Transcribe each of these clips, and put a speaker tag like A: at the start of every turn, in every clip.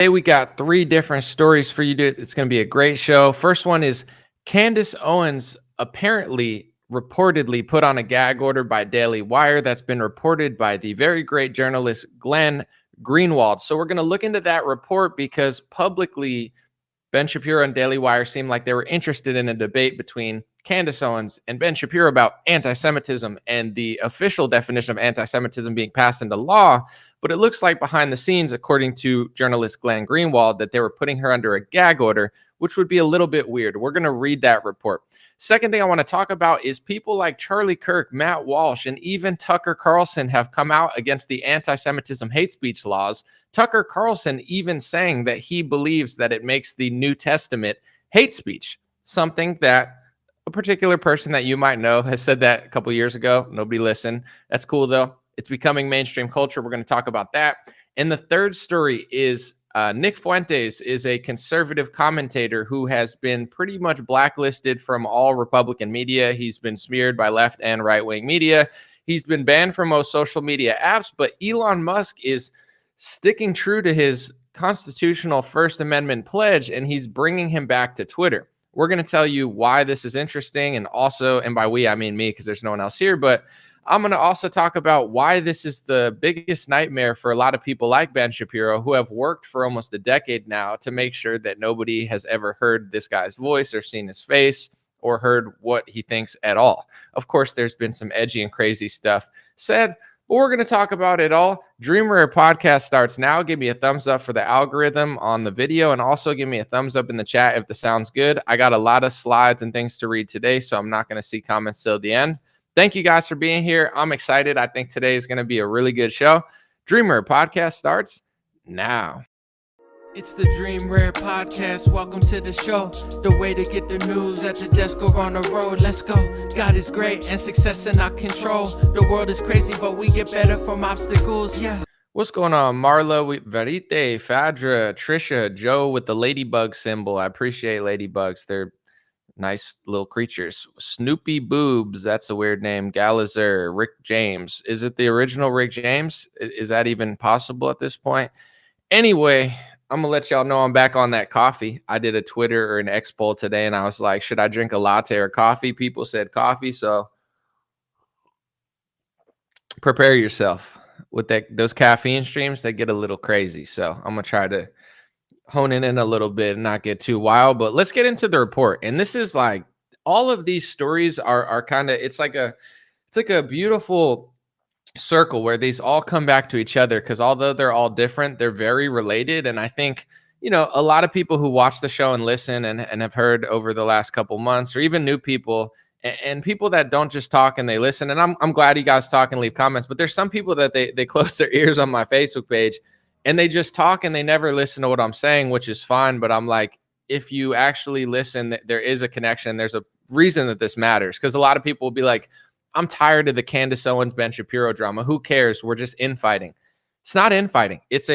A: Today we got three different stories for you. It's going to be a great show. First one is Candace Owens apparently reportedly put on a gag order by Daily Wire. That's been reported by the very great journalist Glenn Greenwald. So we're going to look into that report because publicly Ben Shapiro and Daily Wire seemed like they were interested in a debate between Candace Owens and Ben Shapiro about anti-Semitism and the official definition of anti-Semitism being passed into law. But it looks like behind the scenes, according to journalist Glenn Greenwald, that they were putting her under a gag order, which would be a little bit weird. We're going to read that report. Second thing I want to talk about is people like Charlie Kirk, Matt Walsh, and even Tucker Carlson have come out against the anti-Semitism hate speech laws. Tucker Carlson even saying that he believes that it makes the New Testament hate speech, something that a particular person that you might know has said that a couple years ago. Nobody listened. That's cool, though. It's becoming mainstream culture. We're going to talk about that. And the third story is Nick Fuentes is a conservative commentator who has been pretty much blacklisted from all Republican media. He's been smeared by left and right-wing media. He's been banned from most social media apps, but Elon Musk is sticking true to his constitutional First Amendment pledge, and he's bringing him back to Twitter. We're going to tell you why this is interesting, and also, and by we, I mean me, because there's no one else here, but I'm going to also talk about why this is the biggest nightmare for a lot of people like Ben Shapiro, who have worked for almost a decade now to make sure that nobody has ever heard this guy's voice or seen his face or heard what he thinks at all. Of course, there's been some edgy and crazy stuff said, but we're going to talk about it all. Dream Rare podcast starts now. Give me a thumbs up for the algorithm on the video, and also give me a thumbs up in the chat if the sound's good. I got a lot of slides and things to read today, so I'm not going to see comments till the end. Thank you guys for being here. I'm excited. I think today is going to be a really good show. Dream Rare podcast starts now.
B: It's the Dream Rare podcast. Welcome to the show. The way to get the news at the desk or on the road. Let's go. God is great and success in our control. The world is crazy, but we get better from obstacles. Yeah.
A: What's going on, Marla, Verite, Fadra, Trisha, Joe with the ladybug symbol. I appreciate ladybugs. They're nice little creatures. Snoopy Boobs, that's a weird name. Galazer, Rick James. Is it the original Rick James? Is that even possible at this point? Anyway, I'm going to let y'all know I'm back on that coffee. I did a Twitter or an X poll today, and I was like, should I drink a latte or coffee? People said coffee, so prepare yourself. With those caffeine streams, they get a little crazy, so I'm going to try to hone in a little bit and not get too wild, but let's get into the report. And this is like, all of these stories are kind of, it's like a beautiful circle where these all come back to each other, because although they're all different, they're very related. And I think, you know, a lot of people who watch the show and listen and have heard over the last couple months, or even new people and people that don't just talk and they listen. And I'm glad you guys talk and leave comments, but there's some people that they close their ears on my Facebook page and they just talk and they never listen to what I'm saying, which is fine. But I'm like, if you actually listen, there is a connection. There's a reason that this matters, because a lot of people will be like, I'm tired of the Candace Owens, Ben Shapiro drama. Who cares? We're just infighting. It's not infighting. It's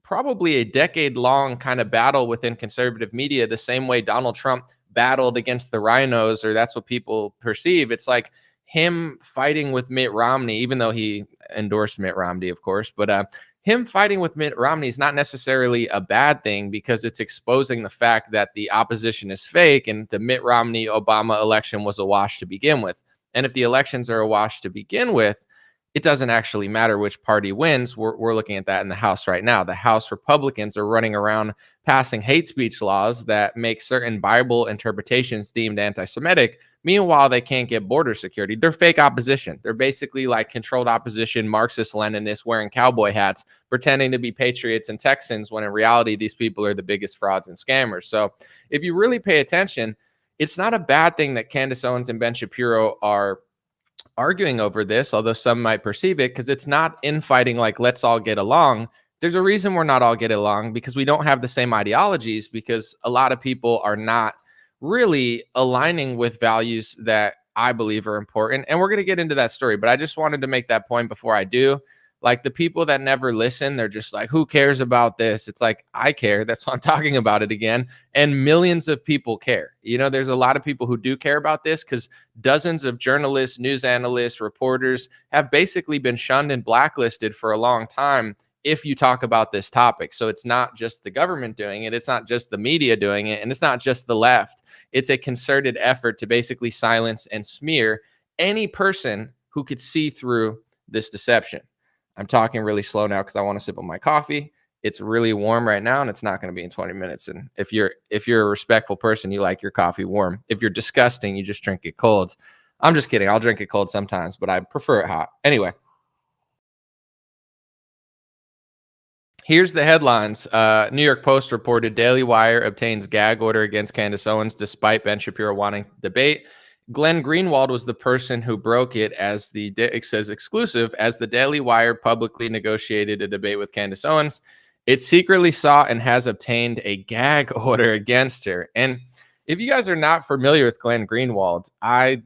A: probably a decade-long kind of battle within conservative media, the same way Donald Trump battled against the rhinos, or that's what people perceive. It's like him fighting with Mitt Romney, even though he endorsed Mitt Romney, of course, but him fighting with Mitt Romney is not necessarily a bad thing, because it's exposing the fact that the opposition is fake and the Mitt Romney-Obama election was a wash to begin with. And if the elections are a wash to begin with, it doesn't actually matter which party wins. We're looking at that in the House right now. The House Republicans are running around passing hate speech laws that make certain Bible interpretations deemed anti-Semitic. Meanwhile, they can't get border security. They're fake opposition. They're basically like controlled opposition, Marxist-Leninists wearing cowboy hats, pretending to be patriots and Texans, when in reality, these people are the biggest frauds and scammers. So if you really pay attention, it's not a bad thing that Candace Owens and Ben Shapiro are arguing over this, although some might perceive it, because it's not infighting like let's all get along. There's a reason we're not all getting along, because we don't have the same ideologies, because a lot of people are not really aligning with values that I believe are important. And we're going to get into that story, but I just wanted to make that point before I do. Like, the people that never listen, they're just like, who cares about this? It's like, I care. That's why I'm talking about it again. And millions of people care. You know, there's a lot of people who do care about this, because dozens of journalists, news analysts, reporters have basically been shunned and blacklisted for a long time. if you talk about this topic. So it's not just the government doing it, it's not just the media doing it, and it's not just the left. It's a concerted effort to basically silence and smear any person who could see through this deception. I'm talking really slow now because I want to sip on my coffee. It's really warm right now, and it's not going to be in 20 minutes. And if you're a respectful person, you like your coffee warm. If you're disgusting, you just drink it cold. I'm just kidding. I'll drink it cold sometimes, but I prefer it hot. Anyway, here's the headlines. New York Post reported Daily Wire obtains gag order against Candace Owens despite Ben Shapiro wanting debate. Glenn Greenwald was the person who broke it, as it says exclusive, as the Daily Wire publicly negotiated a debate with Candace Owens. It secretly sought and has obtained a gag order against her. And if you guys are not familiar with Glenn Greenwald, I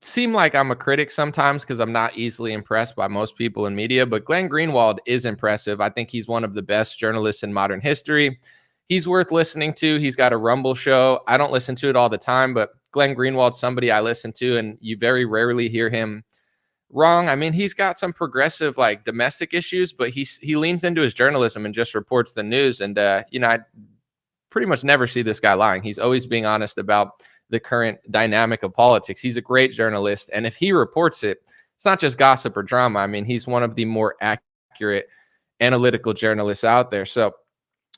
A: seem like I'm a critic sometimes because I'm not easily impressed by most people in media, but Glenn Greenwald is impressive. I think he's one of the best journalists in modern history. He's worth listening to. He's got a Rumble show. I don't listen to it all the time, but Glenn Greenwald's somebody I listen to, and you very rarely hear him wrong. I mean, he's got some progressive, like, domestic issues, but he leans into his journalism and just reports the news. And I pretty much never see this guy lying. He's always being honest about the current dynamic of politics. He's a great journalist, and if he reports it, it's not just gossip or drama. I mean, he's one of the more accurate analytical journalists out there. So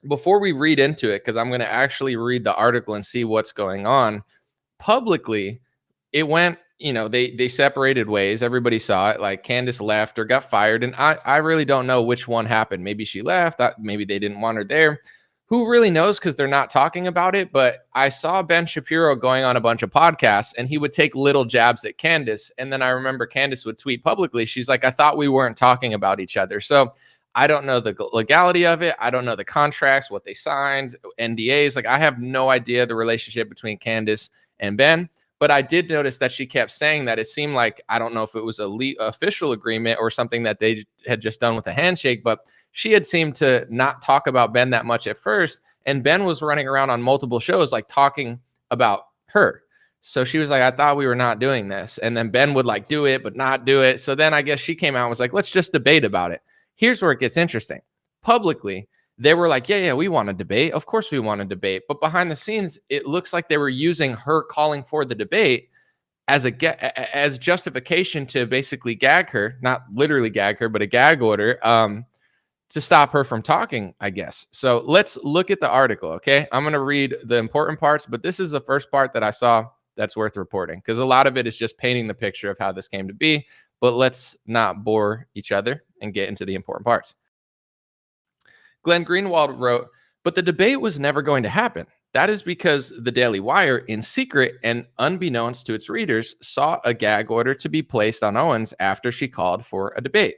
A: before we read into it, because I'm going to actually read the article and see what's going on publicly, it went, they separated ways. Everybody saw it. Like, Candace left or got fired, and I really don't know which one happened. Maybe she left. Maybe they didn't want her there. Who really knows, because they're not talking about it. But I saw Ben Shapiro going on a bunch of podcasts, and he would take little jabs at Candace. And then I remember Candace would tweet publicly. She's like, I thought we weren't talking about each other. So I don't know the legality of it. I don't know the contracts, what they signed, NDAs. Like, I have no idea the relationship between Candace and Ben. But I did notice that she kept saying that it seemed like, I don't know if it was a official agreement or something that they had just done with a handshake, but she had seemed to not talk about Ben that much at first. And Ben was running around on multiple shows, like, talking about her. So she was like, I thought we were not doing this. And then Ben would, like, do it, but not do it. So then I guess she came out and was like, let's just debate about it. Here's where it gets interesting. Publicly, they were like, yeah, we want to debate. Of course we want to debate. But behind the scenes, it looks like they were using her calling for the debate as justification to basically gag her, not literally gag her, but a gag order, to stop her from talking, I guess. So let's look at the article, okay? I'm going to read the important parts, but this is the first part that I saw that's worth reporting, because a lot of it is just painting the picture of how this came to be. But let's not bore each other and get into the important parts. Glenn Greenwald wrote, but the debate was never going to happen. That is because the Daily Wire, in secret and unbeknownst to its readers, saw a gag order to be placed on Owens after she called for a debate.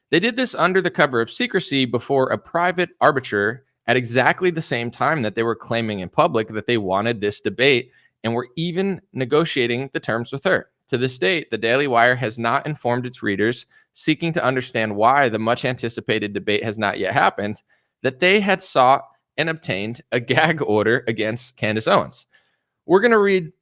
A: They did this under the cover of secrecy before a private arbiter at exactly the same time that they were claiming in public that they wanted this debate and were even negotiating the terms with her. To this date, the Daily Wire has not informed its readers, seeking to understand why the much anticipated debate has not yet happened, that they had sought and obtained a gag order against Candace Owens. We're going to read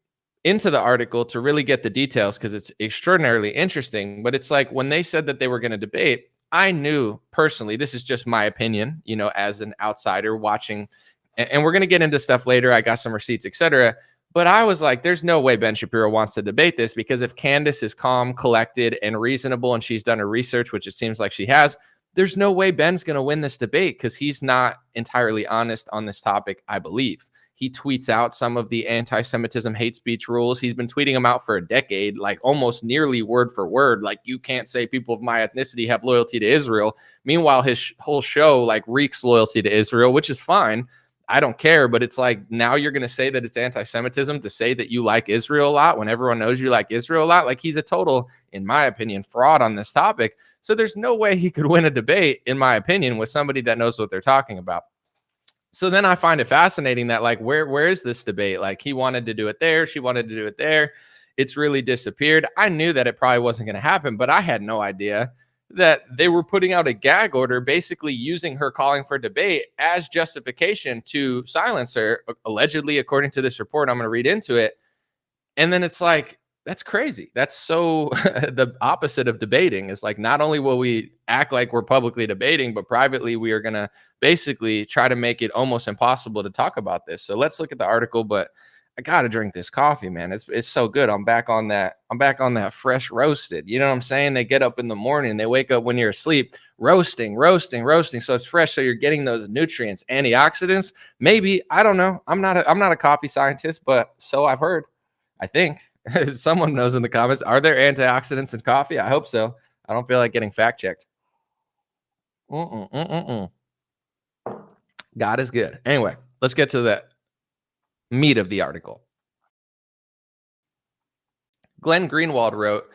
A: into the article to really get the details, because it's extraordinarily interesting. But it's like, when they said that they were going to debate, I knew personally, this is just my opinion, as an outsider watching, and we're going to get into stuff later. I got some receipts, etc. But I was like, there's no way Ben Shapiro wants to debate this, because if Candace is calm, collected, and reasonable, and she's done her research, which it seems like she has, there's no way Ben's going to win this debate, because he's not entirely honest on this topic, I believe. He tweets out some of the anti-Semitism hate speech rules. He's been tweeting them out for a decade, like almost nearly word for word. Like, you can't say people of my ethnicity have loyalty to Israel. Meanwhile, his whole show, like, reeks loyalty to Israel, which is fine. I don't care. But it's like, now you're going to say that it's anti-Semitism to say that you like Israel a lot when everyone knows you like Israel a lot. Like, he's a total, in my opinion, fraud on this topic. So there's no way he could win a debate, in my opinion, with somebody that knows what they're talking about. So then I find it fascinating that, like, where is this debate? Like, he wanted to do it there. She wanted to do it there. It's really disappeared. I knew that it probably wasn't going to happen, but I had no idea that they were putting out a gag order, basically using her calling for debate as justification to silence her, allegedly, according to this report. I'm going to read into it. And then it's like, That's crazy. That's so the opposite of debating. Is like, not only will we act like we're publicly debating, but privately we are going to basically try to make it almost impossible to talk about this. So let's look at the article, but I got to drink this coffee, man. It's so good. I'm back on that. I'm back on that fresh roasted. You know what I'm saying? They get up in the morning, they wake up when you're asleep, roasting, roasting, roasting. So it's fresh. So you're getting those nutrients, antioxidants. Maybe, I don't know. I'm not a coffee scientist, but so I've heard. I think. Someone knows in the comments. Are there antioxidants in coffee? I hope so. I don't feel like getting fact checked. God is good. Anyway, let's get to the meat of the article. Glenn Greenwald wrote,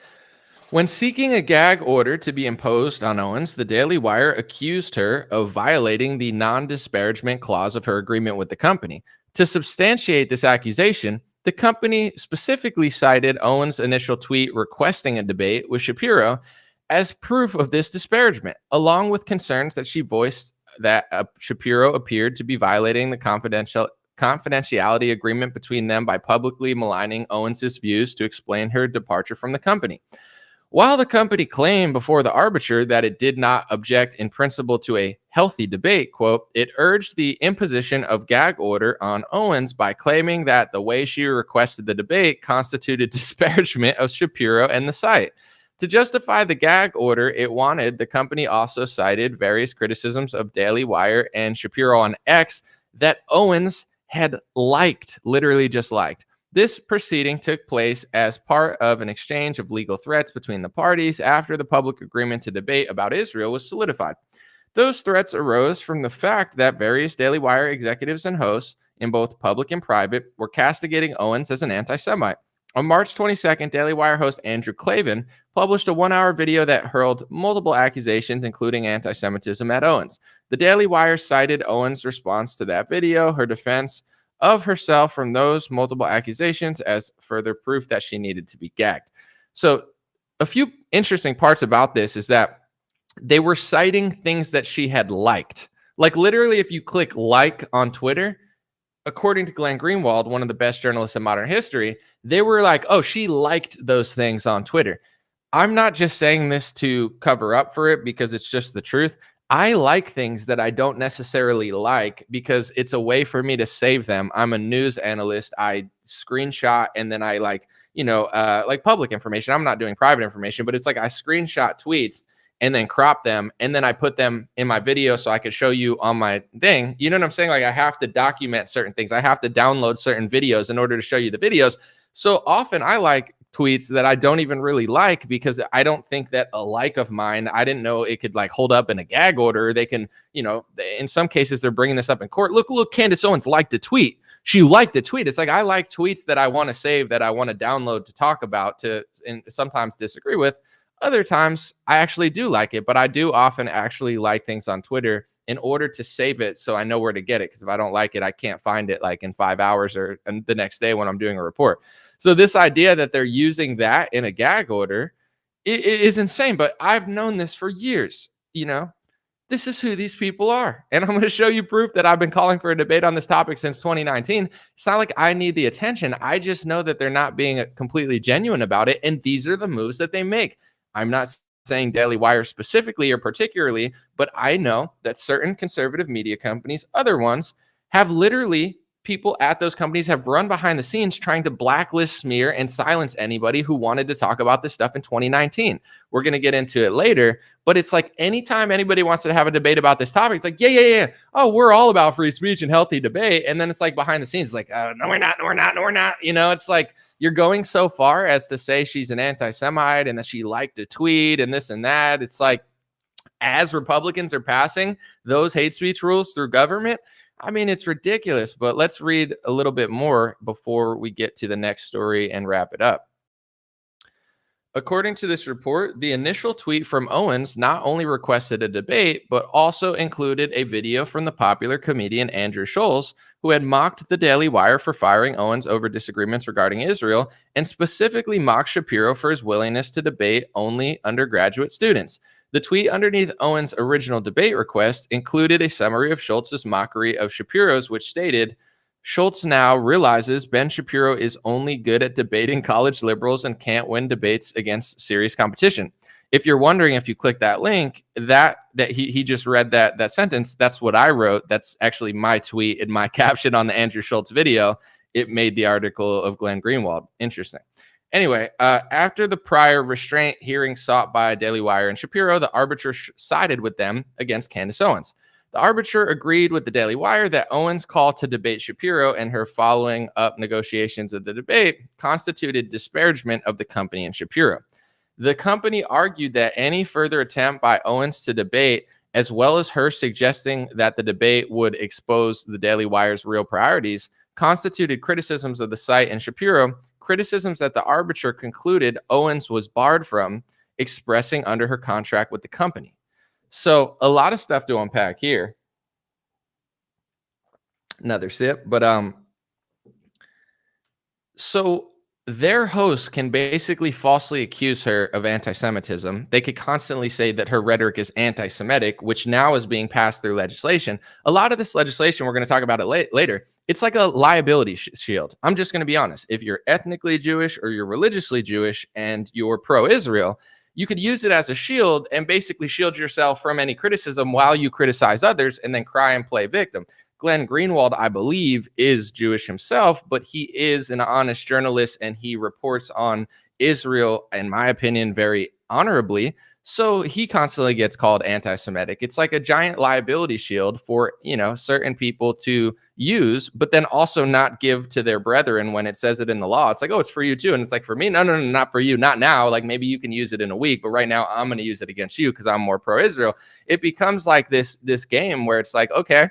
A: when seeking a gag order to be imposed on Owens, the Daily Wire accused her of violating the non-disparagement clause of her agreement with the company. To substantiate this accusation, the company specifically cited Owens' initial tweet requesting a debate with Shapiro as proof of this disparagement, along with concerns that she voiced that Shapiro appeared to be violating the confidentiality agreement between them by publicly maligning Owens' views to explain her departure from the company. While the company claimed before the arbiter that it did not object in principle to a healthy debate, quote, it urged the imposition of gag order on Owens by claiming that the way she requested the debate constituted disparagement of Shapiro and the site. To justify the gag order it wanted, the company also cited various criticisms of Daily Wire and Shapiro on X that Owens had liked, literally just liked. This proceeding took place as part of an exchange of legal threats between the parties after the public agreement to debate about Israel was solidified. Those threats arose from the fact that various Daily Wire executives and hosts, in both public and private, were castigating Owens as an anti-Semite. On March 22nd, Daily Wire host Andrew Klavan published a 1-hour video that hurled multiple accusations, including anti-Semitism, at Owens. The Daily Wire cited Owens' response to that video, her defense of herself from those multiple accusations, as further proof that she needed to be gagged. So a few interesting parts about this is that they were citing things that she had liked. Like, literally, if you click like on Twitter, according to Glenn Greenwald, one of the best journalists in modern history, they were like, oh, she liked those things on Twitter. I'm not just saying this to cover up for it because it's just the truth. I like things that I don't necessarily like because it's a way for me to save them. I'm a news analyst. I screenshot and then I like public information. I'm not doing private information, but it's like I screenshot tweets and then crop them and then I put them in my video so I could show you on my thing. You know what I'm saying? Like, I have to document certain things. I have to download certain videos in order to show you the videos. So often I like tweets that I don't even really like because I don't think that a like of mine, I didn't know it could like hold up in a gag order. They can, in some cases they're bringing this up in court. Look, Candace Owens liked a tweet. She liked a tweet. It's like, I like tweets that I want to save, that I want to download to talk about, and sometimes disagree with. Other times I actually do like it, but I do often actually like things on Twitter in order to save it so I know where to get it. Because if I don't like it, I can't find it like in 5 hours or the next day when I'm doing a report. So this idea that they're using that in a gag order is insane. But I've known this for years. This is who these people are. And I'm going to show you proof that I've been calling for a debate on this topic since 2019. It's not like I need the attention. I just know that they're not being completely genuine about it. And these are the moves that they make. I'm not saying Daily Wire specifically or particularly, but I know that certain conservative media companies, other ones, have literally, people at those companies have run behind the scenes trying to blacklist, smear, and silence anybody who wanted to talk about this stuff in 2019. We're going to get into it later, but it's like anytime anybody wants to have a debate about this topic, it's like, yeah. Oh, we're all about free speech and healthy debate. And then it's like behind the scenes, like, no, we're not. It's like, you're going so far as to say she's an anti-Semite and that she liked a tweet and this and that. It's like, as Republicans are passing those hate speech rules through government, I mean, it's ridiculous. But let's read a little bit more before we get to the next story and wrap it up. According to this report, the initial tweet from Owens not only requested a debate, but also included a video from the popular comedian Andrew Scholes, who had mocked the Daily Wire for firing Owens over disagreements regarding Israel, and specifically mocked Shapiro for his willingness to debate only undergraduate students. The tweet underneath Owens' original debate request included a summary of Schultz's mockery of Shapiro's, which stated, Schultz now realizes Ben Shapiro is only good at debating college liberals and can't win debates against serious competition. If you're wondering, if you click that link, that he just read that sentence, that's what I wrote. That's actually my tweet in my caption on the Andrew Schultz video. It made the article of Glenn Greenwald. Interesting. Anyway, after the prior restraint hearing sought by Daily Wire and Shapiro, the arbiter sided with them against Candace Owens. The arbiter agreed with the Daily Wire that Owens' call to debate Shapiro and her following up negotiations of the debate constituted disparagement of the company and Shapiro. The company argued that any further attempt by Owens to debate, as well as her suggesting that the debate would expose the Daily Wire's real priorities, constituted criticisms of the site and Shapiro, criticisms that the arbiter concluded Owens was barred from expressing under her contract with the company. So a lot of stuff to unpack here. Another sip, but so their hosts can basically falsely accuse her of anti-Semitism. They could constantly say that her rhetoric is anti-Semitic, which now is being passed through legislation. A lot of this legislation, we're going to talk about it later, it's like a liability shield. I'm just going to be honest. If you're ethnically Jewish or you're religiously Jewish and you're pro-Israel, you could use it as a shield and basically shield yourself from any criticism while you criticize others and then cry and play victim. Glenn Greenwald, I believe, is Jewish himself, but he is an honest journalist and he reports on Israel, in my opinion, very honorably. So he constantly gets called anti-Semitic. It's like a giant liability shield for, certain people to use, but then also not give to their brethren when it says it in the law. It's like, oh, it's for you too. And it's like, for me, no, not for you. Not now. Like maybe you can use it in a week, but right now I'm going to use it against you because I'm more pro-Israel. It becomes like this game where it's like, okay,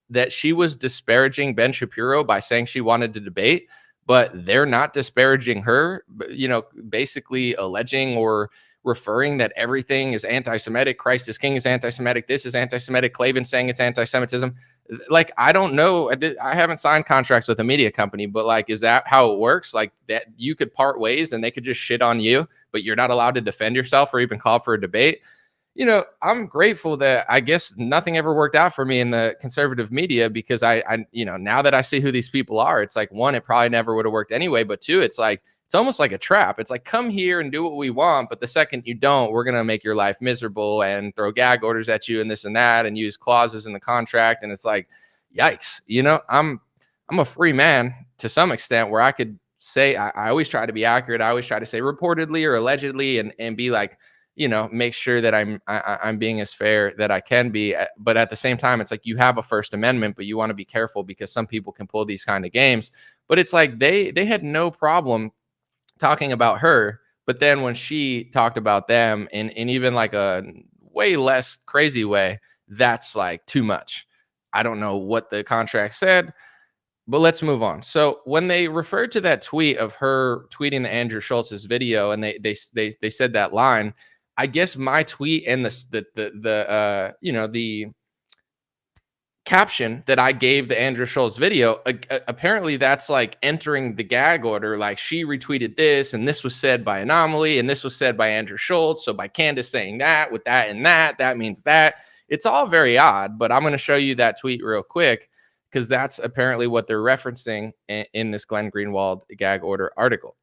A: that she was disparaging Ben Shapiro by saying she wanted to debate, but they're not disparaging her, basically alleging or referring that everything is anti-Semitic. Christ is King is anti-Semitic. This is anti-Semitic. Klavan saying it's anti-Semitism. Like, I don't know. I haven't signed contracts with a media company, but like, is that how it works? Like that you could part ways and they could just shit on you, but you're not allowed to defend yourself or even call for a debate. I'm grateful that I guess nothing ever worked out for me in the conservative media because I now that I see who these people are, it's like, one, it probably never would have worked anyway. But two, it's like, it's almost like a trap. It's like, come here and do what we want. But the second you don't, we're going to make your life miserable and throw gag orders at you and this and that and use clauses in the contract. And it's like, yikes, I'm a free man to some extent where I could say, I always try to be accurate. I always try to say reportedly or allegedly and be like, make sure that I'm being as fair that I can be. But at the same time, it's like you have a First Amendment, but you want to be careful because some people can pull these kind of games. But it's like they had no problem talking about her. But then when she talked about them in even like a way less crazy way, that's like too much. I don't know what the contract said, but let's move on. So when they referred to that tweet of her tweeting the Andrew Schultz's video and they said that line, I guess my tweet and the caption that I gave the Andrew Schultz video, apparently that's like entering the gag order. Like she retweeted this and this was said by Anomaly and this was said by Andrew Schultz. So by Candace saying that with that and that means that. It's all very odd, but I'm going to show you that tweet real quick because that's apparently what they're referencing in this Glenn Greenwald gag order article.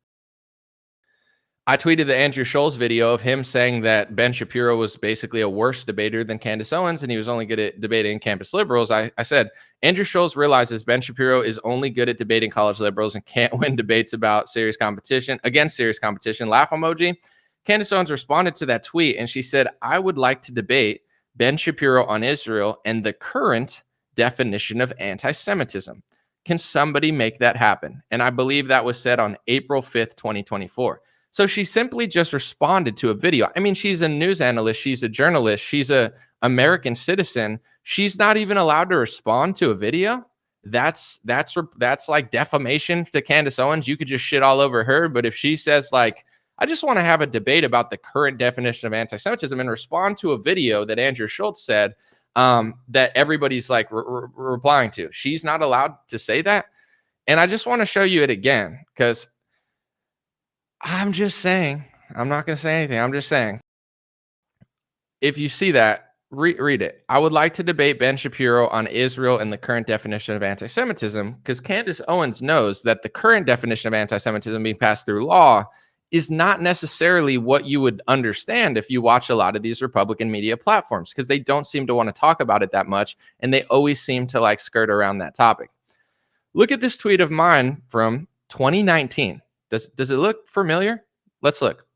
A: I tweeted the Andrew Schultz video of him saying that Ben Shapiro was basically a worse debater than Candace Owens, and he was only good at debating campus liberals. I said, Andrew Schultz realizes Ben Shapiro is only good at debating college liberals and can't win debates about serious competition, against serious competition. Laugh emoji. Candace Owens responded to that tweet, and she said, I would like to debate Ben Shapiro on Israel and the current definition of anti-Semitism. Can somebody make that happen? And I believe that was said on April 5th, 2024. So she simply just responded to a video. I mean, she's a news analyst. She's a journalist. She's a American citizen. She's not even allowed to respond to a video. That's like defamation to Candace Owens. You could just shit all over her. But if she says like, I just want to have a debate about the current definition of anti-Semitism and respond to a video that Andrew Schultz said that everybody's like replying to, she's not allowed to say that. And I just want to show you it again because I'm just saying, I'm not going to say anything. I'm just saying, if you see that, Read it. I would like to debate Ben Shapiro on Israel and the current definition of anti-Semitism, because Candace Owens knows that the current definition of anti-Semitism being passed through law is not necessarily what you would understand if you watch a lot of these Republican media platforms, because they don't seem to want to talk about it that much, and they always seem to like skirt around that topic. Look at this tweet of mine from 2019. Does it look familiar? Let's look.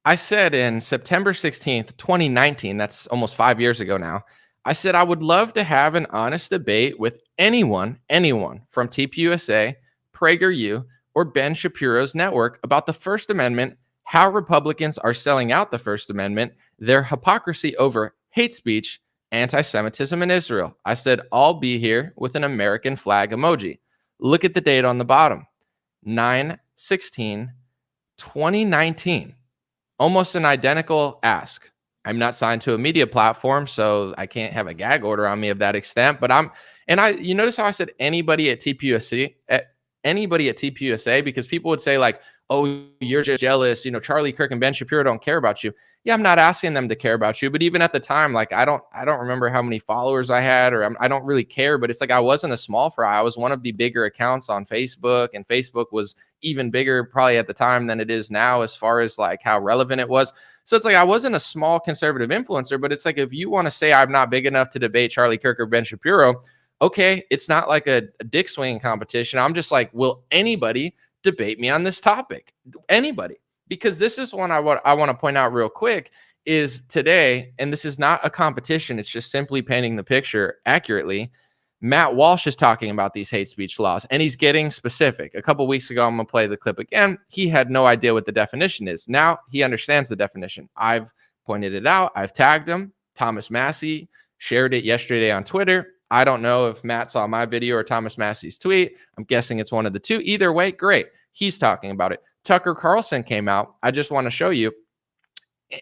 A: I said in September 16th, 2019, that's almost 5 years ago now, I said I would love to have an honest debate with anyone from TPUSA, PragerU, or Ben Shapiro's network about the First Amendment, how Republicans are selling out the First Amendment, their hypocrisy over hate speech, anti-Semitism, and Israel. I said, I'll be here with an American flag emoji. Look at the date on the bottom, 9/16/2019. Almost an identical ask. I'm not signed to a media platform, so I can't have a gag order on me of that extent. But you notice how I said anybody at TPUSA, because people would say like, oh, you're just jealous. Charlie Kirk and Ben Shapiro don't care about you. Yeah, I'm not asking them to care about you, but even at the time, like I don't remember how many followers I had, or I don't really care. But it's like I wasn't a small fry. I was one of the bigger accounts on Facebook, and Facebook was even bigger probably at the time than it is now as far as like how relevant it was. So it's like I wasn't a small conservative influencer, but it's like if you want to say I'm not big enough to debate Charlie Kirk or Ben Shapiro, okay, it's not like a dick swinging competition. I'm just like, will anybody debate me on this topic? Anybody? Because this is one I want to point out real quick is today, and this is not a competition, it's just simply painting the picture accurately. Matt Walsh is talking about these hate speech laws, and he's getting specific. A couple weeks ago, I'm going to play the clip again. He had no idea what the definition is. Now he understands the definition. I've pointed it out. I've tagged him. Thomas Massey shared it yesterday on Twitter. I don't know if Matt saw my video or Thomas Massey's tweet. I'm guessing it's one of the two. Either way, great. He's talking about it. Tucker Carlson came out. I just want to show you,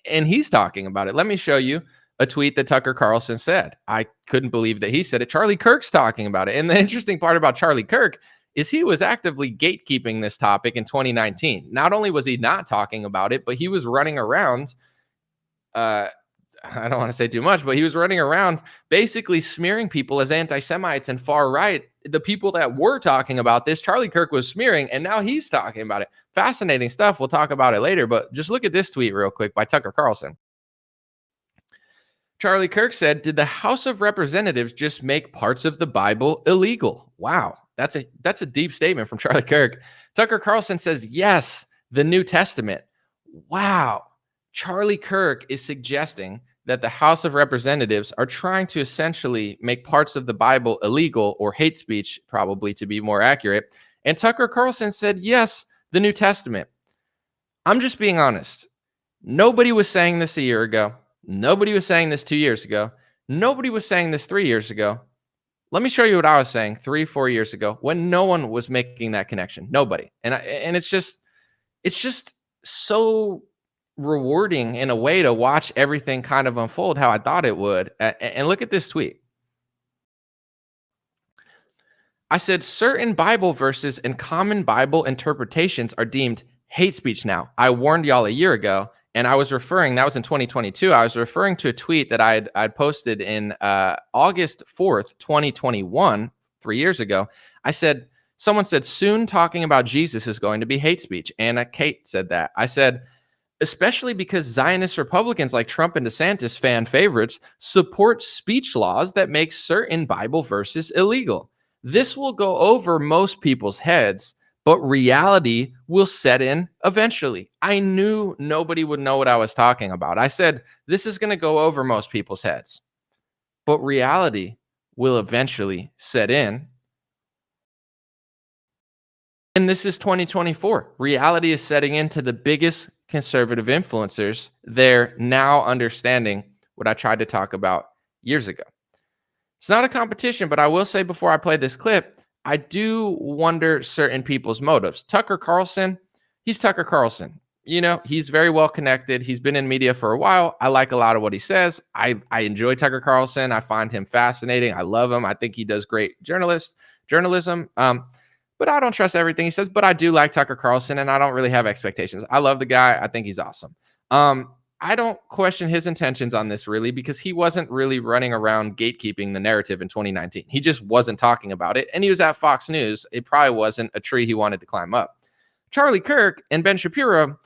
A: and he's talking about it. Let me show you a tweet that Tucker Carlson said. I couldn't believe that he said it. Charlie Kirk's talking about it. And the interesting part about Charlie Kirk is he was actively gatekeeping this topic in 2019. Not only was he not talking about it, but he was running around. I don't want to say too much, but he was running around basically smearing people as anti-Semites and far right. The people that were talking about this, Charlie Kirk was smearing, and now he's talking about it. Fascinating stuff. We'll talk about it later, but just look at this tweet real quick by Tucker Carlson. Charlie Kirk said, did the House of Representatives just make parts of the Bible illegal? Wow, that's a deep statement from Charlie Kirk. Tucker Carlson says, yes, the New Testament. Wow. Charlie Kirk is suggesting that the House of Representatives are trying to essentially make parts of the Bible illegal, or hate speech, probably to be more accurate. And Tucker Carlson said, yes, the New Testament. I'm just being honest. Nobody was saying this a year ago. Nobody was saying this 2 years ago. Nobody was saying this 3 years ago. Let me show you what I was saying 3-4 years ago when no one was making that connection. Nobody. And it's just so rewarding in a way to watch everything kind of unfold how I thought it would. And look at this tweet. I said certain Bible verses and common Bible interpretations are deemed hate speech now. I warned y'all a year ago, and I was referring, that was in 2022, I was referring to a tweet that I'd posted in August 4th, 2021, 3 years ago. I said, someone said, soon talking about Jesus is going to be hate speech. Anna Kate said that. I said, especially because Zionist Republicans like Trump and DeSantis, fan favorites, support speech laws that make certain Bible verses illegal. This will go over most people's heads, but reality will set in eventually. I knew nobody would know what I was talking about. I said, this is going to go over most people's heads, but reality will eventually set in. And this is 2024. Reality is setting into the biggest conservative influencers. They're now understanding what I tried to talk about years ago. It's not a competition, but I will say before I play this clip, I do wonder certain people's motives. Tucker Carlson, he's Tucker Carlson. You know, he's very well connected. He's been in media for a while. I like a lot of what he says. I enjoy Tucker Carlson. I find him fascinating. I love him. I think he does great journalism. But I don't trust everything he says. But I do like Tucker Carlson, and I don't really have expectations. I love the guy. I think he's awesome. I don't question his intentions on this really, because he wasn't really running around gatekeeping the narrative in 2019. He just wasn't talking about it. And he was at Fox News. It probably wasn't a tree he wanted to climb up. Charlie Kirk and Ben Shapiro,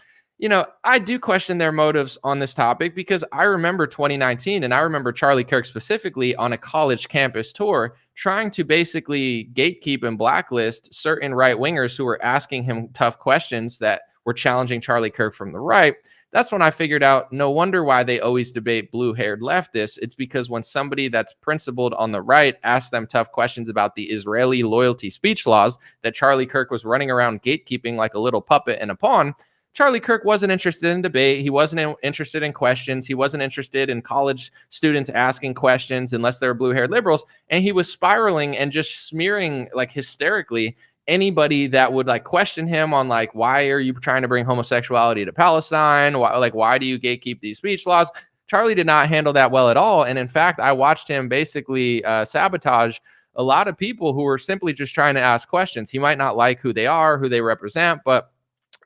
A: I do question their motives on this topic, because I remember 2019, and I remember Charlie Kirk specifically on a college campus tour trying to basically gatekeep and blacklist certain right wingers who were asking him tough questions that were challenging Charlie Kirk from the right. That's when I figured out no wonder why they always debate blue-haired leftists. It's because when somebody that's principled on the right asks them tough questions about the Israeli loyalty speech laws that Charlie Kirk was running around gatekeeping like a little puppet and a pawn, Charlie Kirk wasn't interested in debate. He wasn't interested in questions. He wasn't interested in college students asking questions unless they were blue-haired liberals. And he was spiraling and just smearing like hysterically anybody that would like question him on like, why are you trying to bring homosexuality to Palestine? Why do you gatekeep these speech laws? Charlie did not handle that well at all. And in fact, I watched him basically sabotage a lot of people who were simply just trying to ask questions. He might not like who they are, who they represent, but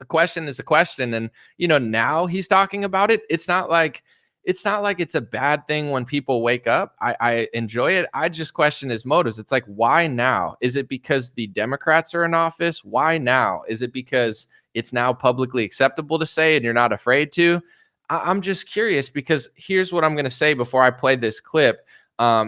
A: a question is a question. And, now he's talking about it. It's not like it's a bad thing when people wake up. I enjoy it. I just question his motives. It's like, why now? Is it because the Democrats are in office? Why now? Is it because it's now publicly acceptable to say and you're not afraid to? I'm just curious, because here's what I'm going to say before I play this clip.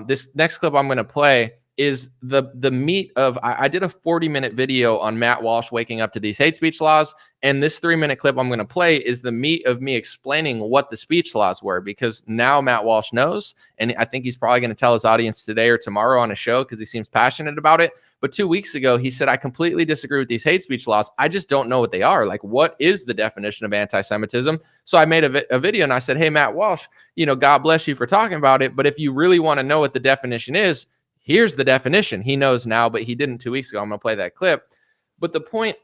A: This next clip I'm going to play is the meat of, I did a 40-minute video on Matt Walsh waking up to these hate speech laws. And this 3-minute clip I'm going to play is the meat of me explaining what the speech laws were, because now Matt Walsh knows. And I think he's probably going to tell his audience today or tomorrow on a show, because he seems passionate about it. But 2 weeks ago, he said, I completely disagree with these hate speech laws. I just don't know what they are. Like, what is the definition of anti-Semitism? So I made a video and I said, hey, Matt Walsh, God bless you for talking about it. But if you really want to know what the definition is, here's the definition. He knows now, but he didn't 2 weeks ago. I'm going to play that clip. But the point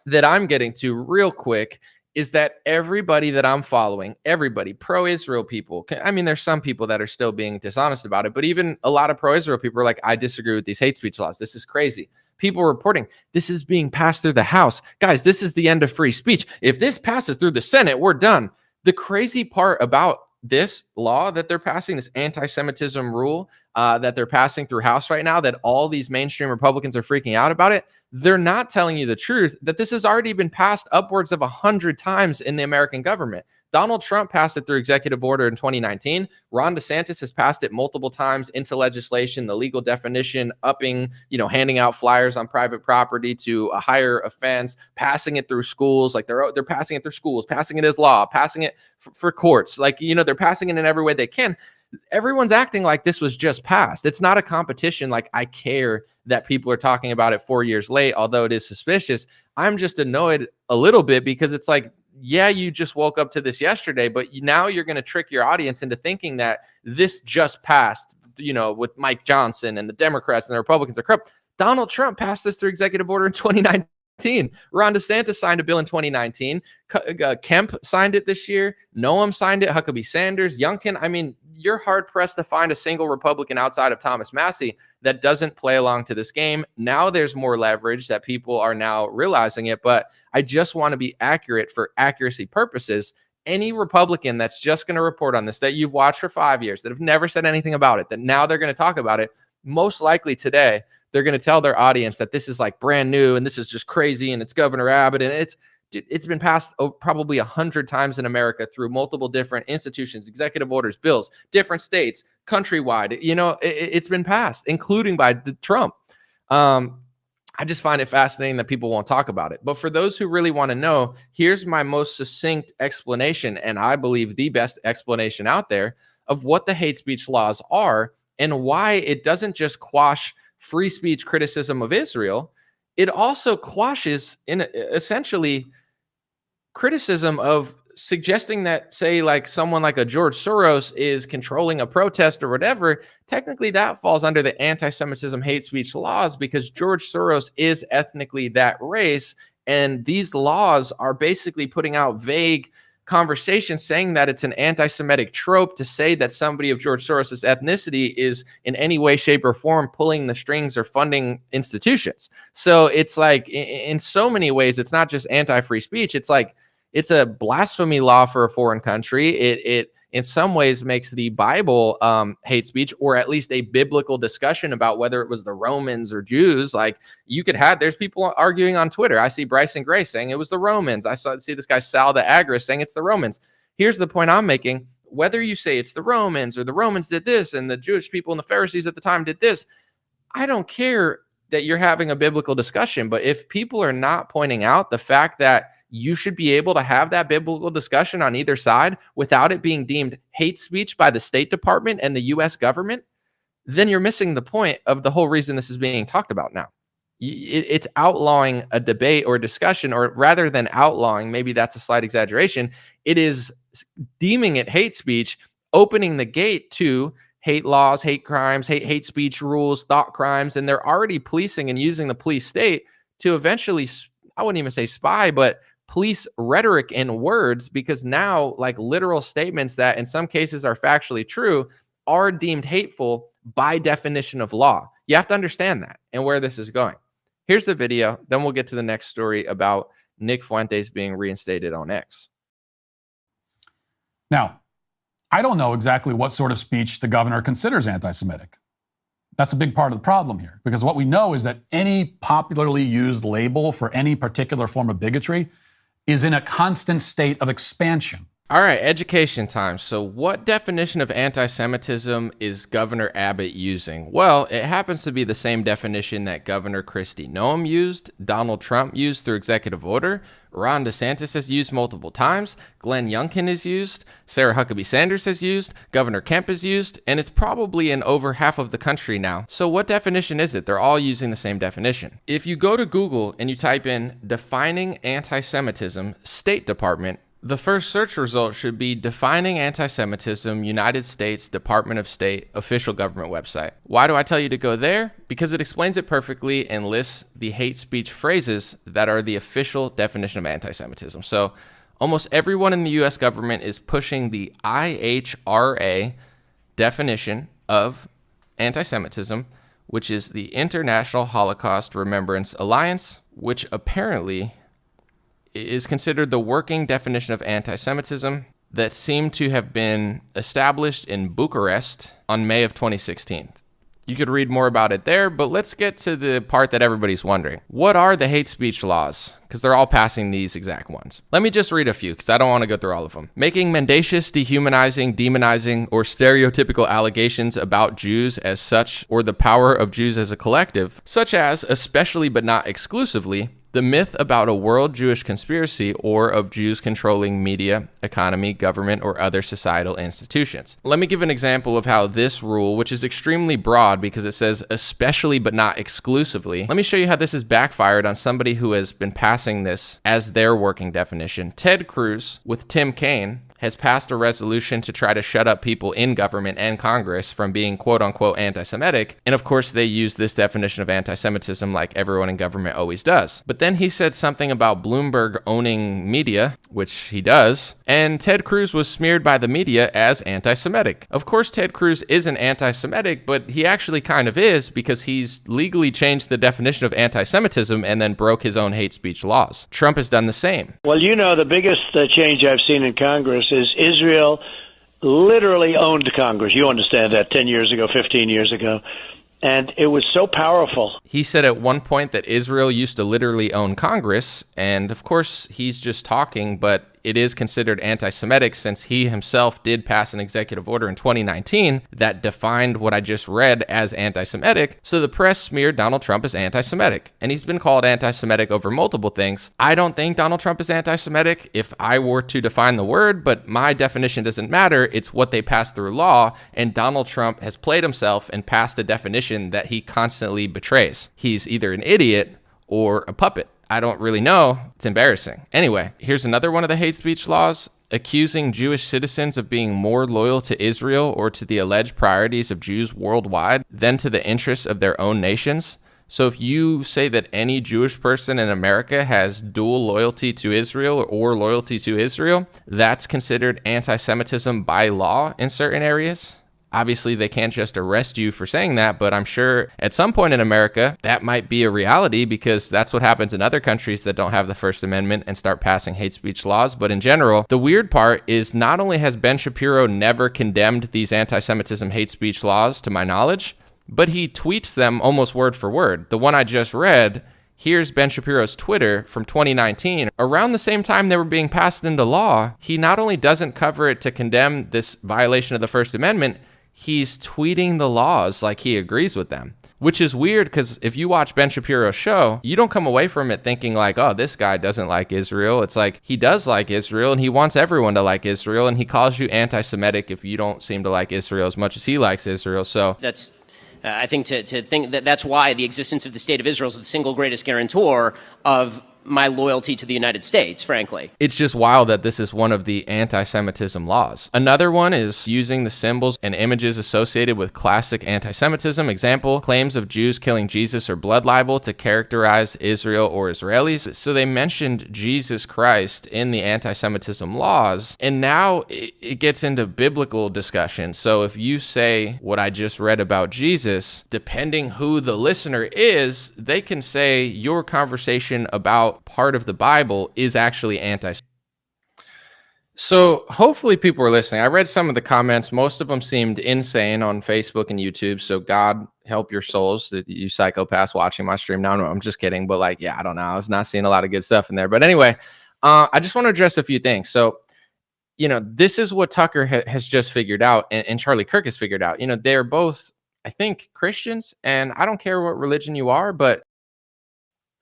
A: that I'm getting to real quick is that everybody that I'm following, everybody, pro-Israel people, I mean, there's some people that are still being dishonest about it, but even a lot of pro-Israel people are like, I disagree with these hate speech laws. This is crazy. People reporting this is being passed through the House. Guys, this is the end of free speech. If this passes through the Senate, we're done. The crazy part about this law that they're passing, this anti-Semitism rule that they're passing through House right now, that all these mainstream Republicans are freaking out about it, they're not telling you the truth, that this has already been passed upwards of 100 times in the American government. Donald Trump passed it through executive order in 2019. Ron DeSantis has passed it multiple times into legislation, the legal definition, upping, handing out flyers on private property to a higher offense, passing it through schools. Like they're passing it through schools, passing it as law, passing it for courts. Like, they're passing it in every way they can. Everyone's acting like this was just passed. It's not a competition. Like, I care that people are talking about it 4 years late, although it is suspicious. I'm just annoyed a little bit, because it's like, yeah, you just woke up to this yesterday, but now you're going to trick your audience into thinking that this just passed, with Mike Johnson and the Democrats and the Republicans are corrupt. Donald Trump passed this through executive order in 2019. Ron DeSantis signed a bill in 2019. Kemp signed it this year. Noam signed it. Huckabee Sanders, Youngkin. I mean, you're hard pressed to find a single Republican outside of Thomas Massie that doesn't play along to this game. Now there's more leverage that people are now realizing it, but I just want to be accurate for accuracy purposes. Any Republican that's just going to report on this, that you've watched for 5 years, that have never said anything about it, that now they're going to talk about it, most likely today, they're going to tell their audience that this is like brand new and this is just crazy and it's Governor Abbott and it's been passed probably 100 times in America through multiple different institutions, executive orders, bills, different states, countrywide. It's been passed, including by Trump. I just find it fascinating that people won't talk about it. But for those who really want to know, here's my most succinct explanation, and I believe the best explanation out there, of what the hate speech laws are and why it doesn't just quash free speech criticism of Israel. It also quashes, essentially, criticism of suggesting that, say, like someone like a George Soros is controlling a protest or whatever. Technically, that falls under the anti-Semitism hate speech laws, because George Soros is ethnically that race. And these laws are basically putting out vague conversations saying that it's an anti-Semitic trope to say that somebody of George Soros's ethnicity is in any way, shape, or form pulling the strings or funding institutions. So it's like, in so many ways, it's not just anti-free speech. It's like, It's a blasphemy law for a foreign country. It in some ways makes the Bible hate speech, or at least a biblical discussion about whether it was the Romans or Jews. Like you could have, there's people arguing on Twitter. I see Bryson Gray saying it was the Romans. See this guy Sal the Agorist saying it's the Romans. Here's the point I'm making. Whether you say it's the Romans or the Romans did this and the Jewish people and the Pharisees at the time did this, I don't care that you're having a biblical discussion. But if people are not pointing out the fact that you should be able to have that biblical discussion on either side without it being deemed hate speech by the State Department and the US government, then you're missing the point of the whole reason this is being talked about now. It's outlawing a debate or discussion, or rather than outlawing, maybe that's a slight exaggeration, it is deeming it hate speech, opening the gate to hate laws, hate crimes, hate speech rules, thought crimes, and they're already policing and using the police state to eventually, I wouldn't even say spy, but police rhetoric and words, because now like literal statements that in some cases are factually true are deemed hateful by definition of law. You have to understand that and where this is going. Here's the video. Then we'll get to the next story about Nick Fuentes being reinstated on X.
C: Now, I don't know exactly what sort of speech the governor considers anti-Semitic. That's a big part of the problem here, because what we know is that any popularly used label for any particular form of bigotry is in a constant state of expansion.
A: All right, education time. So what definition of anti-Semitism is Governor Abbott using? Well, it happens to be the same definition that Governor Kristi Noem used, Donald Trump used through executive order, Ron DeSantis has used multiple times, Glenn Youngkin has used, Sarah Huckabee Sanders has used, Governor Kemp has used, and it's probably in over half of the country now. So what definition is it? They're all using the same definition. If you go to Google and you type in defining anti-Semitism, State Department, the first search result should be Defining Anti-Semitism, United States Department of State official government website. Why do I tell you to go there? Because it explains it perfectly and lists the hate speech phrases that are the official definition of anti-Semitism. So almost everyone in the US government is pushing the IHRA definition of anti-Semitism, which is the International Holocaust Remembrance Alliance, which apparently is considered the working definition of anti-Semitism that seemed to have been established in Bucharest on May of 2016. You could read more about it there, but let's get to the part that everybody's wondering. What are the hate speech laws? Because they're all passing these exact ones. Let me just read a few, because I don't want to go through all of them. Making mendacious, dehumanizing, demonizing, or stereotypical allegations about Jews as such, or the power of Jews as a collective, such as, especially but not exclusively, the myth about a world Jewish conspiracy or of Jews controlling media, economy, government, or other societal institutions. Let me give an example of how this rule, which is extremely broad because it says especially but not exclusively, let me show you how this has backfired on somebody who has been passing this as their working definition. Ted Cruz with Tim Kaine has passed a resolution to try to shut up people in government and Congress from being quote-unquote anti-Semitic. And of course, they use this definition of anti-Semitism like everyone in government always does. But then he said something about Bloomberg owning media, which he does, and Ted Cruz was smeared by the media as anti-Semitic. Of course, Ted Cruz isn't anti-Semitic, but he actually kind of is because he's legally changed the definition of anti-Semitism and then broke his own hate speech laws. Trump has done the same.
D: Well, you know, the biggest change I've seen in Congress is Israel literally owned Congress. You understand that 10 years ago, 15 years ago. And it was so powerful.
A: He said at one point that Israel used to literally own Congress. And of course, he's just talking, but it is considered anti-Semitic since he himself did pass an executive order in 2019 that defined what I just read as anti-Semitic. So the press smeared Donald Trump as anti-Semitic, and he's been called anti-Semitic over multiple things. I don't think Donald Trump is anti-Semitic if I were to define the word, but my definition doesn't matter. It's what they passed through law, and Donald Trump has played himself and passed a definition that he constantly betrays. He's either an idiot or a puppet. I don't really know. It's embarrassing. Anyway, here's another one of the hate speech laws, accusing Jewish citizens of being more loyal to Israel or to the alleged priorities of Jews worldwide than to the interests of their own nations. So if you say that any Jewish person in America has dual loyalty to Israel or loyalty to Israel, that's considered anti-Semitism by law in certain areas. Obviously, they can't just arrest you for saying that, but I'm sure at some point in America, that might be a reality because that's what happens in other countries that don't have the First Amendment and start passing hate speech laws. But in general, the weird part is not only has Ben Shapiro never condemned these anti-Semitism hate speech laws, to my knowledge, but he tweets them almost word for word. The one I just read, here's Ben Shapiro's Twitter from 2019. Around the same time they were being passed into law, he not only doesn't cover it to condemn this violation of the First Amendment, he's tweeting the laws like he agrees with them, which is weird because if you watch Ben Shapiro's show, you don't come away from it thinking like, oh, this guy doesn't like Israel. It's like he does like Israel and he wants everyone to like Israel, and he calls you anti-Semitic if you don't seem to like Israel as much as he likes Israel. So
E: that's I think to think that that's why the existence of the state of Israel is the single greatest guarantor of my loyalty to the United States, frankly.
A: It's just wild that this is one of the anti-Semitism laws. Another one is using the symbols and images associated with classic anti-Semitism. Example, claims of Jews killing Jesus or blood libel to characterize Israel or Israelis. So they mentioned Jesus Christ in the anti-Semitism laws, and now it gets into biblical discussion. So if you say what I just read about Jesus, depending who the listener is, they can say your conversation about part of the Bible is actually anti. So hopefully people are listening. I read some of the comments. Most of them seemed insane on Facebook and YouTube. So God help your souls, that you psychopaths watching my stream. No, I'm just kidding. But like, yeah, I don't know. I was not seeing a lot of good stuff in there. But anyway, I just want to address a few things. So, this is what Tucker has just figured out, and Charlie Kirk has figured out. They're both, I think, Christians, and I don't care what religion you are, but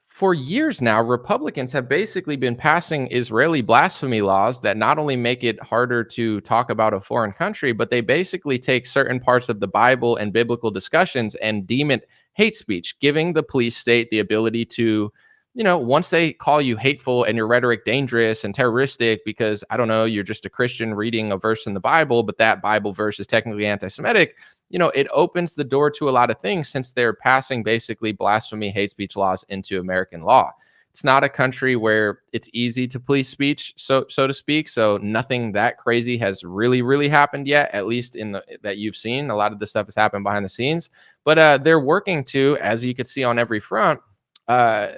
A: for years now, Republicans have basically been passing Israeli blasphemy laws that not only make it harder to talk about a foreign country, but they basically take certain parts of the Bible and biblical discussions and deem it hate speech, giving the police state the ability to, once they call you hateful and your rhetoric dangerous and terroristic because, I don't know, you're just a Christian reading a verse in the Bible, but that Bible verse is technically anti-Semitic, it opens the door to a lot of things since they're passing basically blasphemy, hate speech laws into American law. It's not a country where it's easy to police speech, so to speak. So nothing that crazy has really happened yet, at least that you've seen. A lot of this stuff has happened behind the scenes, but they're working to, as you can see on every front,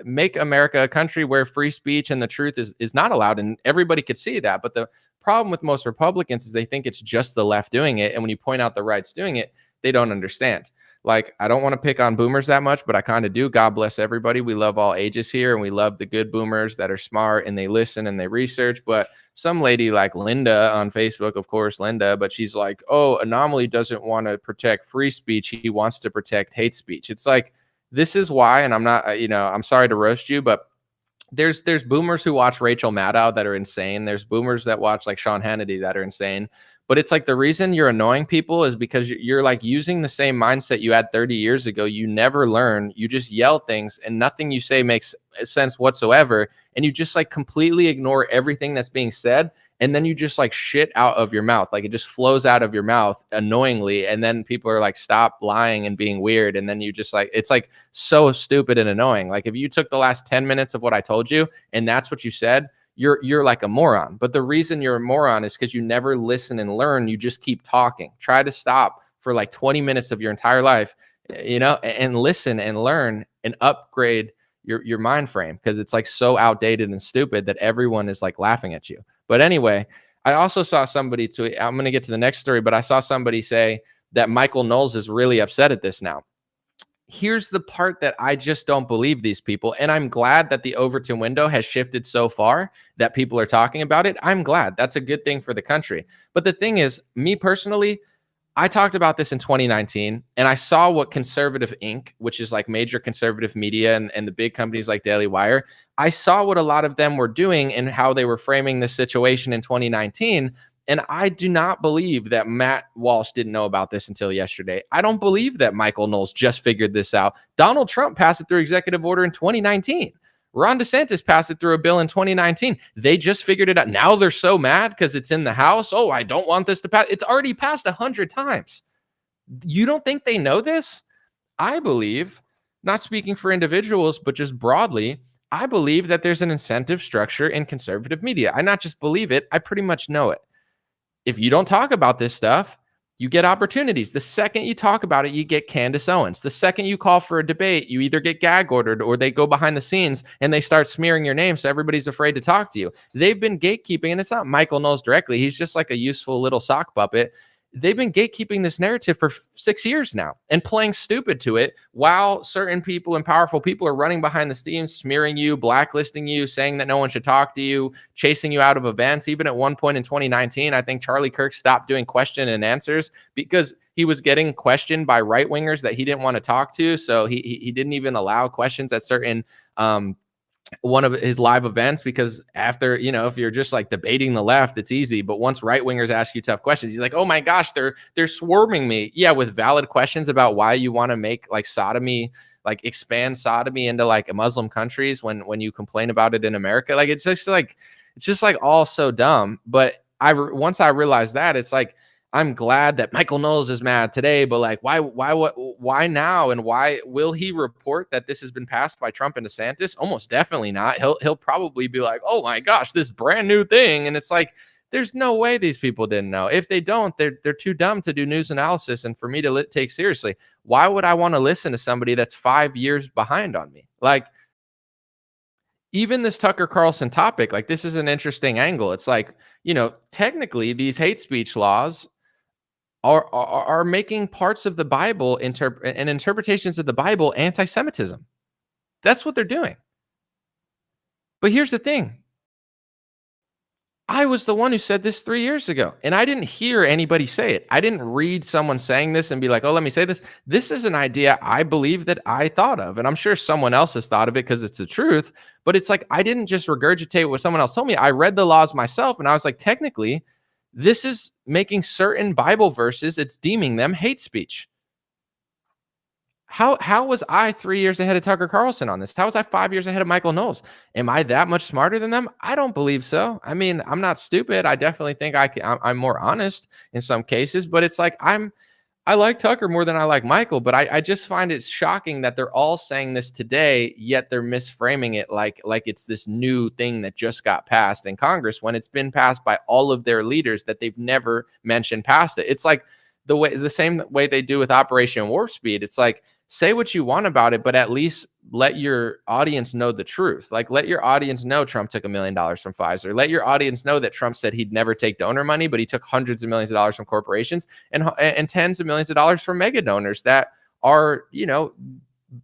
A: make America a country where free speech and the truth is not allowed, and everybody could see that. But the problem with most Republicans is they think it's just the left doing it, and when you point out the right's doing it, they don't understand. Like, I don't want to pick on boomers that much, but I kind of do. God bless everybody. We love all ages here, and we love the good boomers that are smart and they listen and they research. But some lady like Linda on Facebook, of course, Linda, but she's like, oh, Anomaly doesn't want to protect free speech. He wants to protect hate speech. It's like, this is why, and I'm not, I'm sorry to roast you, but there's boomers who watch Rachel Maddow that are insane. There's boomers that watch like Sean Hannity that are insane. But it's like the reason you're annoying people is because you're like using the same mindset you had 30 years ago. You never learn. You just yell things and nothing you say makes sense whatsoever. And you just like completely ignore everything that's being said. And then you just like shit out of your mouth. Like it just flows out of your mouth annoyingly. And then people are like, stop lying and being weird. And then you just like, it's like so stupid and annoying. Like if you took the last 10 minutes of what I told you and that's what you said, you're like a moron. But the reason you're a moron is because you never listen and learn. You just keep talking. Try to stop for like 20 minutes of your entire life, and listen and learn and upgrade your mind frame, because it's like so outdated and stupid that everyone is like laughing at you. But anyway, I also saw somebody tweet, I'm going to get to the next story, but I saw somebody say that Michael Knowles is really upset at this now. Here's the part that I just don't believe these people. And I'm glad that the Overton window has shifted so far that people are talking about it. I'm glad. That's a good thing for the country. But the thing is, me personally, I talked about this in 2019, and I saw what Conservative Inc., which is like major conservative media and the big companies like Daily Wire, I saw what a lot of them were doing and how they were framing this situation in 2019. And I do not believe that Matt Walsh didn't know about this until yesterday. I don't believe that Michael Knowles just figured this out. Donald Trump passed it through executive order in 2019. Ron DeSantis passed it through a bill in 2019. They just figured it out. Now they're so mad because it's in the House. Oh, I don't want this to pass. It's already passed 100 times. You don't think they know this? I believe, not speaking for individuals, but just broadly, I believe that there's an incentive structure in conservative media. I not just believe it, I pretty much know it. If you don't talk about this stuff, you get opportunities. The second you talk about it, you get Candace Owens. The second you call for a debate, you either get gag ordered or they go behind the scenes and they start smearing your name so everybody's afraid to talk to you. They've been gatekeeping, and it's not Michael Knowles directly. He's just like a useful little sock puppet. They've been gatekeeping this narrative for 6 years now and playing stupid to it while certain people and powerful people are running behind the scenes, smearing you, blacklisting you, saying that no one should talk to you, chasing you out of events. Even at one point in 2019, I think Charlie Kirk stopped doing question and answers because he was getting questioned by right wingers that he didn't want to talk to. So he didn't even allow questions at certain one of his live events, because after, if you're just like debating the left, it's easy. But once right wingers ask you tough questions, he's like, oh my gosh, they're swarming me. Yeah, with valid questions about why you want to make like sodomy, like expand sodomy into like Muslim countries when you complain about it in America. Like it's just like all so dumb. But once I realized that, it's like, I'm glad that Michael Knowles is mad today, but like, why now? And why will he report that this has been passed by Trump and DeSantis? Almost definitely not. He'll probably be like, oh my gosh, this brand new thing. And it's like, there's no way these people didn't know. If they don't, they're too dumb to do news analysis and for me to take seriously. Why would I want to listen to somebody that's 5 years behind on me? Like, even this Tucker Carlson topic, like this is an interesting angle. It's like, technically these hate speech laws are making parts of the Bible and interpretations of the Bible anti-Semitism. That's what they're doing. But here's the thing. I was the one who said this 3 years ago, and I didn't hear anybody say it. I didn't read someone saying this and be like, oh, let me say this. This is an idea I believe that I thought of, and I'm sure someone else has thought of it because it's the truth, but it's like I didn't just regurgitate what someone else told me. I read the laws myself, and I was like, technically, this is making certain Bible verses, it's deeming them hate speech. How was I 3 years ahead of Tucker Carlson on this? How was I 5 years ahead of Michael Knowles? Am I that much smarter than them? I don't believe so. I mean, I'm not stupid. I definitely think I'm more honest in some cases, but it's like I like Tucker more than I like Michael, but I just find it shocking that they're all saying this today, yet they're misframing it like it's this new thing that just got passed in Congress when it's been passed by all of their leaders that they've never mentioned past it. It's like the same way they do with Operation Warp Speed. It's like, say what you want about it, but at least let your audience know the truth. Like, let your audience know Trump took $1 million from Pfizer. Let your audience know that Trump said he'd never take donor money, but he took hundreds of millions of dollars from corporations and tens of millions of dollars from mega donors that are,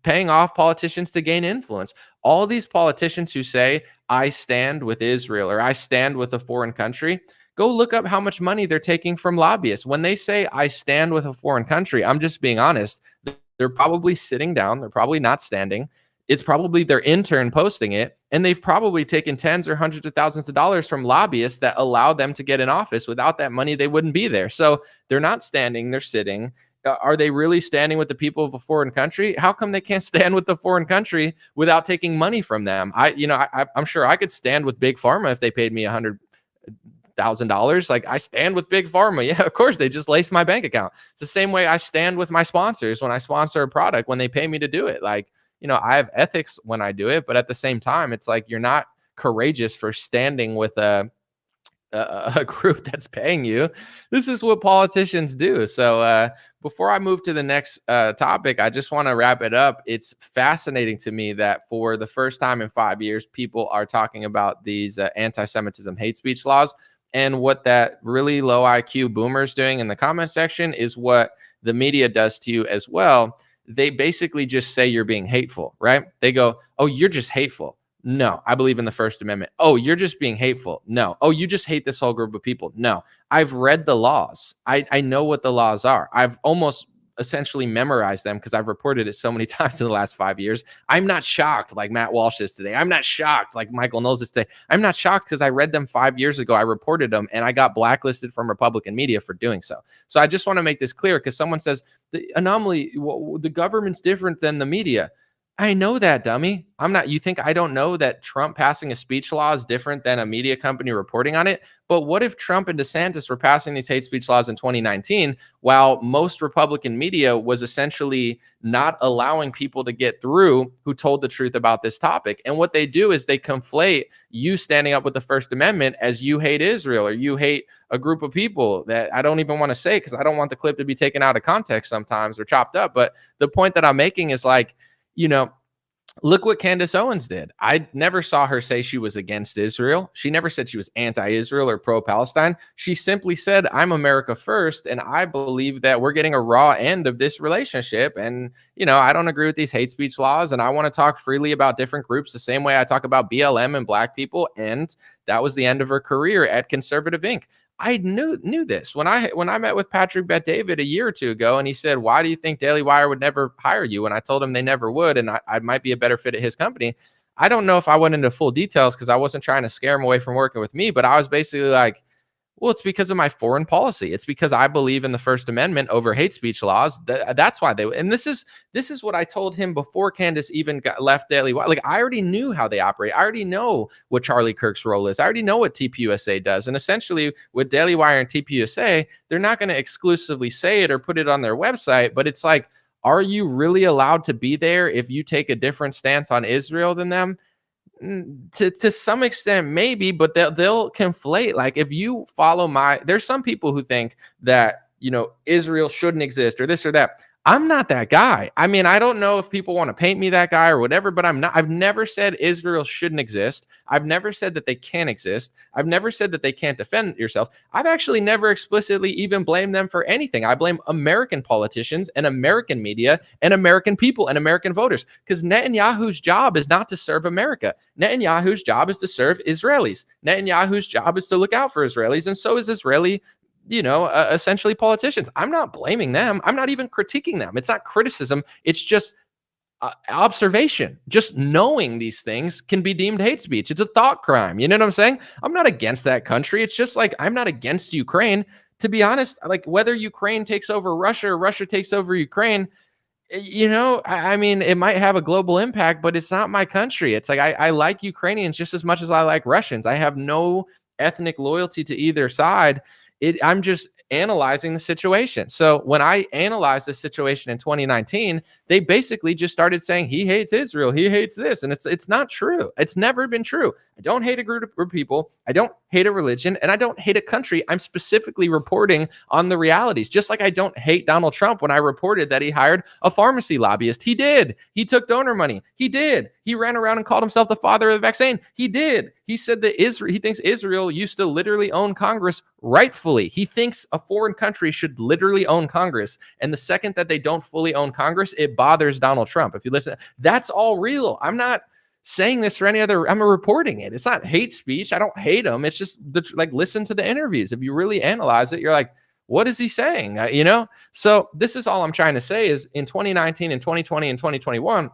A: paying off politicians to gain influence. All these politicians who say, I stand with Israel or I stand with a foreign country, go look up how much money they're taking from lobbyists. When they say, I stand with a foreign country, I'm just being honest. They're probably sitting down. They're probably not standing. It's probably their intern posting it. And they've probably taken tens or hundreds of thousands of dollars from lobbyists that allow them to get in office. Without that money, they wouldn't be there. So they're not standing. They're sitting. Are they really standing with the people of a foreign country? How come they can't stand with the foreign country without taking money from them? I'm sure I could stand with Big Pharma if they paid me $100,000. Like, I stand with Big Pharma. Yeah, of course, they just lace my bank account. It's the same way I stand with my sponsors when I sponsor a product, when they pay me to do it. Like, I have ethics when I do it, but at the same time, it's like, you're not courageous for standing with a group that's paying you. This is what politicians do. So before I move to the next topic, I just want to wrap it up. It's fascinating to me that for the first time in 5 years, people are talking about these anti-Semitism hate speech laws. And what that really low IQ boomer is doing in the comment section is what the media does to you as well. They basically just say you're being hateful, right? They go, oh, you're just hateful. No, I believe in the First Amendment. Oh, you're just being hateful. No. Oh, you just hate this whole group of people. No, I've read the laws. I know what the laws are. I've almost essentially memorized them because I've reported it so many times in the last 5 years. I'm not shocked like Matt Walsh is today. I'm not shocked like Michael Knowles is today. I'm not shocked because I read them 5 years ago. I reported them and I got blacklisted from Republican media for doing so. So I just want to make this clear because someone says the anomaly, the government's different than the media. I know that, dummy. You think I don't know that Trump passing a speech law is different than a media company reporting on it? But what if Trump and DeSantis were passing these hate speech laws in 2019 while most Republican media was essentially not allowing people to get through who told the truth about this topic? And what they do is they conflate you standing up with the First Amendment as you hate Israel or you hate a group of people that I don't even want to say because I don't want the clip to be taken out of context sometimes or chopped up. But the point that I'm making is like, look what Candace Owens did. I never saw her say she was against Israel. She never said she was anti-Israel or pro-Palestine. She simply said, I'm America first, and I believe that we're getting a raw end of this relationship. And, I don't agree with these hate speech laws, and I want to talk freely about different groups the same way I talk about BLM and Black people. And that was the end of her career at Conservative Inc. I knew this when I met with Patrick Bet-David a year or two ago, and he said, why do you think Daily Wire would never hire you? And I told him they never would, and I might be a better fit at his company. I don't know if I went into full details because I wasn't trying to scare him away from working with me, but I was basically like, well, it's because of my foreign policy. It's because I believe in the First Amendment over hate speech laws. That's why and this is what I told him before Candace even left Daily Wire. Like, I already knew how they operate. I already know what Charlie Kirk's role is. I already know what TPUSA does. And essentially with Daily Wire and TPUSA, they're not going to exclusively say it or put it on their website, but it's like, are you really allowed to be there if you take a different stance on Israel than them? To some extent, maybe, but they'll conflate. Like, if you follow there's some people who think that, Israel shouldn't exist or this or that. I'm not that guy. I mean, I don't know if people want to paint me that guy or whatever, but I'm not. I've never said Israel shouldn't exist. I've never said that they can't exist. I've never said that they can't defend yourself. I've actually never explicitly even blamed them for anything. I blame American politicians and American media and American people and American voters, because Netanyahu's job is not to serve America. Netanyahu's job is to serve Israelis. Netanyahu's job is to look out for Israelis, and so is Israeli essentially politicians. I'm not blaming them. I'm not even critiquing them. It's not criticism. It's just observation. Just knowing these things can be deemed hate speech. It's a thought crime. You know what I'm saying? I'm not against that country. It's just like, I'm not against Ukraine. To be honest, like, whether Ukraine takes over Russia or Russia takes over Ukraine, I mean, it might have a global impact, but it's not my country. It's like, I like Ukrainians just as much as I like Russians. I have no ethnic loyalty to either side. I'm just analyzing the situation. So when I analyzed the situation in 2019, they basically just started saying he hates Israel, he hates this, and it's not true. It's never been true. I don't hate a group of people. I don't hate a religion, and I don't hate a country. I'm specifically reporting on the realities. Just like I don't hate Donald Trump when I reported that he hired a pharmacy lobbyist. He did. He took donor money. He did. He ran around and called himself the father of the vaccine. He did. He said that he thinks Israel used to literally own Congress rightfully. He thinks a foreign country should literally own Congress. And the second that they don't fully own Congress, it bothers Donald Trump. If you listen, that's all real. I'm not saying this for any other, I'm reporting it. It's not hate speech. I don't hate him. It's just listen to the interviews. If you really analyze it, you're like, what is he saying? So this is all I'm trying to say is in 2019 and 2020 and 2021,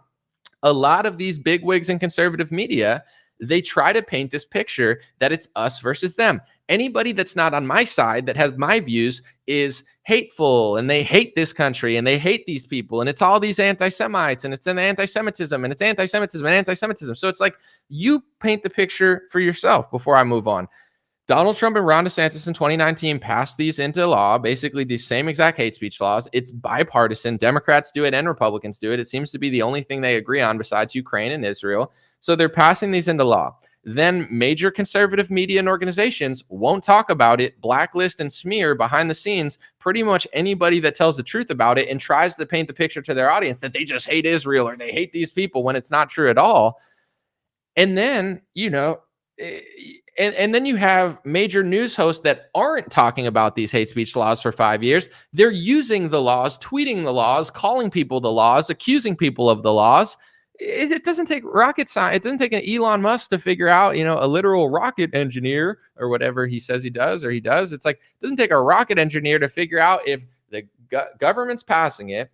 A: a lot of these bigwigs in conservative media, they try to paint this picture that it's us versus them. Anybody that's not on my side that has my views is hateful, and they hate this country, and they hate these people, and it's all these anti-Semites, and it's an anti-Semitism, and it's anti-Semitism and anti-Semitism. So it's like, you paint the picture for yourself before I move on. Donald Trump and Ron DeSantis in 2019 passed these into law, basically the same exact hate speech laws. It's bipartisan. Democrats do it and Republicans do it. It seems to be the only thing they agree on besides Ukraine and Israel. So they're passing these into law. Then major conservative media and organizations won't talk about it, blacklist and smear behind the scenes pretty much anybody that tells the truth about it and tries to paint the picture to their audience that they just hate Israel or they hate these people when it's not true at all. And then, and then you have major news hosts that aren't talking about these hate speech laws for 5 years. They're using the laws, tweeting the laws, calling people the laws, accusing people of the laws. It doesn't take rocket science. It doesn't take an Elon Musk to figure out, a literal rocket engineer or whatever he says he does or he does. It's like, it doesn't take a rocket engineer to figure out if the government's passing it.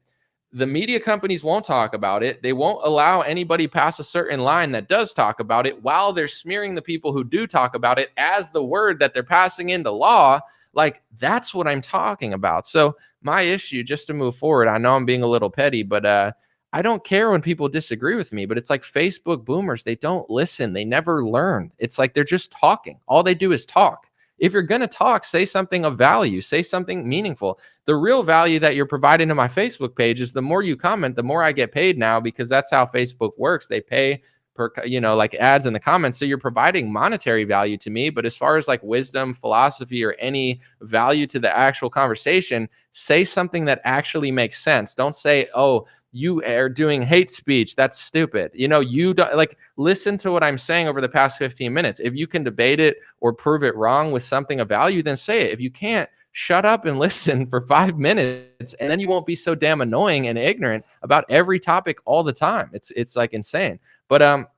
A: The media companies won't talk about it. They won't allow anybody past a certain line that does talk about it while they're smearing the people who do talk about it as the word that they're passing into law. Like, that's what I'm talking about. So my issue, just to move forward, I know I'm being a little petty, but I don't care when people disagree with me, but it's like Facebook boomers. They don't listen. They never learn. It's like they're just talking. All they do is talk. If you're going to talk, say something of value, say something meaningful. The real value that you're providing to my Facebook page is the more you comment, the more I get paid now, because that's how Facebook works. They pay per, like ads in the comments. So you're providing monetary value to me. But as far as like wisdom, philosophy, or any value to the actual conversation, say something that actually makes sense. Don't say, oh, you are doing hate speech. That's stupid. You don't listen to what I'm saying over the past 15 minutes. If you can debate it or prove it wrong with something of value, then say it. If you can't, shut up and listen for 5 minutes, and then you won't be so damn annoying and ignorant about every topic all the time. It's like insane. But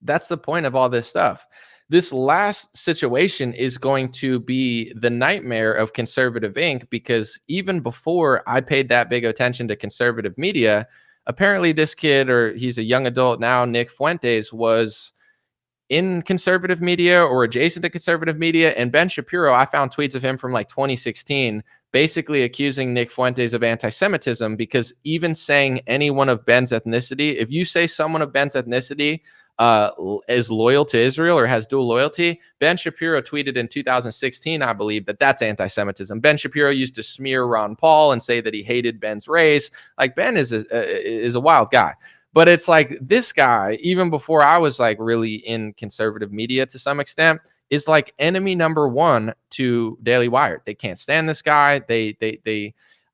A: that's the point of all this stuff. This last situation is going to be the nightmare of conservative Inc. because even before I paid that big attention to conservative media, apparently this kid, or he's a young adult now, Nick Fuentes, was in conservative media or adjacent to conservative media. And Ben Shapiro, I found tweets of him from like 2016, basically accusing Nick Fuentes of anti-Semitism, because even saying anyone of Ben's ethnicity, if you say someone of Ben's ethnicity is loyal to Israel or has dual loyalty, Ben Shapiro tweeted in 2016, I believe, that that's anti-Semitism. Ben Shapiro used to smear Ron Paul and say that he hated Ben's race. Like, Ben is a wild guy. But it's like, this guy, even before I was like really in conservative media to some extent, is like enemy number one to Daily Wire. They can't stand this guy.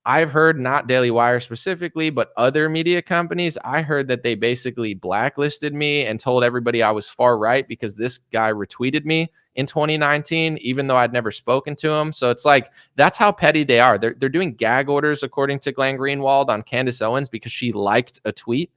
A: I've heard, not Daily Wire specifically, but other media companies, I heard that they basically blacklisted me and told everybody I was far right because this guy retweeted me in 2019, even though I'd never spoken to him. So it's like, that's how petty they are. They're doing gag orders, according to Glenn Greenwald, on Candace Owens because she liked a tweet.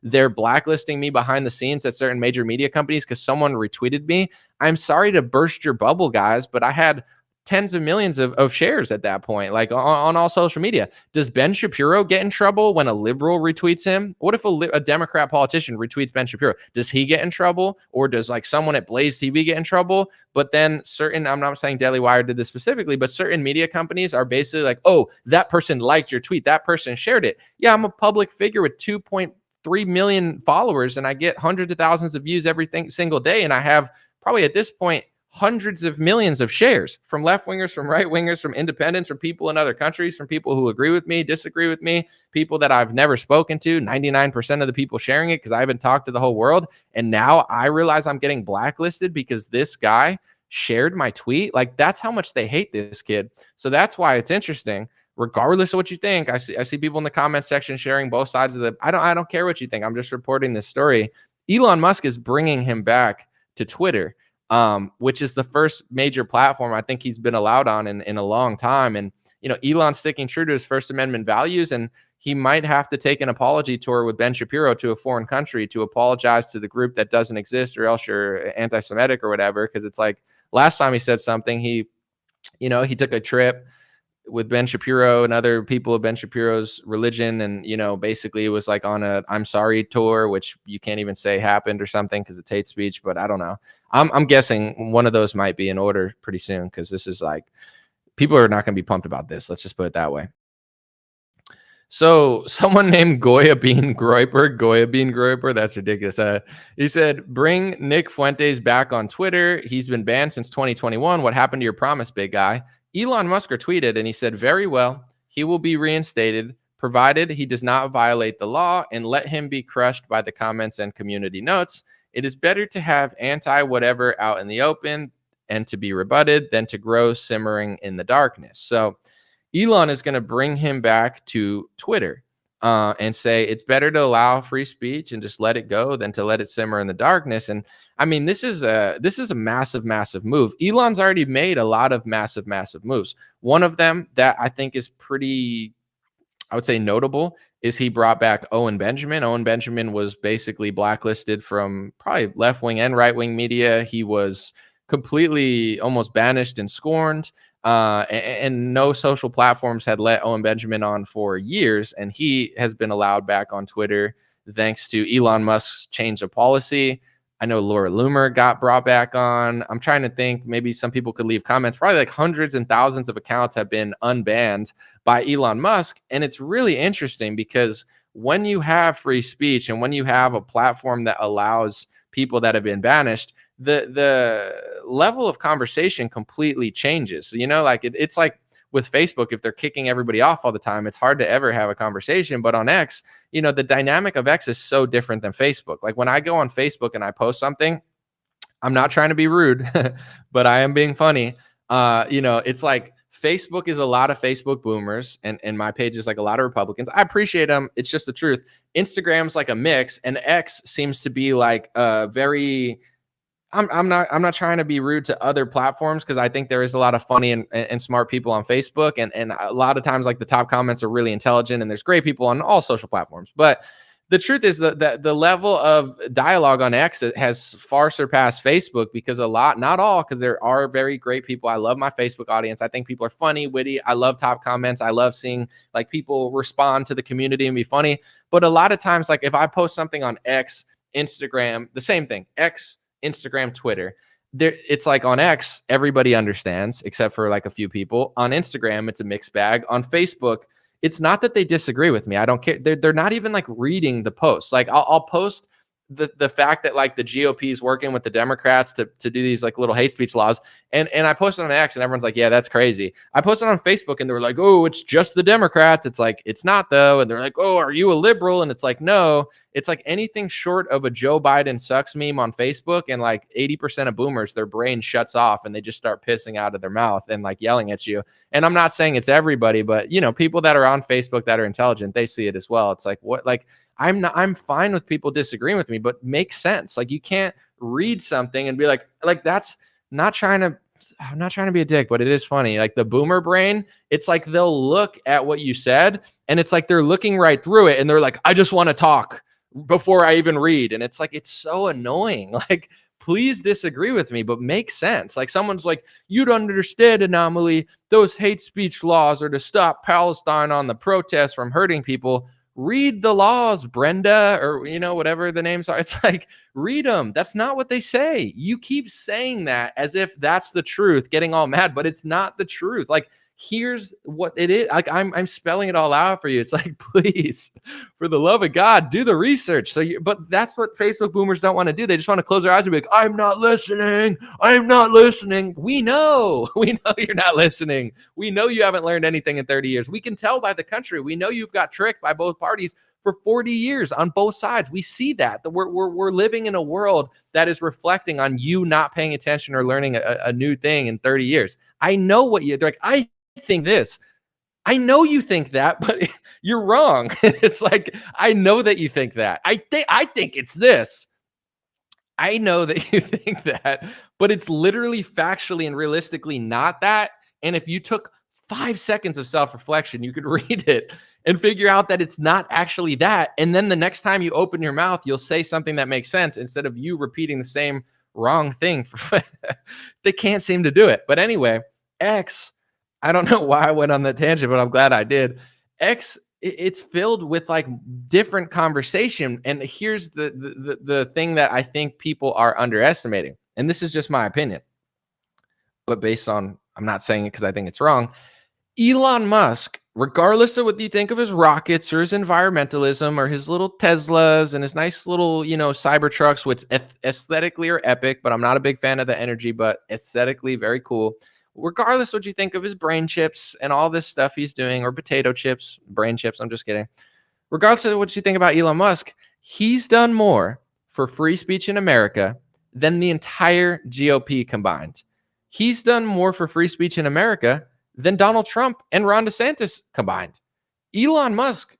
A: They're blacklisting me behind the scenes at certain major media companies because someone retweeted me. I'm sorry to burst your bubble, guys, but I had tens of millions of shares at that point, like on all social media. Does Ben Shapiro get in trouble when a liberal retweets him? What if a Democrat politician retweets Ben Shapiro? Does he get in trouble? Or does like someone at Blaze TV get in trouble? But then I'm not saying Daily Wire did this specifically, but certain media companies are basically like, oh, that person liked your tweet, that person shared it. Yeah, I'm a public figure with 2.3 million followers, and I get hundreds of thousands of views every single day. And I have probably at this point hundreds of millions of shares from left-wingers, from right-wingers, from independents, from people in other countries, from people who agree with me, disagree with me, people that I've never spoken to, 99% of the people sharing it because I haven't talked to the whole world. And now I realize I'm getting blacklisted because this guy shared my tweet. Like, that's how much they hate this kid. So that's why it's interesting. Regardless of what you think, I see people in the comment section sharing both sides of I don't care what you think. I'm just reporting this story. Elon Musk is bringing him back to Twitter, which is the first major platform I think he's been allowed on in a long time. And, Elon's sticking true to his First Amendment values, and he might have to take an apology tour with Ben Shapiro to a foreign country to apologize to the group that doesn't exist, or else you're anti-Semitic or whatever. Because it's like, last time he said something, he took a trip with Ben Shapiro and other people of Ben Shapiro's religion. And, basically it was like on a I'm sorry tour, which you can't even say happened or something because it's hate speech. But I don't know. I'm guessing one of those might be in order pretty soon, because this is like, people are not going to be pumped about this. Let's just put it that way. So someone named Goya Bean Groiper, that's ridiculous. He said, bring Nick Fuentes back on Twitter. He's been banned since 2021. What happened to your promise, big guy? Elon Musk tweeted, and he said, very well, he will be reinstated, provided he does not violate the law, and let him be crushed by the comments and community notes. It is better to have anti-whatever out in the open and to be rebutted than to grow simmering in the darkness. So Elon is going to bring him back to Twitter and say it's better to allow free speech and just let it go than to let it simmer in the darkness. And I mean, this is a massive, massive move. Elon's already made a lot of massive, massive moves. One of them that I think is pretty, I would say, notable is he brought back Owen Benjamin. Owen Benjamin was basically blacklisted from probably left-wing and right-wing media. He was completely almost banished and scorned. And no social platforms had let Owen Benjamin on for years, and he has been allowed back on Twitter thanks to Elon Musk's change of policy. I know Laura Loomer got brought back on. I'm trying to think, maybe some people could leave comments. Probably like hundreds and thousands of accounts have been unbanned by Elon Musk. And it's really interesting because when you have free speech and when you have a platform that allows people that have been banished, the level of conversation completely changes. You know, like it's like with Facebook, if they're kicking everybody off all the time, it's hard to ever have a conversation. But on X, you know, the dynamic of X is so different than Facebook. Like when I go on Facebook and I post something, I'm not trying to be rude, but I am being funny. You know, it's like Facebook is a lot of Facebook boomers, and my page is like a lot of Republicans. I appreciate them. It's just the truth. Instagram's like a mix, and X seems to be like a very. I'm not trying to be rude to other platforms, because I think there is a lot of funny and smart people on Facebook, and a lot of times like the top comments are really intelligent, and there's great people on all social platforms. But the truth is that the level of dialogue on X has far surpassed Facebook, because not all, because there are very great people. I love my Facebook audience. I think people are funny, witty. I love top comments. I love seeing like people respond to the community and be funny. But a lot of times, like if I post something on X, Instagram, the same thing, X, Instagram, Twitter, it's like on X, everybody understands except for like a few people. On Instagram, it's a mixed bag. On Facebook, it's not that they disagree with me. I don't care. They're not even like reading the posts. Like I'll post the fact that like the GOP is working with the Democrats to do these like little hate speech laws. And I posted on X and everyone's like, yeah, that's crazy. I posted on Facebook and they were like, oh, it's just the Democrats. It's like, it's not though. And they're like, oh, are you a liberal? And it's like, no, it's like anything short of a Joe Biden sucks meme on Facebook. And like 80% of boomers, their brain shuts off and they just start pissing out of their mouth and like yelling at you. And I'm not saying it's everybody, but you know, people that are on Facebook that are intelligent, they see it as well. It's like, what, like, I'm fine with people disagreeing with me, but make sense. Like you can't read something and be like that's I'm not trying to be a dick, but it is funny. Like the boomer brain, it's like they'll look at what you said and it's like they're looking right through it and they're like, I just want to talk before I even read. And it's like, it's so annoying. Like, please disagree with me, but make sense. Like someone's like, you'd understand, Anomaly, those hate speech laws are to stop Palestine on the protests from hurting people. Read the laws, Brenda, or, you know, whatever the names are. It's like, read them. That's not what they say. You keep saying that as if that's the truth, getting all mad, but it's not the truth. Like, here's what it is. Like, I'm spelling it all out for you. It's like, please, for the love of God, do the research. But that's what Facebook boomers don't want to do. They just want to close their eyes and be like, I'm not listening. I'm not listening. We know you're not listening. We know you haven't learned anything in 30 years. We can tell by the country. We know you've got tricked by both parties for 40 years on both sides. We see that we're living in a world that is reflecting on you not paying attention or learning a new thing in 30 years. I know what they're like. I think this. I know you think that, but you're wrong. It's like, I know that you think that. I think it's this. I know that you think that, but it's literally factually and realistically not that. And if you took 5 seconds of self-reflection, you could read it and figure out that it's not actually that. And then the next time you open your mouth, you'll say something that makes sense instead of you repeating the same wrong thing. They can't seem to do it. But anyway, X, I don't know why I went on that tangent, but I'm glad I did. X, it's filled with like different conversation. And here's the thing that I think people are underestimating. And this is just my opinion, but based on, I'm not saying it because I think it's wrong. Elon Musk, regardless of what you think of his rockets or his environmentalism or his little Teslas and his nice little, you know, Cybertrucks, which aesthetically are epic, but I'm not a big fan of the energy, but aesthetically very cool. Regardless what you think of his brain chips and all this stuff he's doing, or potato chips, brain chips, I'm just kidding. Regardless of what you think about Elon Musk, he's done more for free speech in America than the entire GOP combined. He's done more for free speech in America than Donald Trump and Ron DeSantis combined. Elon Musk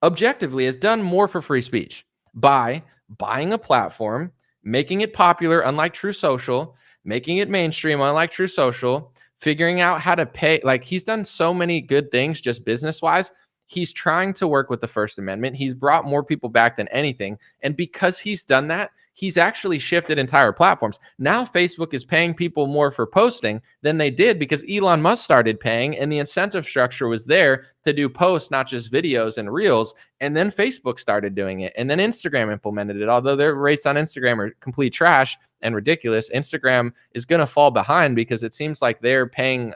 A: objectively has done more for free speech by buying a platform, making it popular, unlike True Social, making it mainstream, unlike True Social, figuring out how to pay. Like, he's done so many good things just business-wise. He's trying to work with the First Amendment. He's brought more people back than anything. And because he's done that, he's actually shifted entire platforms. Now Facebook is paying people more for posting than they did because Elon Musk started paying, and the incentive structure was there to do posts, not just videos and reels. And then Facebook started doing it. And then Instagram implemented it, although their rates on Instagram are complete trash. and ridiculous. Instagram is going to fall behind because it seems like they're paying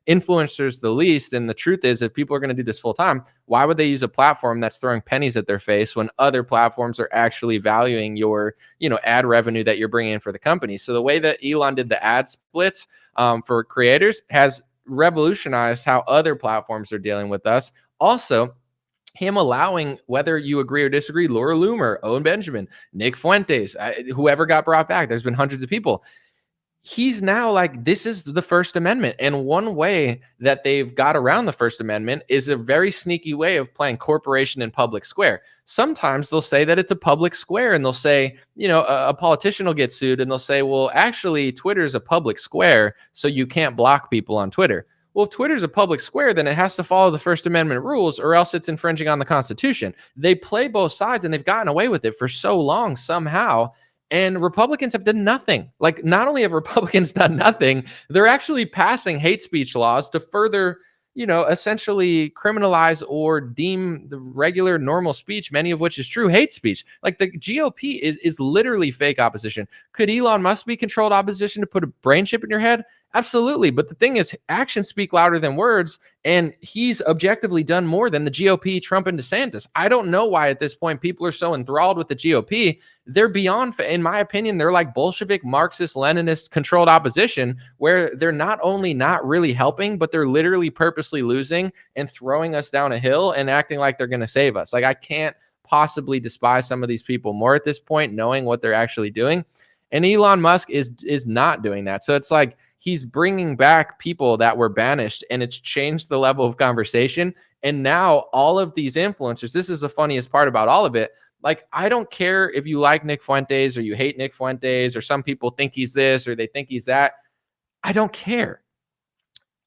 A: influencers the least. And the truth is, if people are going to do this full time, why would they use a platform that's throwing pennies at their face when other platforms are actually valuing your, ad revenue that you're bringing in for the company? So the way that Elon did the ad splits for creators has revolutionized how other platforms are dealing with us. Also, him allowing, whether you agree or disagree, Laura Loomer, Owen Benjamin, Nick Fuentes, whoever got brought back, there's been hundreds of people. He's now like, this is the First Amendment. And one way that they've got around the First Amendment is a very sneaky way of playing corporation and public square. Sometimes they'll say that it's a public square, and they'll say, a politician will get sued, and they'll say, well, actually, Twitter is a public square, so you can't block people on Twitter. Well, if Twitter's a public square, then it has to follow the First Amendment rules, or else it's infringing on the Constitution. They play both sides, and they've gotten away with it for so long somehow. And Republicans have done nothing. Like, not only have Republicans done nothing, they're actually passing hate speech laws to further, essentially criminalize or deem the regular normal speech, many of which is true, hate speech. Like, the GOP is literally fake opposition. Could Elon Musk be controlled opposition to put a brain chip in your head? Absolutely. But the thing is, actions speak louder than words, and he's objectively done more than the GOP, Trump, and DeSantis. I don't know why at this point people are so enthralled with the GOP. They're beyond, in my opinion, they're like Bolshevik, Marxist, Leninist controlled opposition, where they're not only not really helping, but they're literally purposely losing and throwing us down a hill and acting like they're going to save us. Like, I can't possibly despise some of these people more at this point, knowing what they're actually doing. And Elon Musk is not doing that. So it's like, he's bringing back people that were banished, and it's changed the level of conversation. And now all of these influencers, this is the funniest part about all of it. Like, I don't care if you like Nick Fuentes or you hate Nick Fuentes, or some people think he's this or they think he's that. I don't care.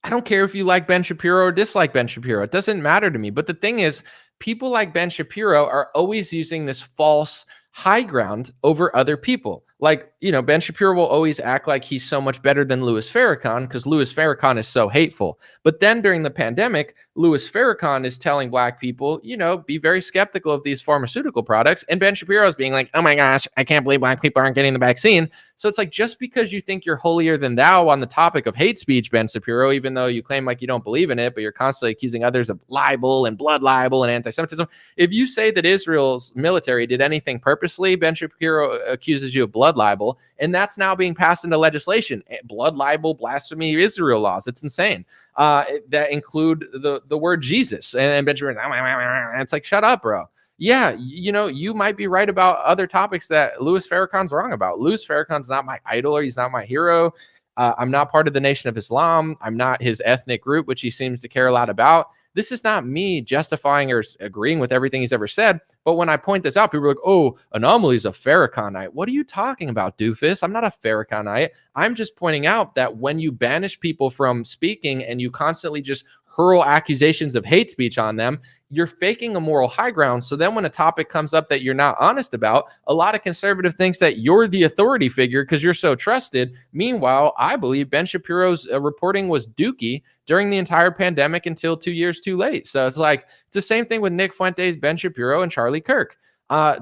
A: I don't care if you like Ben Shapiro or dislike Ben Shapiro. It doesn't matter to me. But the thing is, people like Ben Shapiro are always using this false high ground over other people. Like, Ben Shapiro will always act like he's so much better than Louis Farrakhan because Louis Farrakhan is so hateful. But then during the pandemic, Louis Farrakhan is telling Black people, be very skeptical of these pharmaceutical products. And Ben Shapiro is being like, oh my gosh, I can't believe Black people aren't getting the vaccine. So it's like, just because you think you're holier than thou on the topic of hate speech, Ben Shapiro, even though you claim like you don't believe in it, but you're constantly accusing others of libel and blood libel and anti-Semitism. If you say that Israel's military did anything purposely, Ben Shapiro accuses you of blood libel, and that's now being passed into legislation. Blood libel, blasphemy, Israel laws. It's insane. That include the word Jesus. And Benjamin, it's like, shut up, bro. Yeah, you might be right about other topics that Louis Farrakhan's wrong about. Louis Farrakhan's not my idol, or he's not my hero. I'm not part of the Nation of Islam. I'm not his ethnic group, which he seems to care a lot about. This is not me justifying or agreeing with everything he's ever said. But when I point this out, people are like, oh, Anomaly's a Farrakhanite. What are you talking about, doofus? I'm not a Farrakhanite. I'm just pointing out that when you banish people from speaking and you constantly just hurl accusations of hate speech on them, you're faking a moral high ground. So then when a topic comes up that you're not honest about, a lot of conservative thinks that you're the authority figure because you're so trusted. Meanwhile, I believe Ben Shapiro's reporting was dookie during the entire pandemic until 2 years too late. So it's like, it's the same thing with Nick Fuentes, Ben Shapiro, and Charlie Kirk.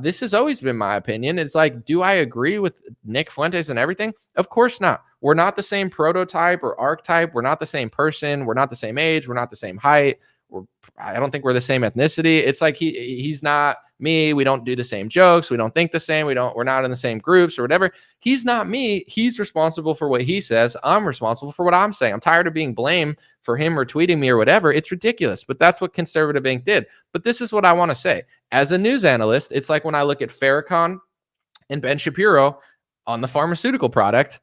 A: This has always been my opinion. It's like, do I agree with Nick Fuentes and everything? Of course not. We're not the same prototype or archetype. We're not the same person. We're not the same age. We're not the same height. I don't think we're the same ethnicity. It's like he's not me. We don't do the same jokes. We don't think the same. We're not in the same groups or whatever. He's not me. He's responsible for what he says. I'm responsible for what I'm saying. I'm tired of being blamed for him retweeting me or whatever. It's ridiculous. But that's what Conservative Inc. did. But this is what I want to say. As a news analyst, it's like when I look at Farrakhan and Ben Shapiro on the pharmaceutical product,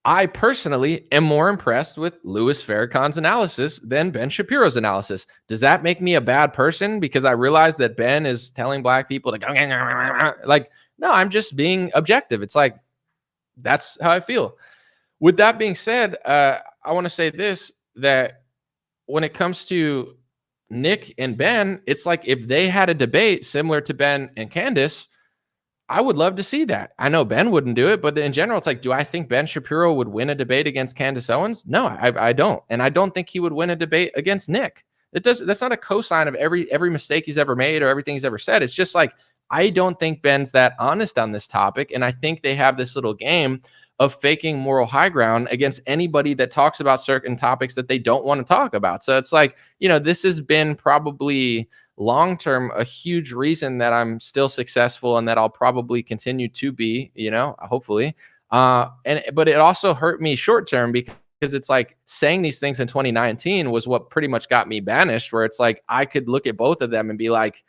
A: I personally am more impressed with Louis Farrakhan's analysis than Ben Shapiro's analysis. Does that make me a bad person because I realize that Ben is telling Black people to go? Like, no, I'm just being objective. It's like, that's how I feel. With that being said, I want to say this, that when it comes to Nick and Ben, it's like if they had a debate similar to Ben and Candace, I would love to see that. I know Ben wouldn't do it, but in general, it's like, do I think Ben Shapiro would win a debate against Candace Owens? No, I don't. And I don't think he would win a debate against Nick. That's not a cosign of every mistake he's ever made or everything he's ever said. It's just like, I don't think Ben's that honest on this topic. And I think they have this little game of faking moral high ground against anybody that talks about certain topics that they don't want to talk about. So it's like, this has been probably long term a huge reason that I'm still successful and that I'll probably continue to be, hopefully. But it also hurt me short term because it's like saying these things in 2019 was what pretty much got me banished, where it's like I could look at both of them and be like,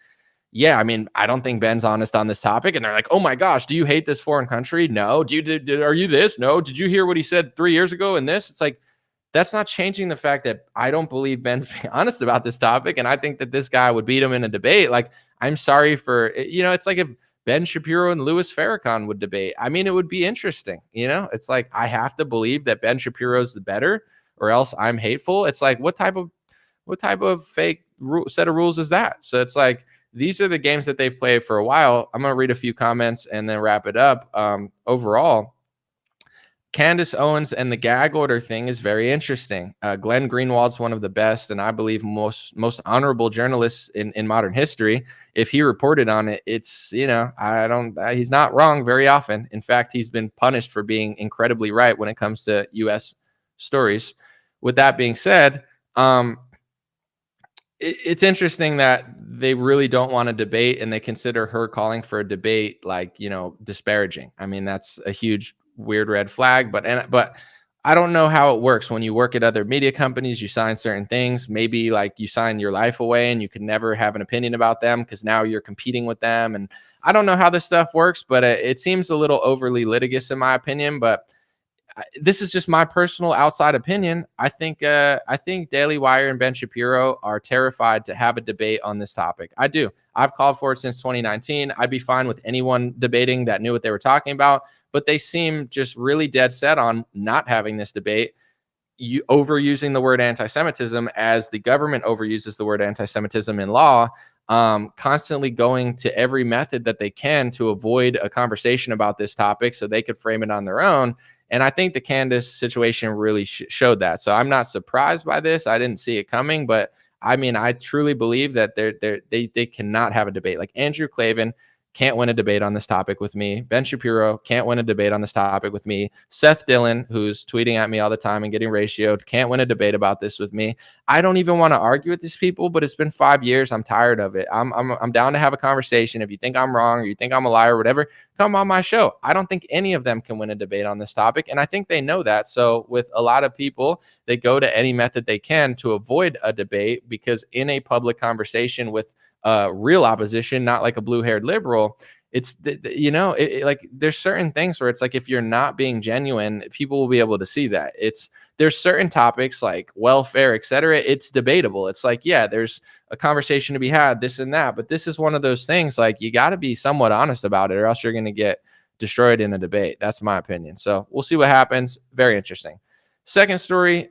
A: yeah, I mean, I don't think Ben's honest on this topic. And they're like, oh my gosh, do you hate this foreign country? No. Are you this? No. Did you hear what he said 3 years ago in this? It's like, that's not changing the fact that I don't believe Ben's being honest about this topic. And I think that this guy would beat him in a debate. Like, I'm sorry for, it's like if Ben Shapiro and Louis Farrakhan would debate. I mean, it would be interesting. It's like, I have to believe that Ben Shapiro's the better or else I'm hateful. It's like, what type of fake set of rules is that? So it's like, these are the games that they've played for a while. I'm going to read a few comments and then wrap it up. Overall, Candace Owens and the gag order thing is very interesting. Glenn Greenwald's one of the best and I believe most honorable journalists in modern history. If he reported on it, it's, he's not wrong very often. In fact, he's been punished for being incredibly right when it comes to U.S. stories. With that being said, it's interesting that they really don't want to debate and they consider her calling for a debate like, disparaging. I mean, that's a huge weird red flag, but I don't know how it works when you work at other media companies. You sign certain things, maybe like you sign your life away and you can never have an opinion about them because now you're competing with them. And I don't know how this stuff works, but it seems a little overly litigious in my opinion. But this is just my personal outside opinion. I think Daily Wire and Ben Shapiro are terrified to have a debate on this topic. I do. I've called for it since 2019. I'd be fine with anyone debating that knew what they were talking about, but they seem just really dead set on not having this debate. You overusing the word anti-Semitism as the government overuses the word anti-Semitism in law, constantly going to every method that they can to avoid a conversation about this topic so they could frame it on their own. And I think the Candace situation really showed that. So I'm not surprised by this. I didn't see it coming, but I mean, I truly believe that they cannot have a debate. Like Andrew Klavan can't win a debate on this topic with me. Ben Shapiro can't win a debate on this topic with me. Seth Dillon, who's tweeting at me all the time and getting ratioed, can't win a debate about this with me. I don't even want to argue with these people, but it's been 5 years. I'm tired of it. I'm down to have a conversation. If you think I'm wrong or you think I'm a liar or whatever, come on my show. I don't think any of them can win a debate on this topic, and I think they know that. So with a lot of people, they go to any method they can to avoid a debate because in a public conversation with real opposition, not like a blue-haired liberal, it's like there's certain things where it's like if you're not being genuine, people will be able to see that. There's certain topics like welfare, etc. It's debatable. It's like, yeah, there's a conversation to be had, this and that, but this is one of those things like you got to be somewhat honest about it or else you're going to get destroyed in a debate. That's my opinion. So we'll see what happens. Very interesting. Second story.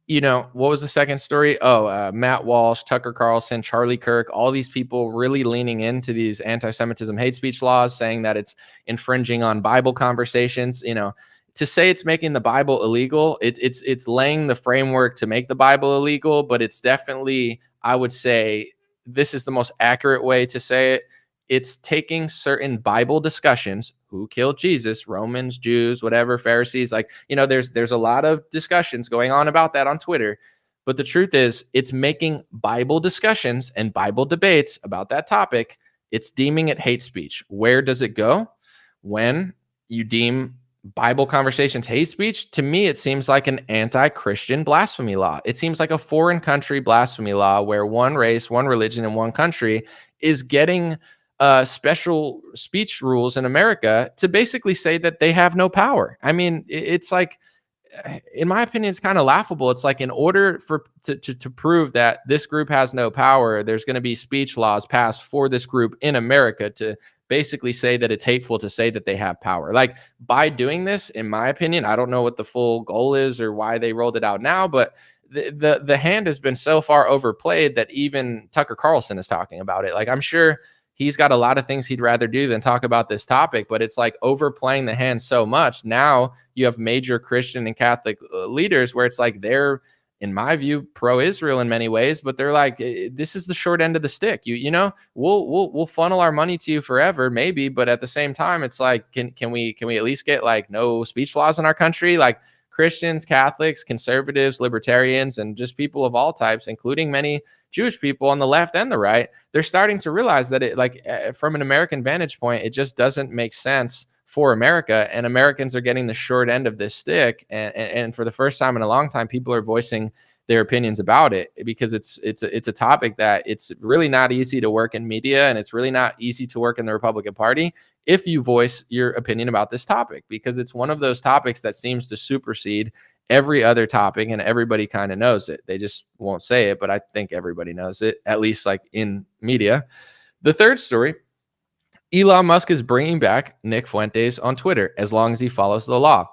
A: What was the second story? Matt Walsh, Tucker Carlson, Charlie Kirk, all these people really leaning into these anti-Semitism hate speech laws, saying that it's infringing on Bible conversations. To say it's making the Bible illegal, it's laying the framework to make the Bible illegal, but it's definitely, I would say, this is the most accurate way to say it. It's taking certain Bible discussions, who killed Jesus, Romans, Jews, whatever, Pharisees, there's a lot of discussions going on about that on Twitter. But the truth is, it's making Bible discussions and Bible debates about that topic. It's deeming it hate speech. Where does it go? When you deem Bible conversations hate speech, to me, it seems like an anti-Christian blasphemy law. It seems like a foreign country blasphemy law where one race, one religion, and one country is getting special speech rules in America to basically say that they have no power. I mean, it's like, in my opinion, it's kind of laughable. It's like in order to prove that this group has no power, there's going to be speech laws passed for this group in America to basically say that it's hateful to say that they have power. Like by doing this, in my opinion, I don't know what the full goal is or why they rolled it out now, but the hand has been so far overplayed that even Tucker Carlson is talking about it. Like I'm sure he's got a lot of things he'd rather do than talk about this topic, but it's like overplaying the hand so much. Now you have major Christian and Catholic leaders where it's like they're in my view, pro-Israel in many ways, but they're like, this is the short end of the stick. You know, we'll funnel our money to you forever, maybe, but at the same time, it's like, can we at least get like no speech laws in our country? Like Christians, Catholics, conservatives, libertarians, and just people of all types, including many Jewish people on the left and the right, they're starting to realize that it, like, from an American vantage point, it just doesn't make sense for America, and Americans are getting the short end of this stick. And for the first time in a long time, people are voicing their opinions about it, because it's a topic that it's really not easy to work in media, and it's really not easy to work in the Republican Party if you voice your opinion about this topic, because it's one of those topics that seems to supersede every other topic, and everybody kind of knows it. They just won't say it, but I think everybody knows it, at least like in media. The third story: Elon Musk is bringing back Nick Fuentes on Twitter as long as he follows the law.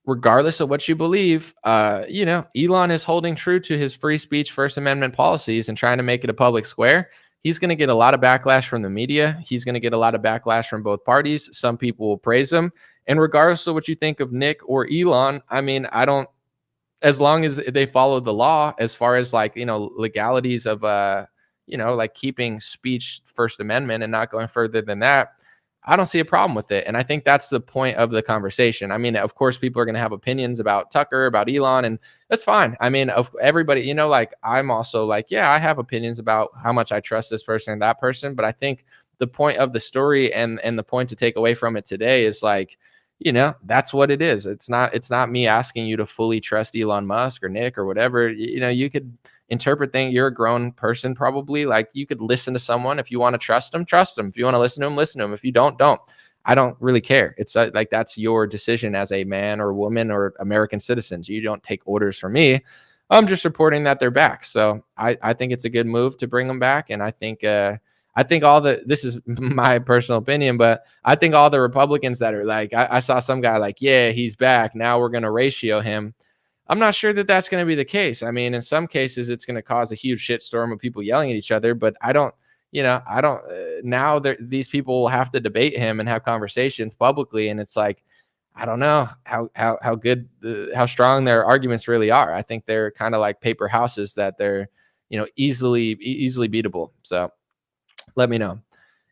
A: Regardless of what you believe, Elon is holding true to his free speech, First Amendment policies and trying to make it a public square. He's going to get a lot of backlash from the media. He's going to get a lot of backlash from both parties. Some people will praise him. And regardless of what you think of Nick or Elon, I mean, as long as they follow the law, as far as like, legalities of, like keeping speech First Amendment and not going further than that, I don't see a problem with it. And I think that's the point of the conversation. I mean, of course, people are going to have opinions about Tucker, about Elon, and that's fine. I mean, of everybody, like, I'm also like, yeah, I have opinions about how much I trust this person and that person. But I think the point of the story and the point to take away from it today is like, that's what it is. It's not me asking you to fully trust Elon Musk or Nick or whatever. You could interpret things. You're a grown person, probably. Like, you could listen to someone. If you want to trust them, trust them. If you want to listen to them, listen to them. If you don't. I don't really care. It's like, that's your decision as a man or woman or American citizens. You don't take orders from me. I'm just reporting that they're back. So I think it's a good move to bring them back. And I think this is my personal opinion, but I think all the Republicans that are like, I saw some guy like, yeah, he's back, now we're going to ratio him. I'm not sure that that's going to be the case. I mean, in some cases, it's going to cause a huge shitstorm of people yelling at each other. But now these people will have to debate him and have conversations publicly. And it's like, I don't know how good, how strong their arguments really are. I think they're kind of like paper houses that they're, easily beatable. So let me know.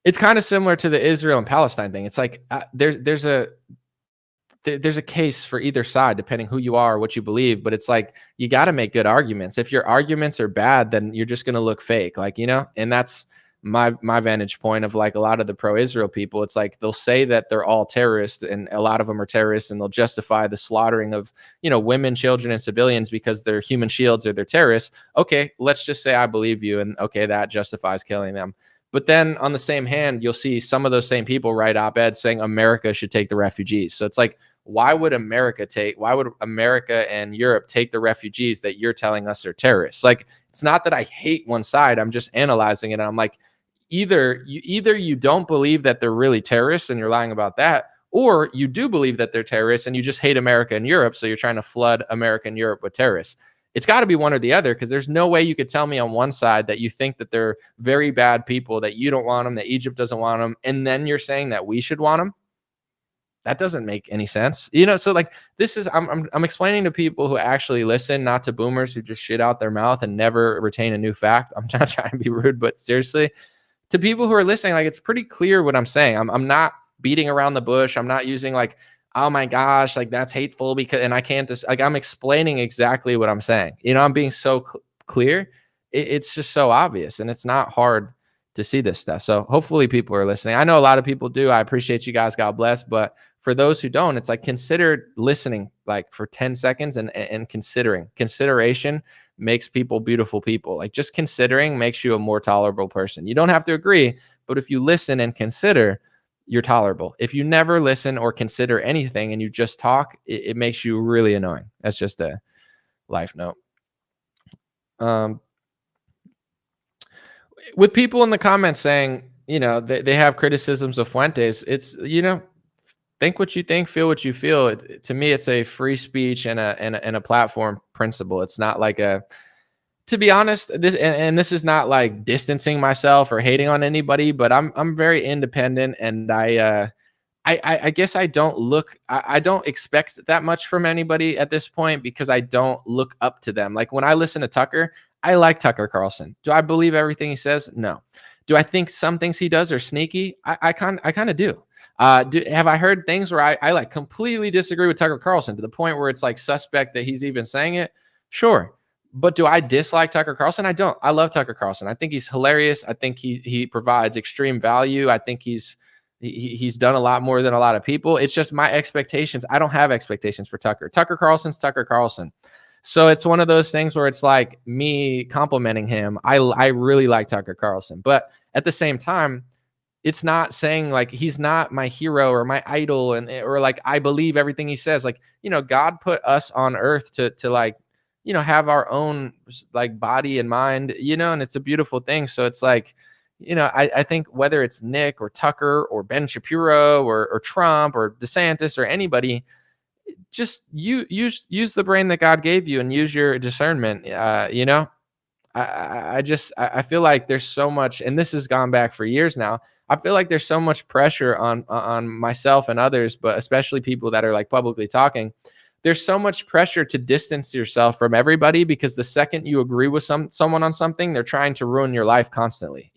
A: It's kind of similar to the Israel and Palestine thing. It's like there's a case for either side, depending who you are, what you believe. But it's like, you got to make good arguments. If your arguments are bad, then you're just going to look fake, and that's my vantage point of like a lot of the pro-Israel people. It's like, they'll say that they're all terrorists, and a lot of them are terrorists, and they'll justify the slaughtering of, women, children, and civilians because they're human shields or they're terrorists. Okay, let's just say I believe you, and okay, that justifies killing them. But then on the same hand, you'll see some of those same people write op-eds saying America should take the refugees. So it's like, why would America and Europe take the refugees that you're telling us are terrorists? Like, it's not that I hate one side. I'm just analyzing it. And I'm like, either you don't believe that they're really terrorists and you're lying about that, or you do believe that they're terrorists and you just hate America and Europe. So you're trying to flood America and Europe with terrorists. It's got to be one or the other, because there's no way you could tell me on one side that you think that they're very bad people, that you don't want them, that Egypt doesn't want them, and then you're saying that we should want them. That doesn't make any sense. So like, this is, I'm explaining to people who actually listen, not to boomers who just shit out their mouth and never retain a new fact. I'm not trying to be rude, but seriously, to people who are listening, like, it's pretty clear what I'm saying. I'm not beating around the bush. I'm not using like, oh my gosh, like, that's hateful because, and I can't just, like, I'm explaining exactly what I'm saying. I'm being so clear. It's just so obvious, and it's not hard to see this stuff. So hopefully people are listening. I know a lot of people do. I appreciate you guys. God bless. But for those who don't, it's like, consider listening like for 10 seconds and consideration makes people beautiful people. Like, just considering makes you a more tolerable person. You don't have to agree, but if you listen and consider, you're tolerable. If you never listen or consider anything and you just talk, it makes you really annoying. That's just a life note. With people in the comments saying, they have criticisms of Fuentes, it's, think what you think, feel what you feel. To me, it's a free speech and a platform principle. It's not like to be honest, this is not like distancing myself or hating on anybody, but I'm very independent, and I I guess I don't expect that much from anybody at this point because I don't look up to them. Like when I listen to Tucker, I like Tucker Carlson. Do I believe everything he says? No. Do I think some things he does are sneaky? I kind of do. Have I heard things where I like completely disagree with Tucker Carlson to the point where it's like suspect that he's even saying it? Sure. But do I dislike Tucker Carlson? I don't. I love Tucker Carlson. I think he's hilarious. I think he provides extreme value. I think he's done a lot more than a lot of people. It's just my expectations. I don't have expectations for Tucker. Tucker Carlson's Tucker Carlson. So it's one of those things where it's like me complimenting him. I really like Tucker Carlson, but at the same time, it's not saying like he's not my hero or my idol or like I believe everything he says. Like, God put us on earth to like, have our own like body and mind, and it's a beautiful thing. So it's like, I think whether it's Nick or Tucker or Ben Shapiro or Trump or DeSantis or anybody, just use the brain that God gave you and use your discernment. I feel like there's so much, and this has gone back for years now. I feel like there's so much pressure on myself and others, but especially people that are like publicly talking. There's so much pressure to distance yourself from everybody because the second you agree with someone on something, they're trying to ruin your life constantly,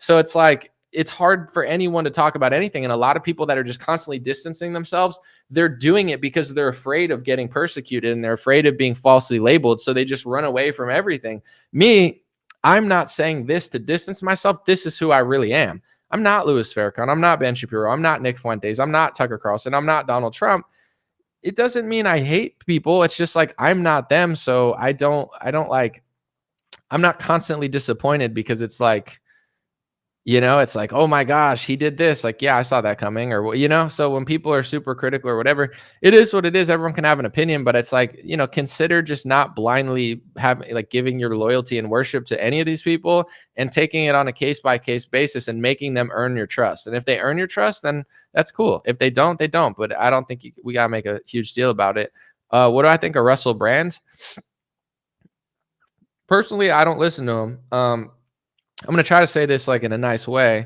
A: So it's like, it's hard for anyone to talk about anything. And a lot of people that are just constantly distancing themselves, they're doing it because they're afraid of getting persecuted and they're afraid of being falsely labeled. So they just run away from everything. Me, I'm not saying this to distance myself. This is who I really am. I'm not Louis Farrakhan. I'm not Ben Shapiro. I'm not Nick Fuentes. I'm not Tucker Carlson. I'm not Donald Trump. It doesn't mean I hate people. It's just like, I'm not them. So I'm not constantly disappointed because it's like, it's like, oh my gosh, he did this. Like, yeah, I saw that coming or, so when people are super critical or whatever, it is what it is. Everyone can have an opinion, but it's like, consider just not blindly giving your loyalty and worship to any of these people and taking it on a case by case basis and making them earn your trust. And if they earn your trust, then that's cool. If they don't, they don't, but I don't think we got to make a huge deal about it. What do I think of Russell Brand? Personally, I don't listen to him. I'm going to try to say this like in a nice way.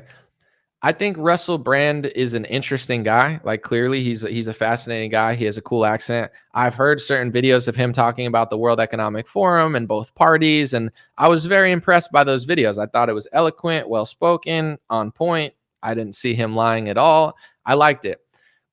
A: I think Russell Brand is an interesting guy. Like clearly he's a fascinating guy. He has a cool accent. I've heard certain videos of him talking about the World Economic Forum and both parties. And I was very impressed by those videos. I thought it was eloquent, well-spoken, on point. I didn't see him lying at all. I liked it.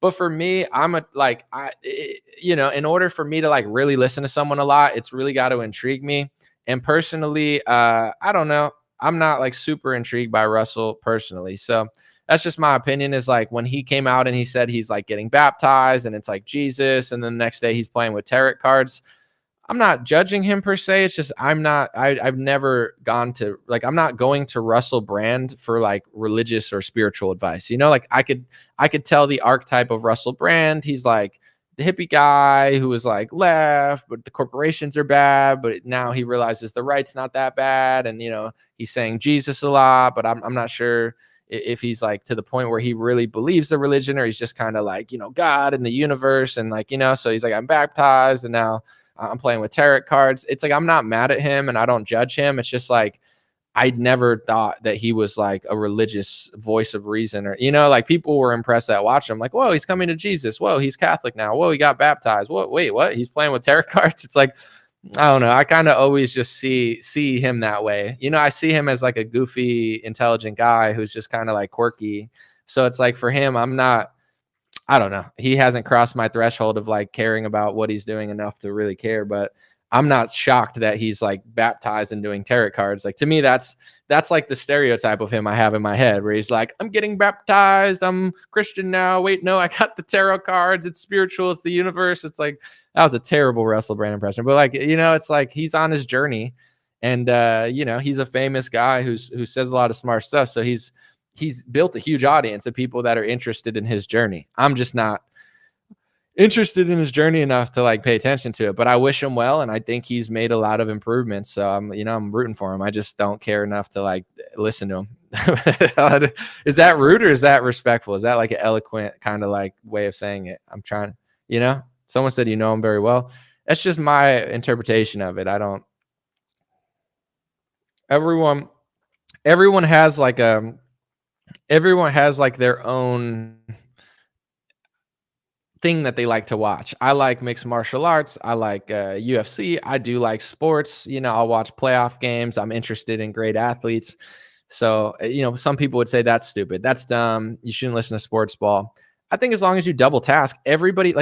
A: But for me, in order for me to like really listen to someone a lot, it's really got to intrigue me. And personally, I don't know. I'm not like super intrigued by Russell personally. So that's just my opinion is like when he came out and he said he's like getting baptized and it's like Jesus. And then the next day he's playing with tarot cards. I'm not judging him per se. It's just, I've never gone to like, I'm not going to Russell Brand for like religious or spiritual advice. Like I could tell the archetype of Russell Brand. He's like the hippie guy who was like left, but the corporations are bad, but now he realizes the right's not that bad. And, he's saying Jesus a lot, but I'm not sure if he's like to the point where he really believes the religion or he's just kind of like, God and the universe. And like, so he's like, I'm baptized and now I'm playing with tarot cards. It's like, I'm not mad at him and I don't judge him. It's just like, I never thought that he was like a religious voice of reason or, like people were impressed that watch him like, whoa, he's coming to Jesus. Whoa, he's Catholic now. Whoa, he got baptized. Whoa, wait, what? He's playing with tarot cards. It's like, I don't know. I kind of always just see him that way. I see him as like a goofy, intelligent guy who's just kind of like quirky. So it's like for him, I don't know. He hasn't crossed my threshold of like caring about what he's doing enough to really care, but I'm not shocked that he's like baptized and doing tarot cards. Like to me, that's like the stereotype of him I have in my head where he's like, I'm getting baptized. I'm Christian now. Wait, no, I got the tarot cards. It's spiritual. It's the universe. It's like, that was a terrible Russell Brand impression, but like, it's like he's on his journey and, he's a famous guy who says a lot of smart stuff. So he's built a huge audience of people that are interested in his journey. I'm just not interested in his journey enough to like pay attention to it, but I wish him well. And I think he's made a lot of improvements. So I'm rooting for him. I just don't care enough to like listen to him. Is that rude or is that respectful? Is that like an eloquent kind of like way of saying it? I'm trying, someone said, him very well. That's just my interpretation of it. Everyone has like their own thing that they like to watch. I like mixed martial arts. I like UFC. I do like sports. I'll watch playoff games. I'm interested in great athletes. So, some people would say that's stupid. That's dumb. You shouldn't listen to sports ball. I think as long as you double task, everybody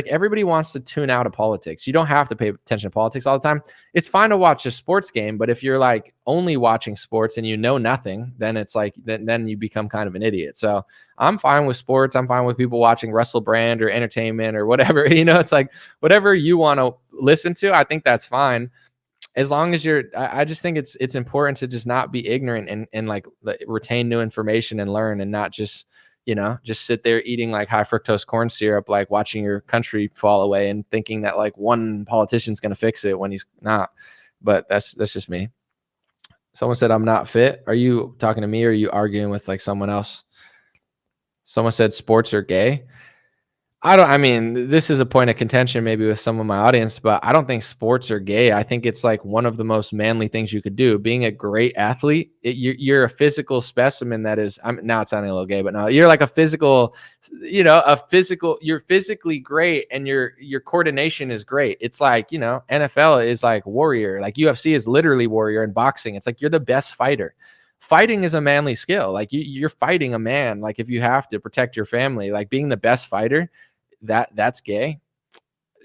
A: wants to tune out of politics. You don't have to pay attention to politics all the time. It's fine to watch a sports game, but if you're like only watching sports and you know nothing, then it's like, then you become kind of an idiot. So I'm fine with sports. I'm fine with people watching Russell Brand or entertainment or whatever. It's like whatever you want to listen to. I think that's fine. As long as I just think it's important to just not be ignorant and like retain new information and learn, and not just sit there eating like high fructose corn syrup, like watching your country fall away and thinking that like one politician's going to fix it when he's not. But that's just me. Someone said I'm not fit. Are you talking to me, or are you arguing with like someone else? Someone said sports are gay. I mean, this is a point of contention maybe with some of my audience, but I don't think sports are gay. I think it's like one of the most manly things you could do. Being a great athlete, you're a physical specimen that is, now it's sounding a little gay, but no, you're like a physical, you're physically great, and your coordination is great. It's like, NFL is like warrior, like UFC is literally warrior, and boxing, it's like you're the best fighter. Fighting is a manly skill. Like you're fighting a man. Like if you have to protect your family, like being the best fighter, that's gay.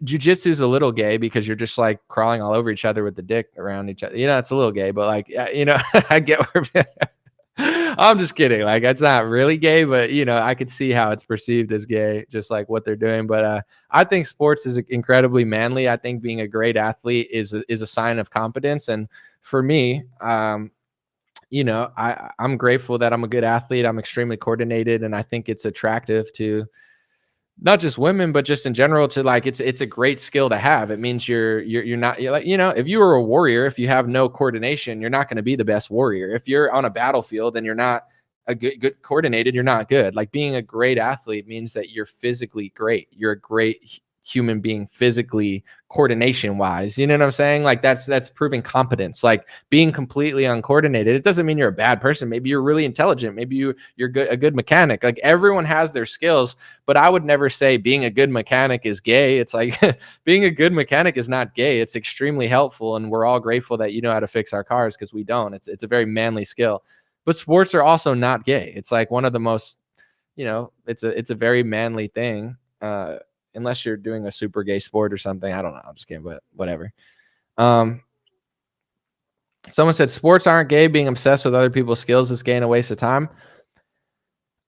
A: Jiu-jitsu is a little gay because you're just like crawling all over each other with the dick around each other. It's a little gay, but like, I get where I'm just kidding. Like it's not really gay, but I could see how it's perceived as gay, just like what they're doing. But I think sports is incredibly manly. I think being a great athlete is a sign of competence. And for me, I'm grateful that I'm a good athlete. I'm extremely coordinated, and I think it's attractive to not just women, but just in general, to like, it's a great skill to have. It means you're like, if you were a warrior, if you have no coordination, you're not going to be the best warrior. If you're on a battlefield and you're not a good coordinated, you're not good. Like being a great athlete means that you're physically great. You're a great human being physically, coordination wise. You know what I'm saying? Like that's proving competence. Like being completely uncoordinated, it doesn't mean you're a bad person. Maybe you're really intelligent. Maybe you're a good mechanic. Like everyone has their skills, but I would never say being a good mechanic is gay. It's like being a good mechanic is not gay. It's extremely helpful, and we're all grateful that you know how to fix our cars, because we don't. It's a very manly skill. But sports are also not gay. It's like one of the most, it's a very manly thing. Unless you're doing a super gay sport or something. I don't know. I'm just kidding, but whatever. Someone said sports aren't gay. Being obsessed with other people's skills is gay and a waste of time.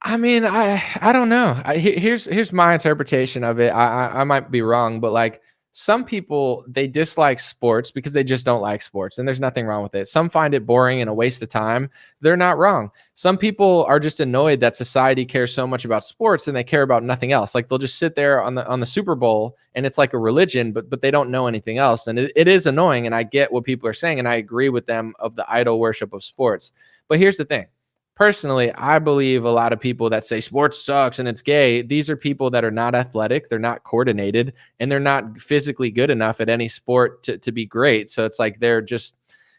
A: I mean, I don't know. Here's my interpretation of it. I might be wrong, but like some people, they dislike sports because they just don't like sports, and there's nothing wrong with it. Some find it boring and a waste of time. They're not wrong. Some people are just annoyed that society cares so much about sports and they care about nothing else. Like they'll just sit there on the Super Bowl, and it's like a religion, but they don't know anything else. And it is annoying, and I get what people are saying, and I agree with them of the idol worship of sports. But here's the thing. Personally, I believe a lot of people that say sports sucks and it's gay, these are people that are not athletic, they're not coordinated, and they're not physically good enough at any sport to be great. So it's like they're just,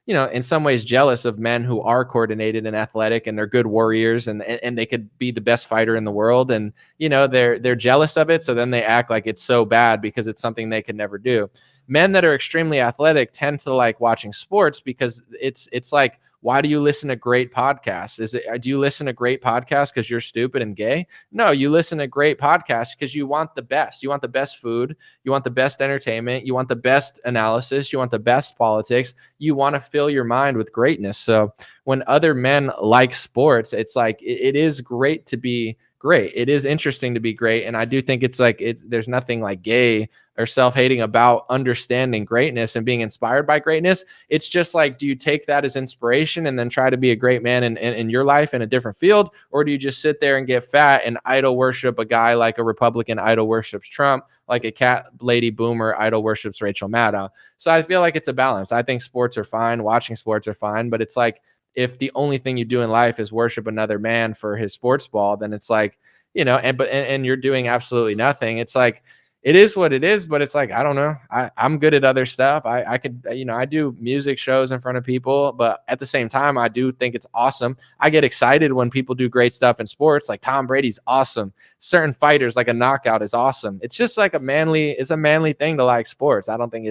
A: in some ways jealous of men who are coordinated and athletic, and they're good warriors, and they could be the best fighter in the world. And, they're jealous of it. So then they act like it's so bad because it's something they could never do. Men that are extremely athletic tend to like watching sports because it's like, why do you listen to great podcasts? Do you listen to great podcasts because you're stupid and gay? No, you listen to great podcasts because you want the best. You want the best food. You want the best entertainment. You want the best analysis. You want the best politics. You want to fill your mind with greatness. So when other men like sports, it's like, it is great to be great. It is interesting to be great. And I do think it's like, there's nothing like gay or self-hating about understanding greatness and being inspired by greatness. It's just like, do you take that as inspiration and then try to be a great man in your life in a different field? Or do you just sit there and get fat and idol worship a guy like a Republican idol worships Trump, like a cat lady boomer idol worships Rachel Maddow? So I feel like it's a balance. I think sports are fine. Watching sports are fine. But it's like, if the only thing you do in life is worship another man for his sports ball, then it's like, and you're doing absolutely nothing. It's like, it is what it is, but it's like, I don't know. I'm good at other stuff. I could, I do music shows in front of people, but at the same time, I do think it's awesome. I get excited when people do great stuff in sports. Like Tom Brady's awesome. Certain fighters, like a knockout is awesome. It's just like it's a manly thing to like sports. I don't think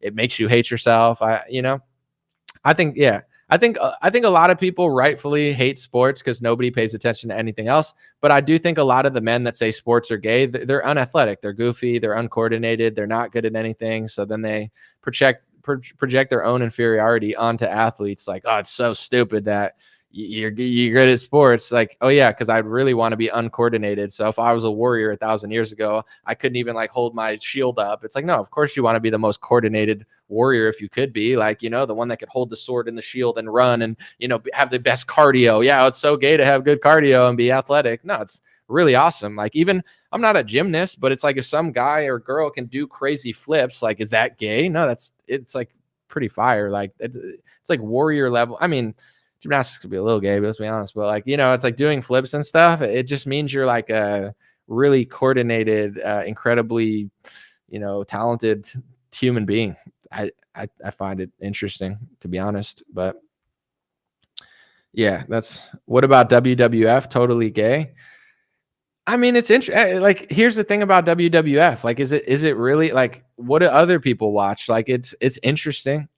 A: it makes you hate yourself. I think, yeah. I think a lot of people rightfully hate sports because nobody pays attention to anything else. But I do think a lot of the men that say sports are gay, they're unathletic, they're goofy, they're uncoordinated, they're not good at anything. So then they project their own inferiority onto athletes. Like, oh, it's so stupid that you're good at sports. Like, oh yeah, because I'd really want to be uncoordinated. So if I was a warrior 1,000 years ago, I couldn't even like hold my shield up. It's like, no, of course you want to be the most coordinated warrior if you could be, like, the one that could hold the sword and the shield and run and have the best cardio. Yeah, it's so gay to have good cardio and be athletic. No, it's really awesome. Like, even I'm not a gymnast, but it's like if some guy or girl can do crazy flips, like, is that gay? No, it's like pretty fire. Like it's like warrior level. I mean, gymnastics could be a little gay, but let's be honest. But like, it's like doing flips and stuff. It just means you're like a really coordinated, incredibly, talented human being. I find it interesting, to be honest. But yeah, what about WWF? Totally gay. I mean, it's interesting. Like, here's the thing about WWF. Like, is it really, like, what do other people watch? Like, it's interesting.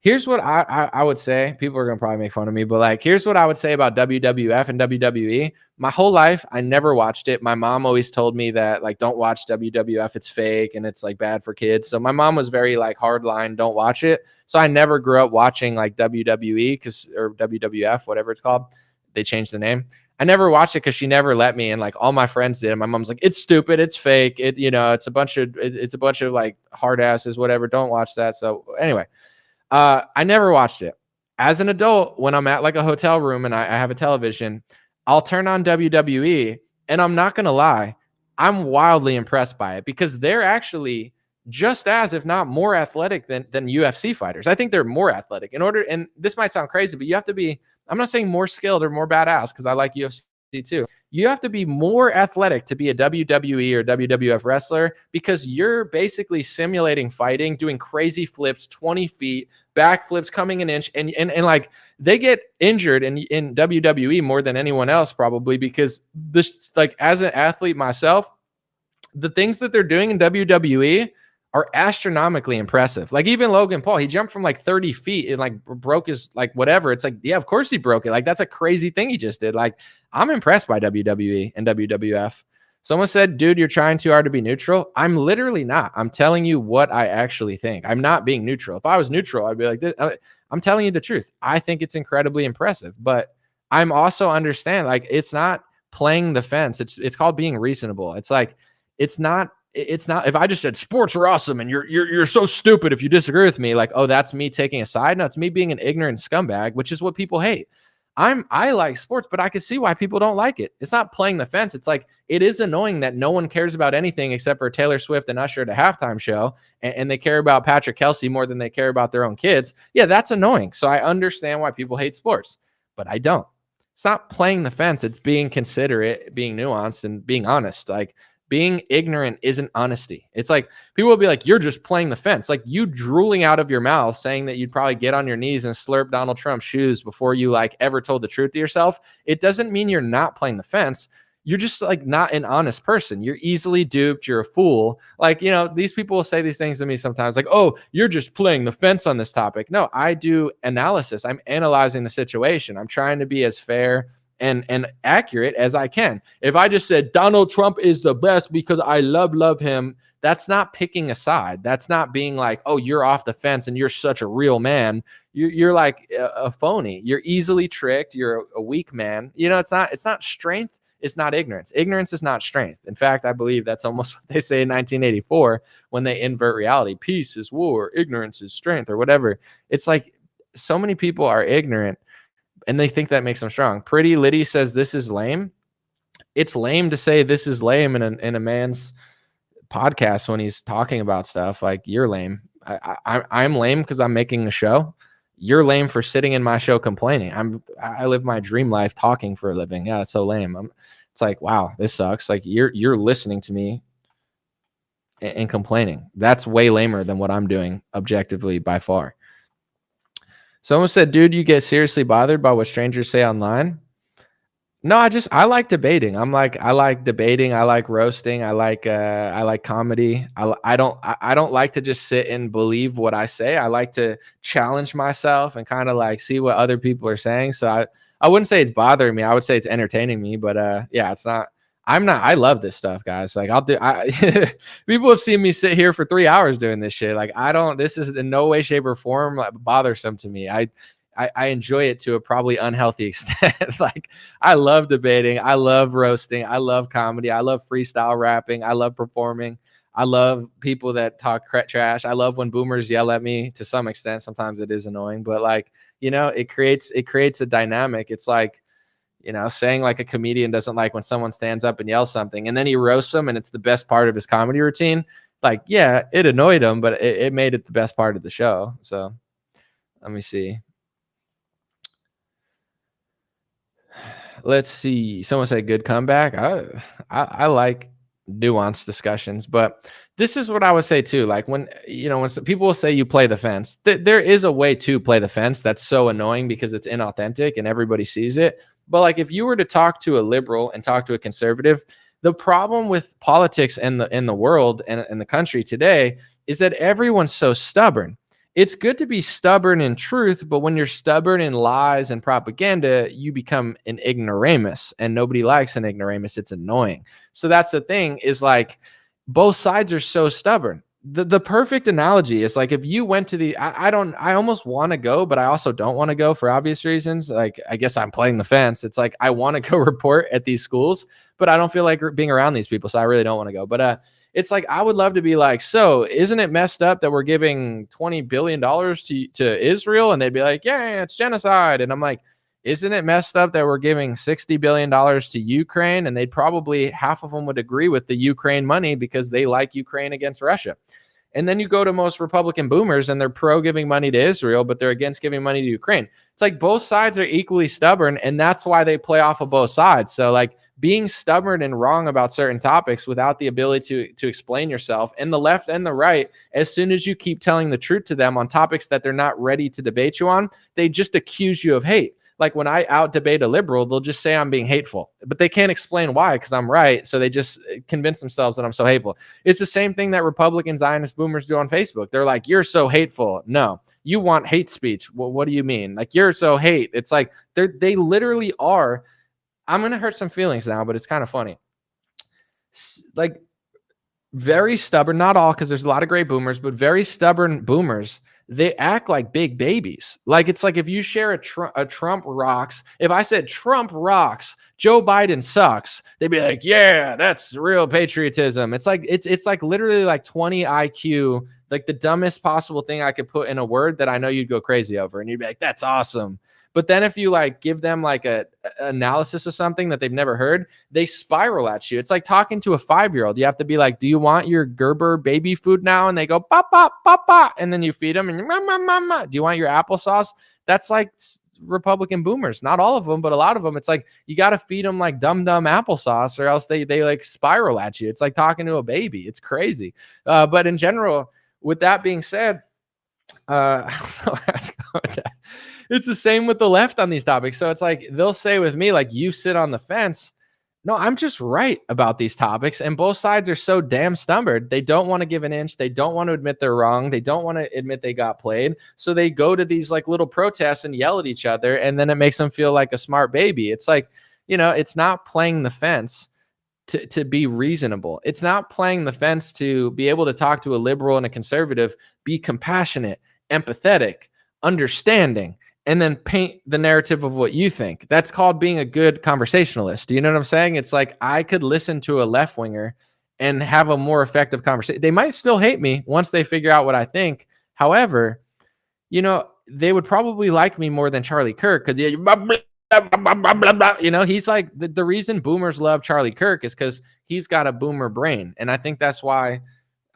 A: Here's what I would say. People are going to probably make fun of me, but like, here's what I would say about WWF and WWE. My whole life, I never watched it. My mom always told me that, like, don't watch WWF. It's fake and it's like bad for kids. So my mom was very like hardline, don't watch it. So I never grew up watching like WWE or WWF, whatever it's called. They changed the name. I never watched it because she never let me, and like all my friends did. And my mom's like, it's stupid, it's fake. It's a bunch of like hard asses, whatever. Don't watch that. So anyway, I never watched it. As an adult, when I'm at like a hotel room and I have a television, I'll turn on WWE, and I'm not going to lie, I'm wildly impressed by it because they're actually just as, if not more athletic than UFC fighters. I think they're more athletic and this might sound crazy, but you have to be, I'm not saying more skilled or more badass because I like UFC too. You have to be more athletic to be a WWE or WWF wrestler because you're basically simulating fighting, doing crazy flips, 20 feet, backflips, coming an inch. And like, they get injured in WWE more than anyone else probably because this, like, as an athlete myself, the things that they're doing in WWE are astronomically impressive. Like, even Logan Paul, he jumped from like 30 feet and like broke his, like, whatever. It's like, yeah, of course he broke it. Like, that's a crazy thing he just did. Like, I'm impressed by WWE and WWF. Someone said, dude, you're trying too hard to be neutral. I'm literally not. I'm telling you what I actually think. I'm not being neutral. If I was neutral, I'd be like this. I'm telling you the truth. I think it's incredibly impressive, but I'm also understand, like, it's not playing the fence. It's called being reasonable. It's like, it's not if I just said sports are awesome and you're so stupid if you disagree with me, like, oh, that's me taking a side. No, it's me being an ignorant scumbag, which is what people hate. I like sports, but I can see why people don't like it. It's not playing the fence. It's like, it is annoying that no one cares about anything except for Taylor Swift and Usher at a halftime show, and they care about Patrick Kelce more than they care about their own kids. Yeah, that's annoying. So I understand why people hate sports, but I don't. It's not playing the fence. It's being considerate, being nuanced, and being honest. Like, being ignorant isn't honesty. It's like, people will be like, you're just playing the fence. Like, you drooling out of your mouth saying that you'd probably get on your knees and slurp Donald Trump's shoes before you like ever told the truth to yourself. It doesn't mean you're not playing the fence. You're just like not an honest person. You're easily duped. You're a fool. Like, these people will say these things to me sometimes, like, oh, you're just playing the fence on this topic. No, I do analysis. I'm analyzing the situation. I'm trying to be as fair and accurate as I can. If I just said Donald Trump is the best because I love him, that's not picking a side. That's not being like, oh, you're off the fence and you're such a real man. You're like a phony. You're easily tricked. You're a weak man. It's not strength. It's not ignorance. Ignorance is not strength. In fact, I believe that's almost what they say in 1984 when they invert reality. Peace is war. Ignorance is strength, or whatever. It's like, so many people are ignorant and they think that makes them strong. Pretty Liddy says this is lame. It's lame to say this is lame in a man's podcast when he's talking about stuff. Like, you're lame. I'm lame because I'm making a show. You're lame for sitting in my show complaining. I live my dream life talking for a living. Yeah, that's so lame. It's like, wow, this sucks. Like, you're listening to me and complaining. That's way lamer than what I'm doing objectively by far. Someone said, dude, you get seriously bothered by what strangers say online? No, I like debating. I like debating. I like roasting. I like comedy. I don't like to just sit and believe what I say. I like to challenge myself and kind of like see what other people are saying. So I wouldn't say it's bothering me. I would say it's entertaining me, but yeah, it's not. I love this stuff, guys. Like people have seen me sit here for 3 hours doing this shit. Like this is in no way, shape, or form like, bothersome to me. I enjoy it to a probably unhealthy extent. Like I love debating. I love roasting. I love comedy. I love freestyle rapping. I love performing. I love people that talk trash. I love when boomers yell at me to some extent. Sometimes it is annoying, but like, it creates a dynamic. It's like, saying like a comedian doesn't like when someone stands up and yells something and then he roasts them and it's the best part of his comedy routine. Like, yeah, it annoyed him, but it made it the best part of the show. So let me see. Let's see. Someone said good comeback. I like nuanced discussions, but this is what I would say too. Like when some people will say you play the fence, there is a way to play the fence that's so annoying because it's inauthentic and everybody sees it. But like if you were to talk to a liberal and talk to a conservative, the problem with politics in the world and in the country today is that everyone's so stubborn. It's good to be stubborn in truth, but when you're stubborn in lies and propaganda, you become an ignoramus, and nobody likes an ignoramus. It's annoying. So that's the thing is like both sides are so stubborn. The perfect analogy is like if you went to I almost want to go, but I also don't want to go for obvious reasons. Like I guess I'm playing the fence. It's like I want to go report at these schools, but I don't feel like being around these people, so I really don't want to go. But it's like I would love to be like, so isn't it messed up that we're giving $20 billion to Israel? And they'd be like, yeah, it's genocide. And I'm like, isn't it messed up that we're giving $60 billion to Ukraine? And they'd probably half of them would agree with the Ukraine money because they like Ukraine against Russia. And then you go to most Republican boomers and they're pro giving money to Israel, but they're against giving money to Ukraine. It's like both sides are equally stubborn, and that's why they play off of both sides. So like being stubborn and wrong about certain topics without the ability to explain yourself, and the left and the right, as soon as you keep telling the truth to them on topics that they're not ready to debate you on, they just accuse you of hate. Like when I out debate a liberal, they'll just say I'm being hateful, but they can't explain why because I'm right. So they just convince themselves that I'm so hateful. It's the same thing that Republican Zionist boomers do on Facebook. They're like, you're so hateful. No, you want hate speech. Well, what do you mean? Like you're so hate. It's like they literally are. I'm going to hurt some feelings now, but it's kind of funny. Like very stubborn, not all, because there's a lot of great boomers, but very stubborn boomers. They act like big babies. Like it's like if you share a Trump rocks. If I said Trump rocks, Joe Biden sucks, they'd be like, yeah, that's real patriotism. It's like it's like literally like 20 IQ, like the dumbest possible thing I could put in a word that I know you'd go crazy over, and you'd be like, that's awesome. But then if you like give them like a analysis of something that they've never heard, they spiral at you. It's like talking to a 5-year-old. You have to be like, do you want your Gerber baby food now? And they go, papa, papa. And then you feed them and mama, mama. Do you want your applesauce? That's like Republican boomers. Not all of them, but a lot of them. It's like, you got to feed them like dumb applesauce or else they like spiral at you. It's like talking to a baby. It's crazy. But in general, with that being said, I don't know where I was going with that. It's the same with the left on these topics. So it's like they'll say with me, like, you sit on the fence. No, I'm just right about these topics. And both sides are so damn stubborn. They don't want to give an inch. They don't want to admit they're wrong. They don't want to admit they got played. So they go to these like little protests and yell at each other. And then it makes them feel like a smart baby. It's like, it's not playing the fence to be reasonable. It's not playing the fence to be able to talk to a liberal and a conservative, be compassionate, empathetic, understanding, and then paint the narrative of what you think. That's called being a good conversationalist. Do you know what I'm saying? It's like I could listen to a left winger and have a more effective conversation. They might still hate me once they figure out what I think. However, they would probably like me more than Charlie Kirk because he's like the reason boomers love Charlie Kirk is because he's got a boomer brain. And I think that's why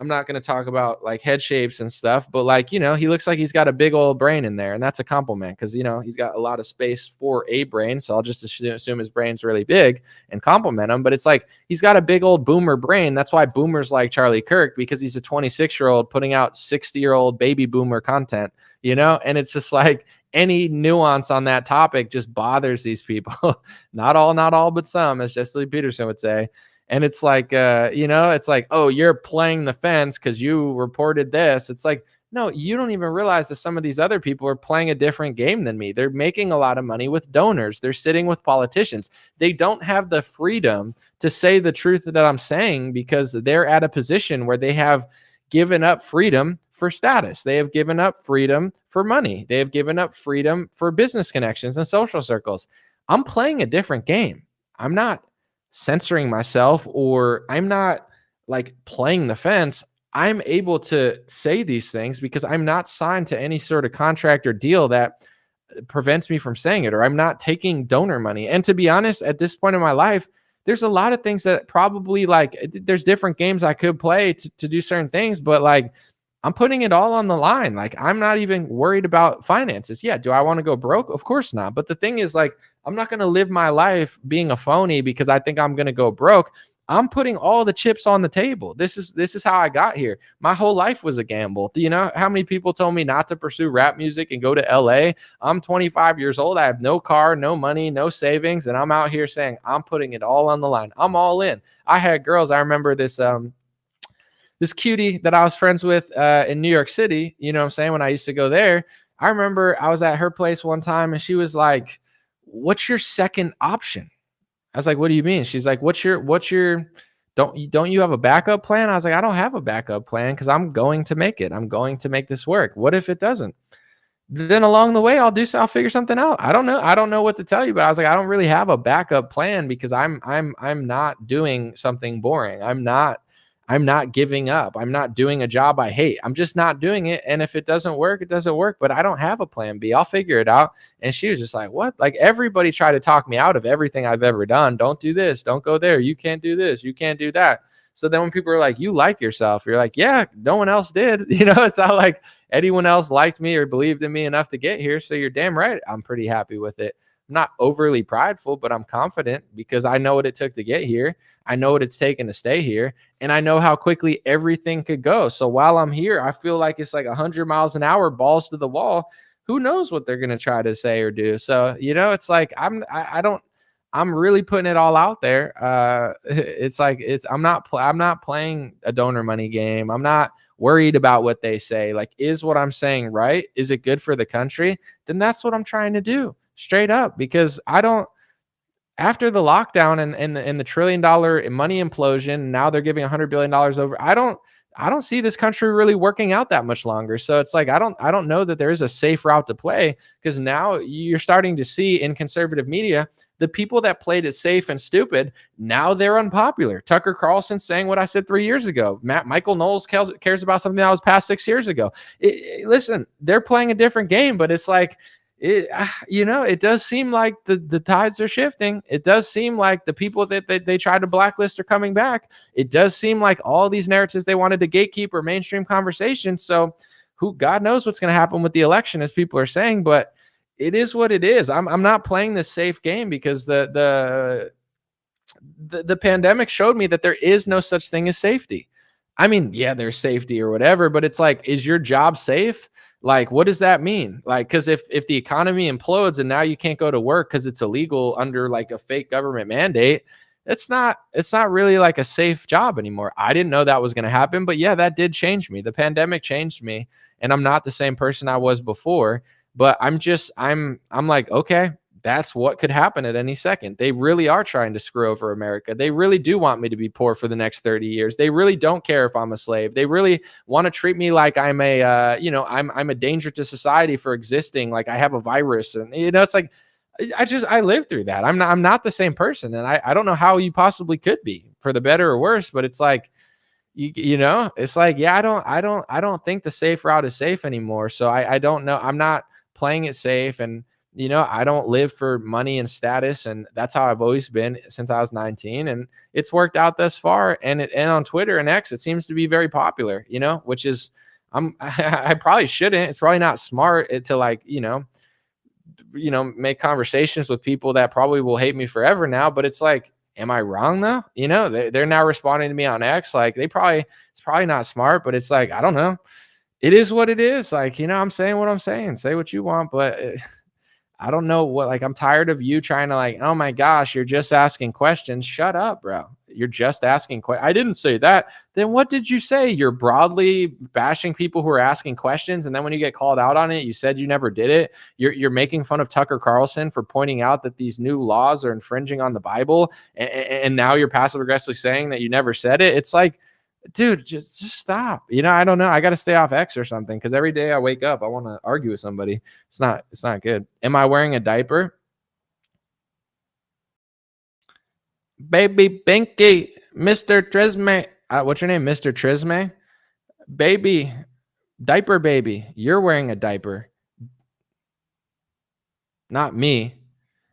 A: I'm not going to talk about like head shapes and stuff, but like, you know, he looks like he's got a big old brain in there, and that's a compliment because, you know, he's got a lot of space for a brain. So I'll just assume his brain's really big and compliment him. But it's like he's got a big old boomer brain. That's why boomers like Charlie Kirk, because he's a 26-year-old putting out 60-year-old baby boomer content, you know, and it's just like any nuance on that topic just bothers these people. Not all, but some, as Jesse Lee Peterson would say. And it's like, you know, it's like, oh, you're playing the fence because you reported this. It's like, no, you don't even realize that some of these other people are playing a different game than me. They're making a lot of money with donors. They're sitting with politicians. They don't have the freedom to say the truth that I'm saying because they're at a position where they have given up freedom for status. They have given up freedom for money. They have given up freedom for business connections and social circles. I'm playing a different game. I'm not censoring myself, or I'm not like playing the fence. I'm able to say these things because I'm not signed to any sort of contract or deal that prevents me from saying it, or I'm not taking donor money. And to be honest, at this point in my life, there's a lot of things that probably like there's different games I could play to do certain things, but like I'm putting it all on the line. Like I'm not even worried about finances. Yeah. Do I want to go broke? Of course not. But the thing is, like, I'm not going to live my life being a phony because I think I'm going to go broke. I'm putting all the chips on the table. This is how I got here. My whole life was a gamble. Do you know how many people told me not to pursue rap music and go to LA? I'm 25 years old. I have no car, no money, no savings. And I'm out here saying I'm putting it all on the line. I'm all in. I had girls. I remember this cutie that I was friends with in New York City, you know what I'm saying, when I used to go there. I remember I was at her place one time and she was like, what's your second option? I was like, what do you mean? She's like, what's your don't you have a backup plan? I was like, I don't have a backup plan because I'm going to make it. I'm going to make this work. What if it doesn't? Then along the way, I'll figure something out. I don't know what to tell you, but I was like, I don't really have a backup plan because I'm not doing something boring. I'm not giving up. I'm not doing a job I hate. I'm just not doing it. And if it doesn't work, it doesn't work, but I don't have a plan B. I'll figure it out. And she was just like, what? Like everybody tried to talk me out of everything I've ever done. Don't do this. Don't go there. You can't do this. You can't do that. So then when people are like, you like yourself, you're like, yeah, no one else did. You know, it's not like anyone else liked me or believed in me enough to get here. So you're damn right. I'm pretty happy with it. I'm not overly prideful, but I'm confident because I know what it took to get here. I know what it's taken to stay here. And I know how quickly everything could go. So while I'm here, I feel like it's like 100 miles an hour, balls to the wall. Who knows what they're going to try to say or do? So, you know, it's like, I'm really putting it all out there. I'm not playing a donor money game. I'm not worried about what they say. Like, is what I'm saying right? Is it good for the country? Then that's what I'm trying to do, straight up, because after the lockdown and the $1 trillion money implosion, now they're giving $100 billion over. I don't see this country really working out that much longer. So it's like, I don't know that there is a safe route to play, because now you're starting to see in conservative media, the people that played it safe and stupid, now they're unpopular. Tucker Carlson saying what I said 3 years ago. Michael Knowles cares about something that was passed 6 years ago. Listen, they're playing a different game, but it's like, it does seem like the tides are shifting. It does seem like the people that they tried to blacklist are coming back. It does seem like all these narratives they wanted to gatekeep are mainstream conversation. So God knows what's going to happen with the election, as people are saying, but it is what it is. I'm not playing this safe game because the pandemic showed me that there is no such thing as safety. I mean, yeah, there's safety or whatever, but it's like, is your job safe? Like, what does that mean? Like, because if the economy implodes and now you can't go to work because it's illegal under like a fake government mandate, it's not really like a safe job anymore. I didn't know that was going to happen, but yeah, that did change me. The pandemic changed me, and I'm not the same person I was before. But I'm like, okay, that's what could happen at any second. They really are trying to screw over America. They really do want me to be poor for the next 30 years. They really don't care if I'm a slave. They really want to treat me like I'm I'm a danger to society for existing. Like I have a virus, and it's like, I lived through that. I'm not the same person. And I don't know how you possibly could be, for the better or worse, but it's like, it's like, yeah, I don't think the safe route is safe anymore. So I don't know. I'm not playing it safe. And I don't live for money and status, and that's how I've always been since I was 19, and it's worked out thus far. And on Twitter and X, it seems to be very popular, which is I probably shouldn't. It's probably not smart to like, make conversations with people that probably will hate me forever now, but it's like, am I wrong though? They're now responding to me on X. Like it's probably not smart, but it's like, I don't know. It is what it is. Like, I'm saying what I'm saying, say what you want, but I don't know what, like, I'm tired of you trying to like, oh my gosh, you're just asking questions. Shut up, bro. You're just asking questions. I didn't say that. Then what did you say? You're broadly bashing people who are asking questions. And then when you get called out on it, you said you never did it. You're making fun of Tucker Carlson for pointing out that these new laws are infringing on the Bible. And now you're passive aggressively saying that you never said it. It's like, dude, just stop. I don't know. I got to stay off X or something, because every day I wake up, I want to argue with somebody. It's not good. Am I wearing a diaper? Baby Binky, Mr. Trisme. What's your name, Mr. Trisme? Baby, diaper baby. You're wearing a diaper. Not me.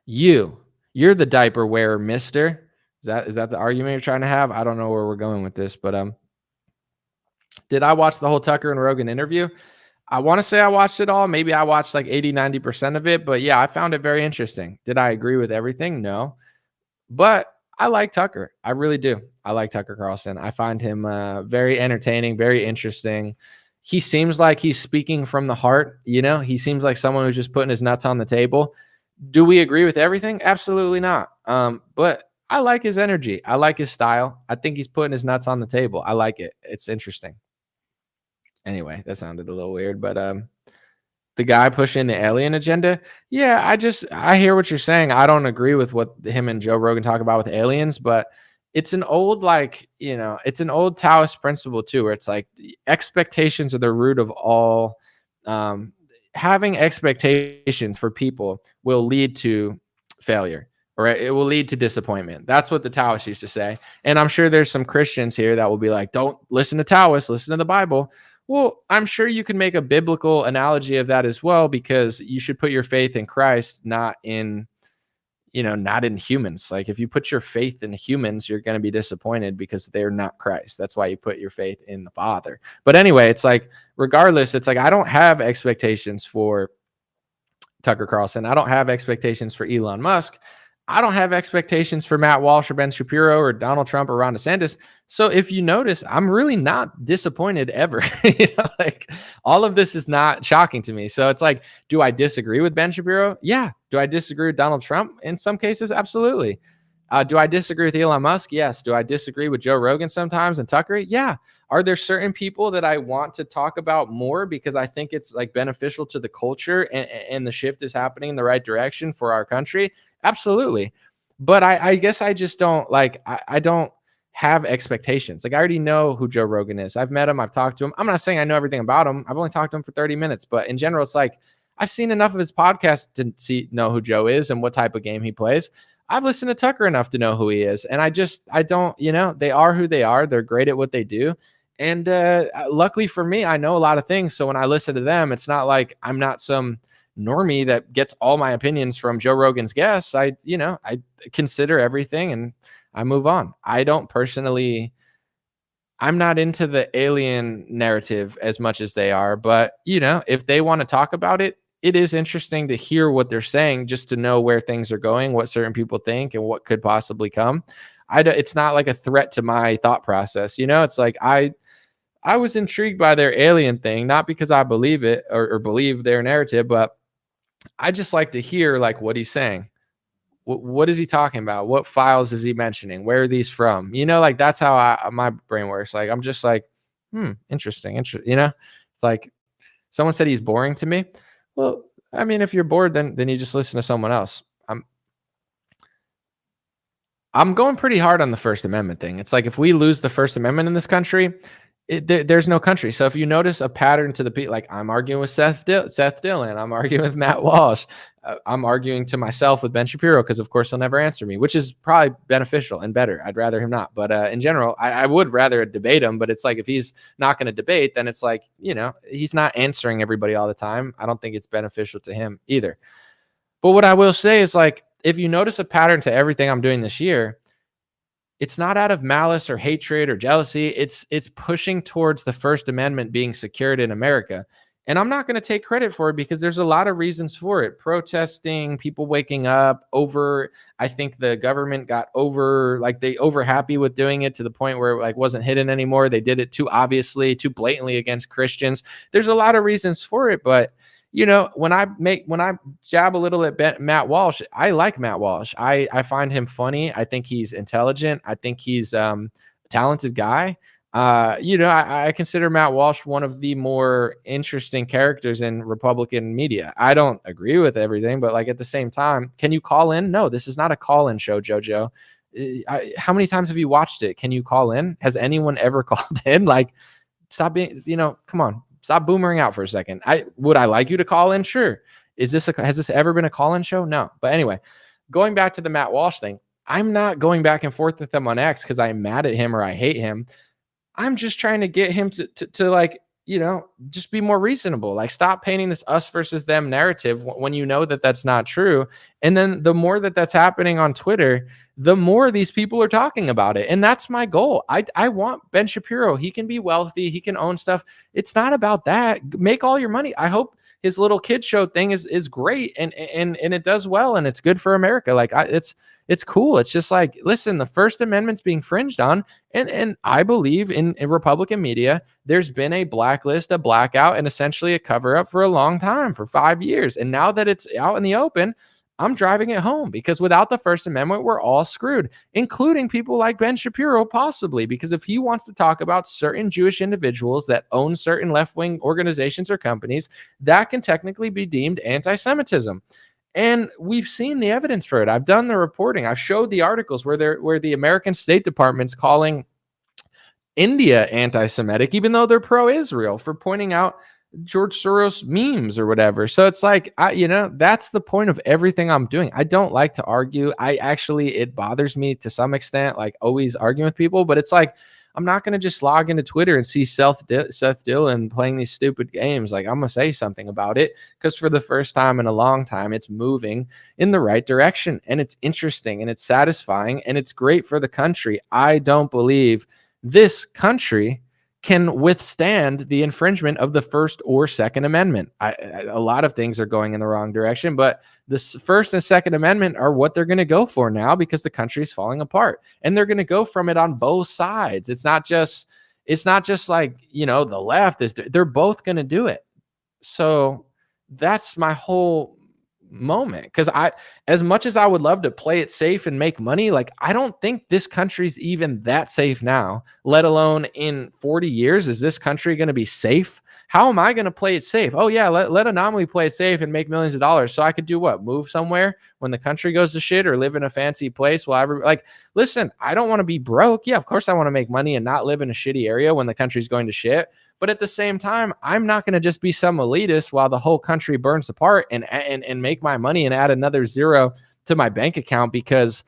A: You're the diaper wearer, mister. Is that the argument you're trying to have? I don't know where we're going with this, but did I watch the whole Tucker and Rogan interview? I want to say I watched it all. Maybe I watched like 80-90% of it, but yeah, I found it very interesting. Did I agree with everything? No. But I like Tucker. I really do. I like Tucker Carlson. I find him very entertaining, very interesting. He seems like he's speaking from the heart. He seems like someone who's just putting his nuts on the table. Do we agree with everything? Absolutely not. But I like his energy. I like his style. I think he's putting his nuts on the table. I like it. It's interesting. Anyway, that sounded a little weird, but the guy pushing the alien agenda. Yeah, I hear what you're saying. I don't agree with what him and Joe Rogan talk about with aliens, but it's an old, it's an old Taoist principle too, where it's like expectations are the root of all. Having expectations for people will lead to failure, or it will lead to disappointment. That's what the Taoists used to say. And I'm sure there's some Christians here that will be like, don't listen to Taoists, listen to the Bible. Well, I'm sure you can make a biblical analogy of that as well, because you should put your faith in Christ, not in humans. Like if you put your faith in humans, you're going to be disappointed because they're not Christ. That's why you put your faith in the Father. But anyway, it's like, regardless, it's like, I don't have expectations for Tucker Carlson. I don't have expectations for Elon Musk. I don't have expectations for Matt Walsh or Ben Shapiro or Donald Trump or Ron DeSantis. So if you notice, I'm really not disappointed ever. Like all of this is not shocking to me. So it's like, do I disagree with Ben Shapiro? Yeah. Do I disagree with Donald Trump? In some cases, absolutely. Do I disagree with Elon Musk? Yes. Do I disagree with Joe Rogan sometimes and Tucker? Yeah. Are there certain people that I want to talk about more because I think it's like beneficial to the culture and the shift is happening in the right direction for our country? Absolutely. But I guess I just don't I don't have expectations. Like I already know who Joe Rogan is. I've met him. I've talked to him. I'm not saying I know everything about him. I've only talked to him for 30 minutes, but in general, it's like I've seen enough of his podcast to know who Joe is and what type of game he plays. I've listened to Tucker enough to know who he is. And I don't, they are who they are. They're great at what they do. And luckily for me, I know a lot of things. So when I listen to them, it's not like I'm not some normie that gets all my opinions from Joe Rogan's guests. I consider everything and I move on. I don't personally, I'm not into the alien narrative as much as they are, but if they want to talk about it, it is interesting to hear what they're saying, just to know where things are going, what certain people think and what could possibly come. It's not like a threat to my thought process. It's like, I was intrigued by their alien thing, not because I believe it or believe their narrative, but I just like to hear like what he's saying. What is he talking about? What files is he mentioning? Where are these from? Like that's how my brain works. Like I'm just like, interesting. It's like someone said he's boring to me. Well, I mean, if you're bored, then you just listen to someone else. I'm going pretty hard on the First Amendment thing. It's like if we lose the First Amendment in this country, there's no country. So if you notice a pattern to the people, like I'm arguing with Seth Dillon, I'm arguing with Matt Walsh, I'm arguing to myself with Ben Shapiro because of course he'll never answer me, which is probably beneficial and better. I'd rather him not. But in general, I would rather debate him. But it's like if he's not going to debate, then it's like, he's not answering everybody all the time. I don't think it's beneficial to him either. But what I will say is, like, if you notice a pattern to everything I'm doing this year, it's not out of malice or hatred or jealousy. It's pushing towards the First Amendment being secured in America. And I'm not going to take credit for it because there's a lot of reasons for it. Protesting, people waking up over, I think the government got over, like they over happy with doing it to the point where it like wasn't hidden anymore. They did it too obviously, too blatantly against Christians. There's a lot of reasons for it, but when I jab a little at Matt Walsh, I like Matt Walsh. I find him funny. I think he's intelligent. I think he's a talented guy. I consider Matt Walsh one of the more interesting characters in Republican media. I don't agree with everything, but like at the same time, can you call in? No, this is not a call-in show, JoJo. How many times have you watched it? Can you call in? Has anyone ever called in? Like, stop being, come on. Stop boomering out for a second. Would I like you to call in? Sure. Has this ever been a call-in show? No. But anyway, going back to the Matt Walsh thing, I'm not going back and forth with him on X because I'm mad at him or I hate him. I'm just trying to get him to like, just be more reasonable. Like, stop painting this us versus them narrative when you know that that's not true. And then the more that that's happening on Twitter, the more these people are talking about it. And that's my goal. I want Ben Shapiro. He can be wealthy. He can own stuff. It's not about that. Make all your money. I hope his little kid show thing is great and it does well and it's good for America. Like, it's cool. It's just like, listen, the First Amendment's being fringed on. And I believe in Republican media, there's been a blacklist, a blackout, and essentially a cover up for a long time, for 5 years. And now that it's out in the open, I'm driving it home because without the First Amendment, we're all screwed, including people like Ben Shapiro, possibly, because if he wants to talk about certain Jewish individuals that own certain left-wing organizations or companies, that can technically be deemed anti-Semitism. And we've seen the evidence for it. I've done the reporting. I've showed the articles where the American State Department's calling India anti-Semitic, even though they're pro-Israel, for pointing out George Soros memes or whatever. So it's like, that's the point of everything I'm doing. I don't like to argue. It bothers me to some extent, like always arguing with people, but it's like, I'm not going to just log into Twitter and see Seth Dillon playing these stupid games. Like, I'm going to say something about it because for the first time in a long time, it's moving in the right direction and it's interesting and it's satisfying and it's great for the country. I don't believe this country can withstand the infringement of the First or Second Amendment. A lot of things are going in the wrong direction, but the First and Second Amendment are what they're going to go for now because the country is falling apart, and they're going to go from it on both sides. It's not just like, the left is. They're both going to do it. So that's my whole moment, because as much as I would love to play it safe and make money, like, I don't think this country's even that safe now, let alone in 40 years. Is this country going to be safe? How am I going to play it safe? Oh yeah, let Anomaly play it safe and make millions of dollars so I could do what? Move somewhere when the country goes to shit, or live in a fancy place listen, I don't want to be broke. Yeah, of course I want to make money and not live in a shitty area when the country's going to shit. But at the same time, I'm not going to just be some elitist while the whole country burns apart and make my money and add another zero to my bank account because,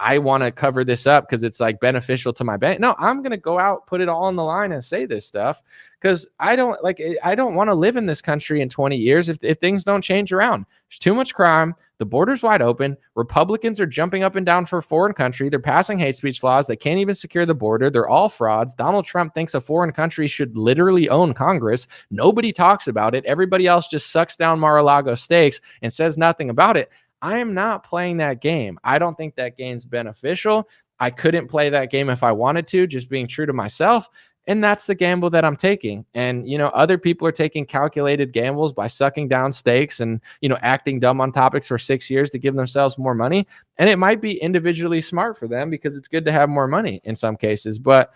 A: I want to cover this up because it's like beneficial to my bank. No, I'm going to go out, put it all on the line and say this stuff because I don't want to live in this country in 20 years if things don't change around. There's too much crime. The border's wide open. Republicans are jumping up and down for a foreign country. They're passing hate speech laws. They can't even secure the border. They're all frauds. Donald Trump thinks a foreign country should literally own Congress. Nobody talks about it. Everybody else just sucks down Mar-a-Lago steaks and says nothing about it. I am not playing that game. I don't think that game's beneficial. I couldn't play that game if I wanted to, just being true to myself. And that's the gamble that I'm taking. And, other people are taking calculated gambles by sucking down stakes and, acting dumb on topics for 6 years to give themselves more money. And it might be individually smart for them because it's good to have more money in some cases. But,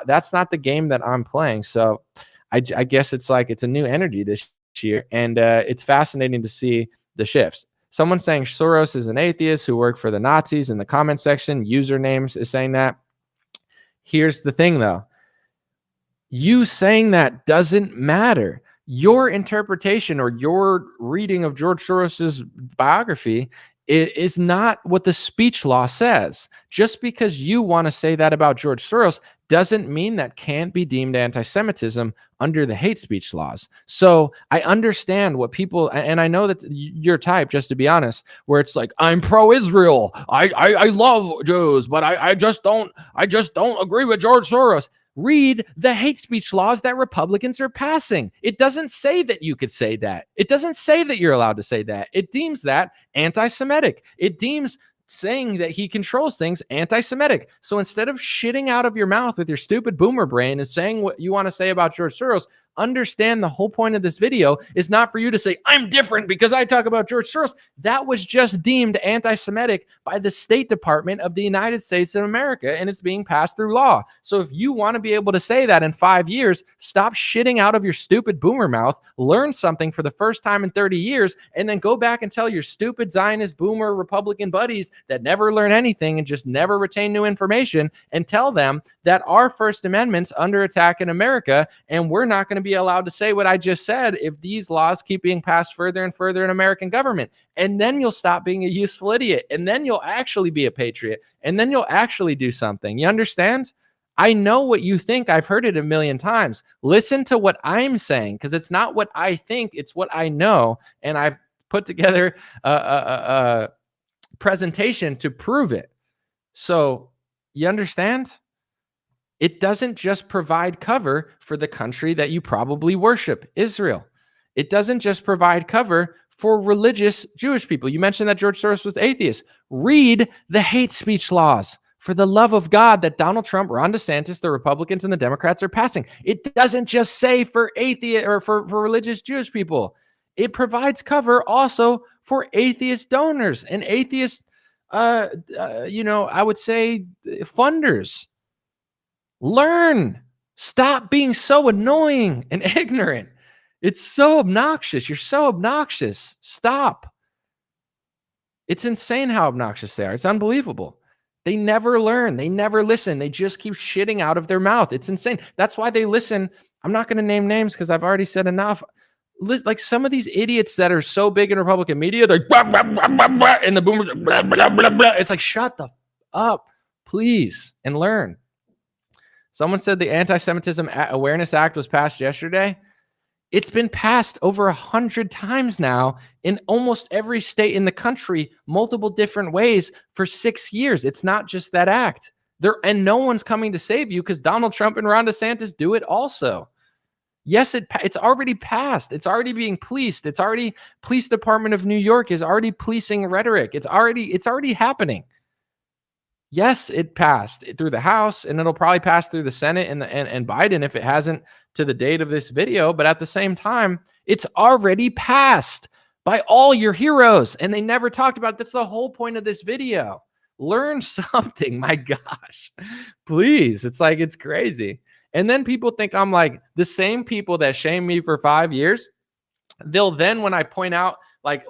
A: that's not the game that I'm playing. So I guess it's like it's a new energy this year. And it's fascinating to see the shifts. Someone saying Soros is an atheist who worked for the Nazis in the comment section. Usernames is saying that. Here's the thing, though. You saying that doesn't matter. Your interpretation or your reading of George Soros's biography is not what the speech law says. Just because you want to say that about George Soros doesn't mean that can't be deemed anti-Semitism under the hate speech laws. So I understand what people, and I know that your type, just to be honest, where it's like, I'm pro-Israel, I love Jews, but I just don't agree with George Soros. Read the hate speech laws that Republicans are passing. It doesn't say that you could say that. It doesn't say that you're allowed to say that. It deems that anti-Semitic. It deems saying that he controls things anti-Semitic. So instead of shitting out of your mouth with your stupid boomer brain and saying what you want to say about George Soros, understand the whole point of this video is not for you to say, I'm different because I talk about George Soros. That was just deemed anti-Semitic by the State Department of the United States of America, and it's being passed through law. So if you want to be able to say that in 5 years, stop shitting out of your stupid boomer mouth, learn something for the first time in 30 years, and then go back and tell your stupid Zionist boomer Republican buddies that never learn anything and just never retain new information, and tell them that our First Amendment's under attack in America, and we're not going to be allowed to say what I just said if these laws keep being passed further and further in American government. And then you'll stop being a useful idiot, and then you'll actually be a patriot, and then you'll actually do something. You understand? I know what you think. I've heard it a million times. Listen to what I'm saying, because it's not what I think, it's what I know, and I've put together a presentation to prove it. So you understand? It doesn't just provide cover for the country that you probably worship, Israel. It doesn't just provide cover for religious Jewish people. You mentioned that George Soros was atheist. Read the hate speech laws, for the love of God, that Donald Trump, Ron DeSantis, the Republicans, and the Democrats are passing. It doesn't just say for atheist or for religious Jewish people. It provides cover also for atheist donors and atheist, I would say funders. Learn. Stop being so annoying and ignorant. It's so obnoxious. You're so obnoxious. Stop. It's insane how obnoxious they are. It's unbelievable. They never learn. They never listen. They just keep shitting out of their mouth. It's insane. That's why they listen. I'm not going to name names because I've already said enough. Like some of these idiots that are so big in Republican media, they're blah, blah, blah, blah, blah, and the boomers, blah, blah, blah, blah. It's like, shut the up, please, and learn. Someone said the Anti-Semitism Awareness Act was passed yesterday. It's been passed over 100 times now in almost every state in the country, multiple different ways for 6 years. It's not just that act. And no one's coming to save you because Donald Trump and Ron DeSantis do it also. Yes, it's already passed. It's already being policed. It's already, Police Department of New York is already policing rhetoric. It's already happening. Yes, it passed through the House, and it'll probably pass through the Senate and Biden if it hasn't to the date of this video. But at the same time, it's already passed by all your heroes, and they never talked about it. That's the whole point of this video. Learn something. My gosh, please. It's like, it's crazy. And then people think I'm like the same people that shame me for 5 years. They'll then, when I point out like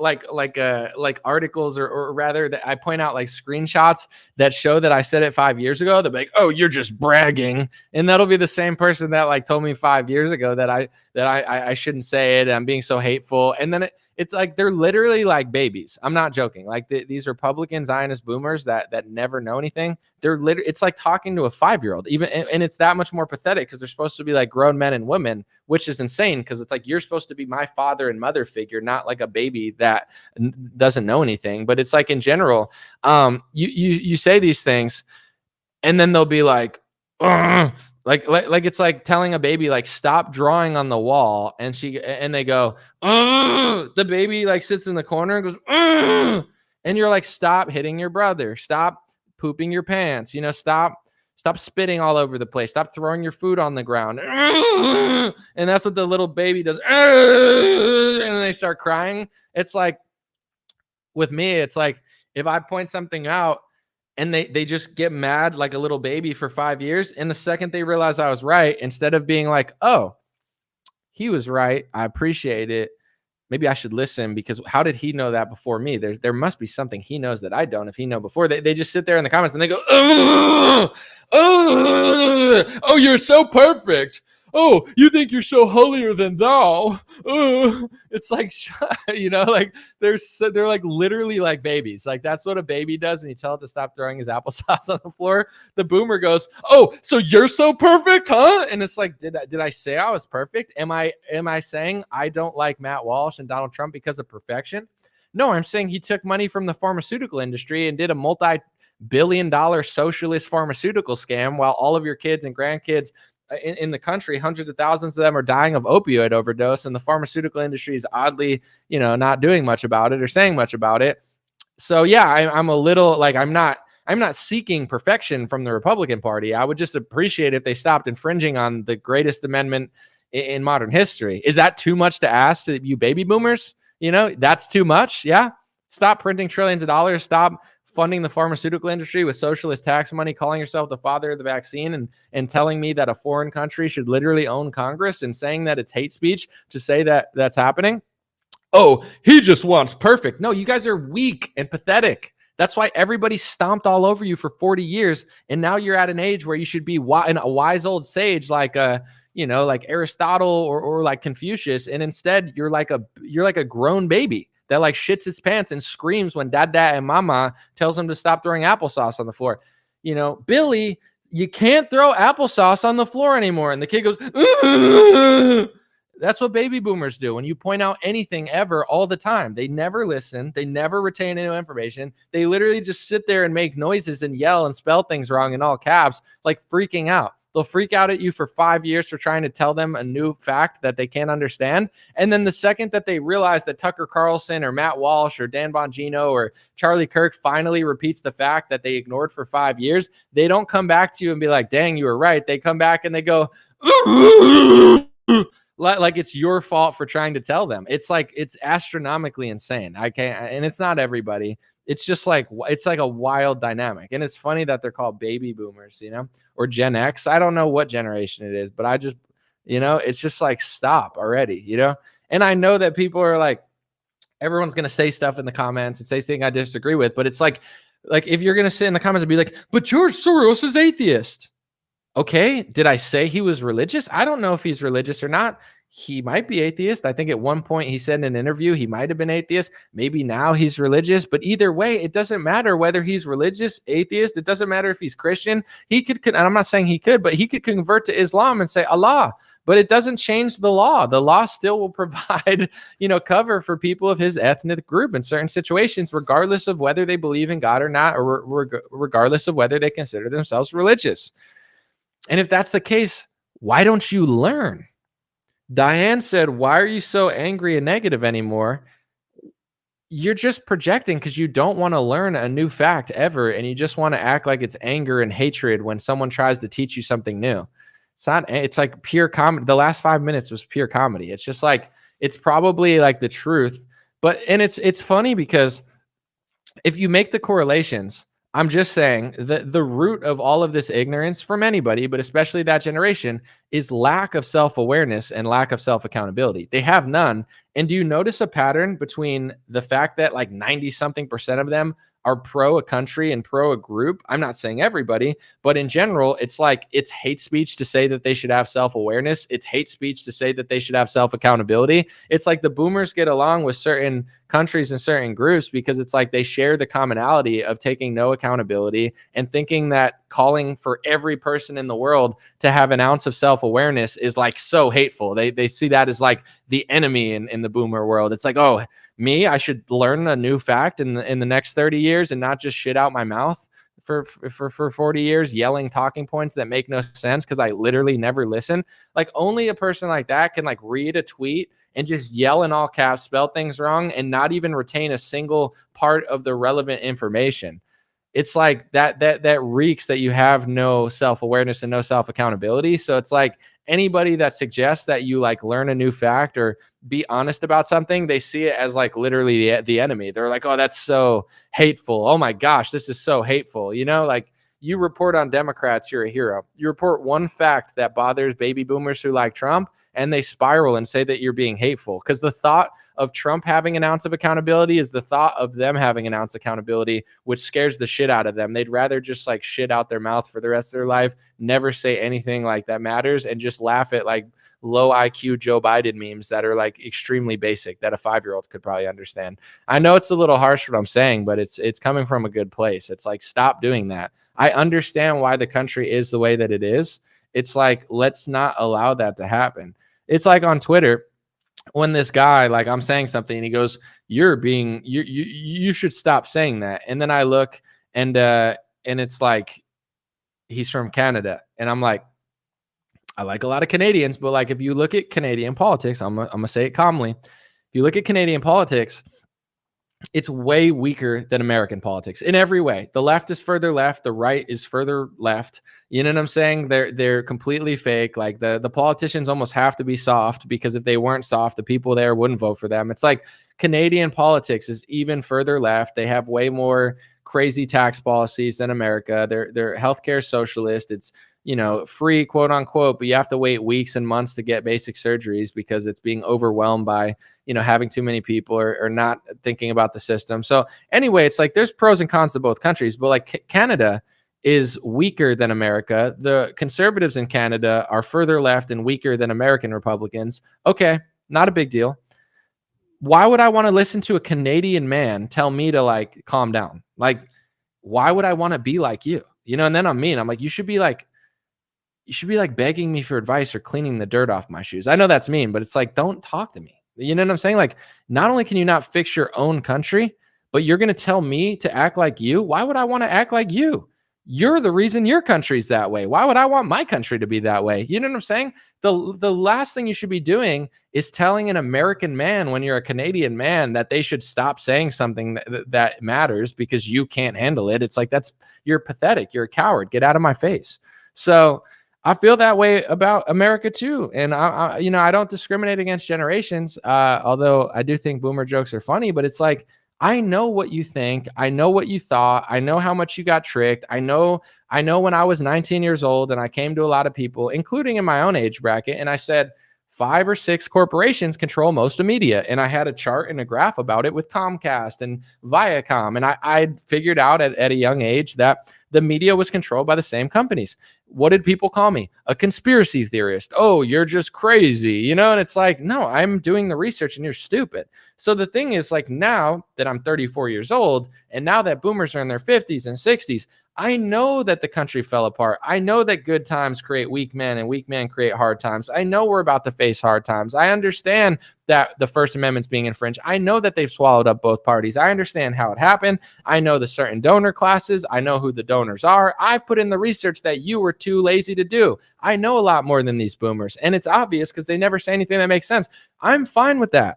A: articles or rather that I point out like screenshots that show that I said it 5 years ago, they'll be like, oh, you're just bragging. And that'll be the same person that like told me 5 years ago that I shouldn't say it. And I'm being so hateful. And then it's like, they're literally like babies. I'm not joking. Like these Republican Zionist boomers that never know anything. It's like talking to a 5-year-old even. And it's that much more pathetic because they're supposed to be like grown men and women, which is insane because it's like, you're supposed to be my father and mother figure, not like a baby that doesn't know anything. But it's like, in general, you say these things and then they'll be like, like it's like telling a baby, like, stop drawing on the wall. And they go, the baby like sits in the corner and goes, and you're like, stop hitting your brother. Stop pooping your pants. Stop spitting all over the place. Stop throwing your food on the ground. And that's what the little baby does. And they start crying. It's like, with me, it's like, if I point something out and they just get mad like a little baby for 5 years, and the second they realize I was right, instead of being like, oh, he was right, I appreciate it, maybe I should listen because how did he know that before me? There must be something he knows that I don't. If he know before, they just sit there in the comments and they go, oh, you're so perfect. oh, you think you're so holier than thou. It's like, like they're like literally like babies. Like that's what a baby does when you tell it to stop throwing his applesauce on the floor. The boomer goes, oh, so you're so perfect, huh? And it's like, did I say I was perfect? Am I saying I don't like Matt Walsh and Donald Trump because of perfection? No, I'm saying he took money from the pharmaceutical industry and did a multi-billion-dollar socialist pharmaceutical scam while all of your kids and grandkids in the country, hundreds of thousands of them are dying of opioid overdose, and the pharmaceutical industry is oddly, not doing much about it or saying much about it. So yeah, I'm a little like I'm not seeking perfection from the Republican Party. I would just appreciate if they stopped infringing on the greatest amendment in modern history. Is that too much to ask to you baby boomers? That's too much. Yeah. Stop printing trillions of dollars. Stop funding the pharmaceutical industry with socialist tax money, calling yourself the father of the vaccine and telling me that a foreign country should literally own Congress and saying that it's hate speech to say that that's happening. Oh, he just wants perfect. No, you guys are weak and pathetic. That's why everybody stomped all over you for 40 years. And now you're at an age where you should be a wise old sage like like Aristotle or like Confucius. And instead you're like a grown baby that like shits its pants and screams when dad and mama tells him to stop throwing applesauce on the floor. Billy, you can't throw applesauce on the floor anymore. And the kid goes, ugh. That's what baby boomers do. When you point out anything ever all the time, they never listen. They never retain any information. They literally just sit there and make noises and yell and spell things wrong in all caps, like freaking out. They'll freak out at you for 5 years for trying to tell them a new fact that they can't understand. And then the second that they realize that Tucker Carlson or Matt Walsh or Dan Bongino or Charlie Kirk finally repeats the fact that they ignored for 5 years, they don't come back to you and be like, dang, you were right. They come back and they go, like it's your fault for trying to tell them. It's like, it's astronomically insane. And it's not everybody. It's just like, it's like a wild dynamic. And it's funny that they're called baby boomers, or Gen X. I don't know what generation it is, but I just, it's just like, stop already, And I know that people are like, everyone's going to say stuff in the comments and say things I disagree with, but it's like if you're going to sit in the comments and be like, but George Soros is atheist. Okay, did I say he was religious? I don't know if he's religious or not. He might be atheist. I think at one point he said in an interview he might have been atheist. Maybe now he's religious. But either way, it doesn't matter whether he's religious, atheist. It doesn't matter if he's Christian. He could, and I'm not saying he could, but he could convert to Islam and say Allah. But it doesn't change the law. The law still will provide, cover for people of his ethnic group in certain situations, regardless of whether they believe in God or not, or regardless of whether they consider themselves religious. And if that's the case, why don't you learn? Diane said, why are you so angry and negative anymore? You're just projecting because you don't want to learn a new fact ever. And you just want to act like it's anger and hatred when someone tries to teach you something new. It's like pure comedy. The last 5 minutes was pure comedy. It's just like, it's probably like the truth. And it's funny because if you make the correlations, I'm just saying that the root of all of this ignorance from anybody, but especially that generation, is lack of self-awareness and lack of self-accountability. They have none. And do you notice a pattern between the fact that like 90-something% of them are pro a country and pro a group? I'm not saying everybody, but in general, it's like it's hate speech to say that they should have self-awareness. It's hate speech to say that they should have self-accountability. It's like the boomers get along with certain countries and certain groups because it's like they share the commonality of taking no accountability and thinking that calling for every person in the world to have an ounce of self-awareness is like so hateful. They see that as like the enemy in the boomer world. It's like, oh, me, I should learn a new fact in the next 30 years and not just shit out my mouth for 40 years, yelling talking points that make no sense because I literally never listen. Like only a person like that can like read a tweet and just yell in all caps, spell things wrong, and not even retain a single part of the relevant information. It's like that reeks that you have no self-awareness and no self-accountability. So it's like anybody that suggests that you like learn a new fact or be honest about something, they see it as like literally the enemy. They're like, oh, that's so hateful. Oh my gosh, this is so hateful. Like You report on Democrats, you're a hero. You report one fact that bothers baby boomers who like Trump, and they spiral and say that you're being hateful. Because the thought of Trump having an ounce of accountability is the thought of them having an ounce of accountability, which scares the shit out of them. They'd rather just like shit out their mouth for the rest of their life, never say anything like that matters, and just laugh at like low IQ Joe Biden memes that are like extremely basic that a 5-year-old could probably understand. I know it's a little harsh what I'm saying, but it's coming from a good place. It's like, stop doing that. I understand why the country is the way that it is. It's like, let's not allow that to happen. It's like on Twitter, when this guy, like I'm saying something and he goes, you should stop saying that. And then I look and it's like, he's from Canada. And I'm like, I like a lot of Canadians, but like, if you look at Canadian politics, I'm gonna say it calmly. If you look at Canadian politics, it's way weaker than American politics in every way. The left is further left. The right is further left. You know what I'm saying? They're completely fake. Like the politicians almost have to be soft, because if they weren't soft, the people there wouldn't vote for them. It's like Canadian politics is even further left. They have way more crazy tax policies than America. They're healthcare socialist. It's, you know, free, quote unquote, but you have to wait weeks and months to get basic surgeries because it's being overwhelmed by, you know, having too many people or not thinking about the system. So anyway, it's like there's pros and cons to both countries, but like Canada is weaker than America. The conservatives in Canada are further left and weaker than American Republicans. Okay, not a big deal. Why would I want to listen to a Canadian man tell me to like calm down? Like, why would I want to be like you? You know, and then I'm mean. I'm like, you should be like begging me for advice or cleaning the dirt off my shoes. I know that's mean, but it's like, don't talk to me. You know what I'm saying? Like, not only can you not fix your own country, but you're going to tell me to act like you. Why would I want to act like you? You're the reason your country's that way. Why would I want my country to be that way? You know what I'm saying? The last thing you should be doing is telling an American man when you're a Canadian man that they should stop saying something that matters because you can't handle it. It's like, you're pathetic. You're a coward. Get out of my face. So I feel that way about America too. And I don't discriminate against generations. Although I do think boomer jokes are funny, but it's like, I know what you think. I know what you thought. I know how much you got tricked. I know when I was 19 years old and I came to a lot of people, including in my own age bracket, and I said 5 or 6 corporations control most of media. And I had a chart and a graph about it with Comcast and Viacom. And I figured out at a young age that the media was controlled by the same companies. What did people call me? A conspiracy theorist. Oh, you're just crazy, you know? And it's like, no, I'm doing the research and you're stupid. So the thing is, like, now that I'm 34 years old and now that boomers are in their 50s and 60s, I know that the country fell apart. I know that good times create weak men and weak men create hard times. I know we're about to face hard times. I understand that the First Amendment's being infringed. I know that they've swallowed up both parties. I understand how it happened. I know the certain donor classes. I know who the donors are. I've put in the research that you were too lazy to do. I know a lot more than these boomers. And it's obvious because they never say anything that makes sense. I'm fine with that.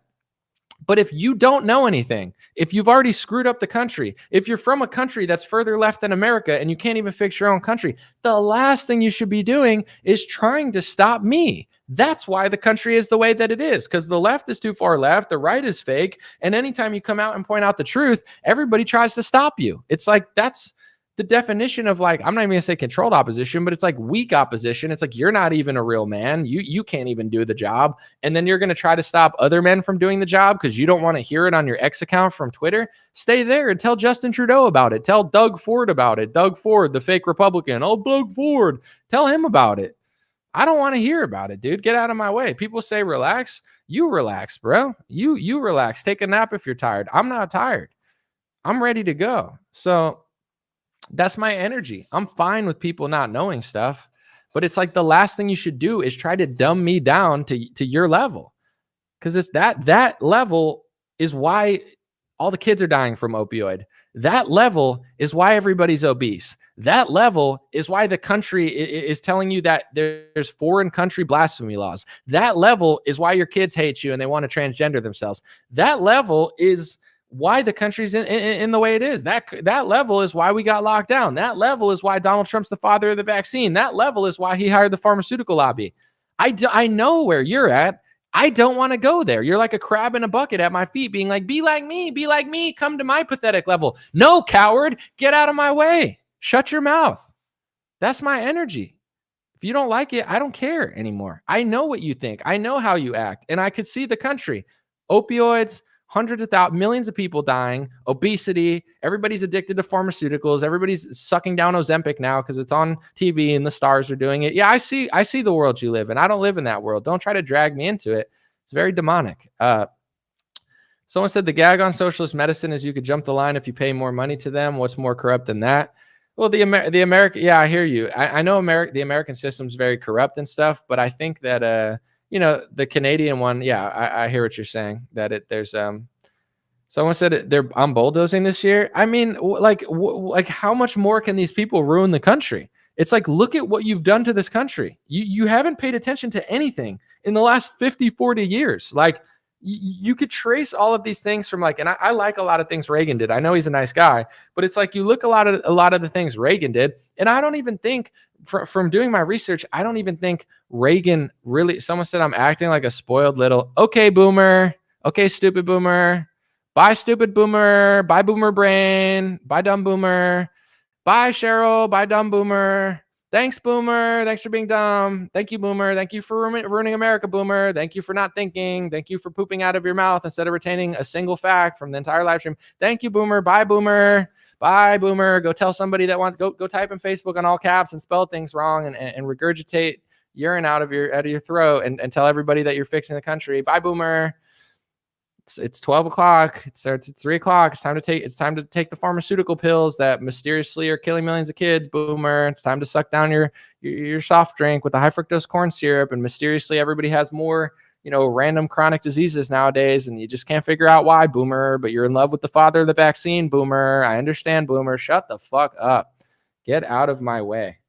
A: But if you don't know anything, if you've already screwed up the country, if you're from a country that's further left than America and you can't even fix your own country, the last thing you should be doing is trying to stop me. That's why the country is the way that it is, because the left is too far left, the right is fake, and anytime you come out and point out the truth, everybody tries to stop you. It's like, that's the definition of, like, I'm not even gonna say controlled opposition, but it's like weak opposition. It's like, you're not even a real man. You can't even do the job. And then you're going to try to stop other men from doing the job because you don't want to hear it on your X account from Twitter. Stay there and tell Justin Trudeau about it. Tell Doug Ford about it. Doug Ford, the fake Republican. Oh, Doug Ford. Tell him about it. I don't want to hear about it, dude. Get out of my way. People say relax. You relax, bro. You relax. Take a nap if you're tired. I'm not tired. I'm ready to go. So that's my energy. I'm fine with people not knowing stuff, but it's like the last thing you should do is try to dumb me down to your level. Because it's that level is why all the kids are dying from opioid. That level is why everybody's obese. That level is why the country is telling you that there's foreign country blasphemy laws. That level is why your kids hate you and they want to transgender themselves. That level is why the country's in the way it is. That level is why we got locked down. That level is why Donald Trump's the father of the vaccine. That level is why he hired the pharmaceutical lobby. I know where you're at. I don't want to go there. You're like a crab in a bucket at my feet being like, be like me, come to my pathetic level. No, coward, get out of my way. Shut your mouth. That's my energy. If you don't like it, I don't care anymore. I know what you think. I know how you act. And I could see the country. Opioids, hundreds of thousands, millions of people dying, obesity, everybody's addicted to pharmaceuticals, everybody's sucking down Ozempic now because it's on TV and the stars are doing it. Yeah, I see the world you live in. I don't live in that world. Don't try to drag me into it. It's very demonic. Someone said the gag on socialist medicine is you could jump the line if you pay more money to them. What's more corrupt than that? Well, the American, yeah, I hear you. I know the American system is very corrupt and stuff, but I think that the Canadian one, yeah, I hear what you're saying. That there's someone said I'm bulldozing this year. I mean, like how much more can these people ruin the country? It's like, look at what you've done to this country. You haven't paid attention to anything in the last 50, 40 years. Like you could trace all of these things from and I like a lot of things Reagan did. I know he's a nice guy, but it's like you look a lot of the things Reagan did, and I don't even think from doing my research, I don't even think Reagan really. Someone said I'm acting like a spoiled little. Okay, boomer. Okay, stupid boomer. Bye, stupid boomer. Bye, boomer brain. Bye, dumb boomer. Bye, Cheryl. Bye, dumb boomer. Thanks, boomer. Thanks for being dumb. Thank you, boomer. Thank you for ruining America, boomer. Thank you for not thinking. Thank you for pooping out of your mouth instead of retaining a single fact from the entire live stream. Thank you, boomer. Bye, boomer. Bye, boomer. Go tell somebody that wants go type in Facebook on all caps and spell things wrong and regurgitate urine out of your throat and tell everybody that you're fixing the country. Bye, boomer. It's 12 o'clock. It starts at 3 o'clock. It's time to take the pharmaceutical pills that mysteriously are killing millions of kids. Boomer. It's time to suck down your soft drink with the high fructose corn syrup. And mysteriously everybody has more, random chronic diseases nowadays. And you just can't figure out why, boomer, but you're in love with the father of the vaccine. Boomer. I understand, boomer. Shut the fuck up. Get out of my way.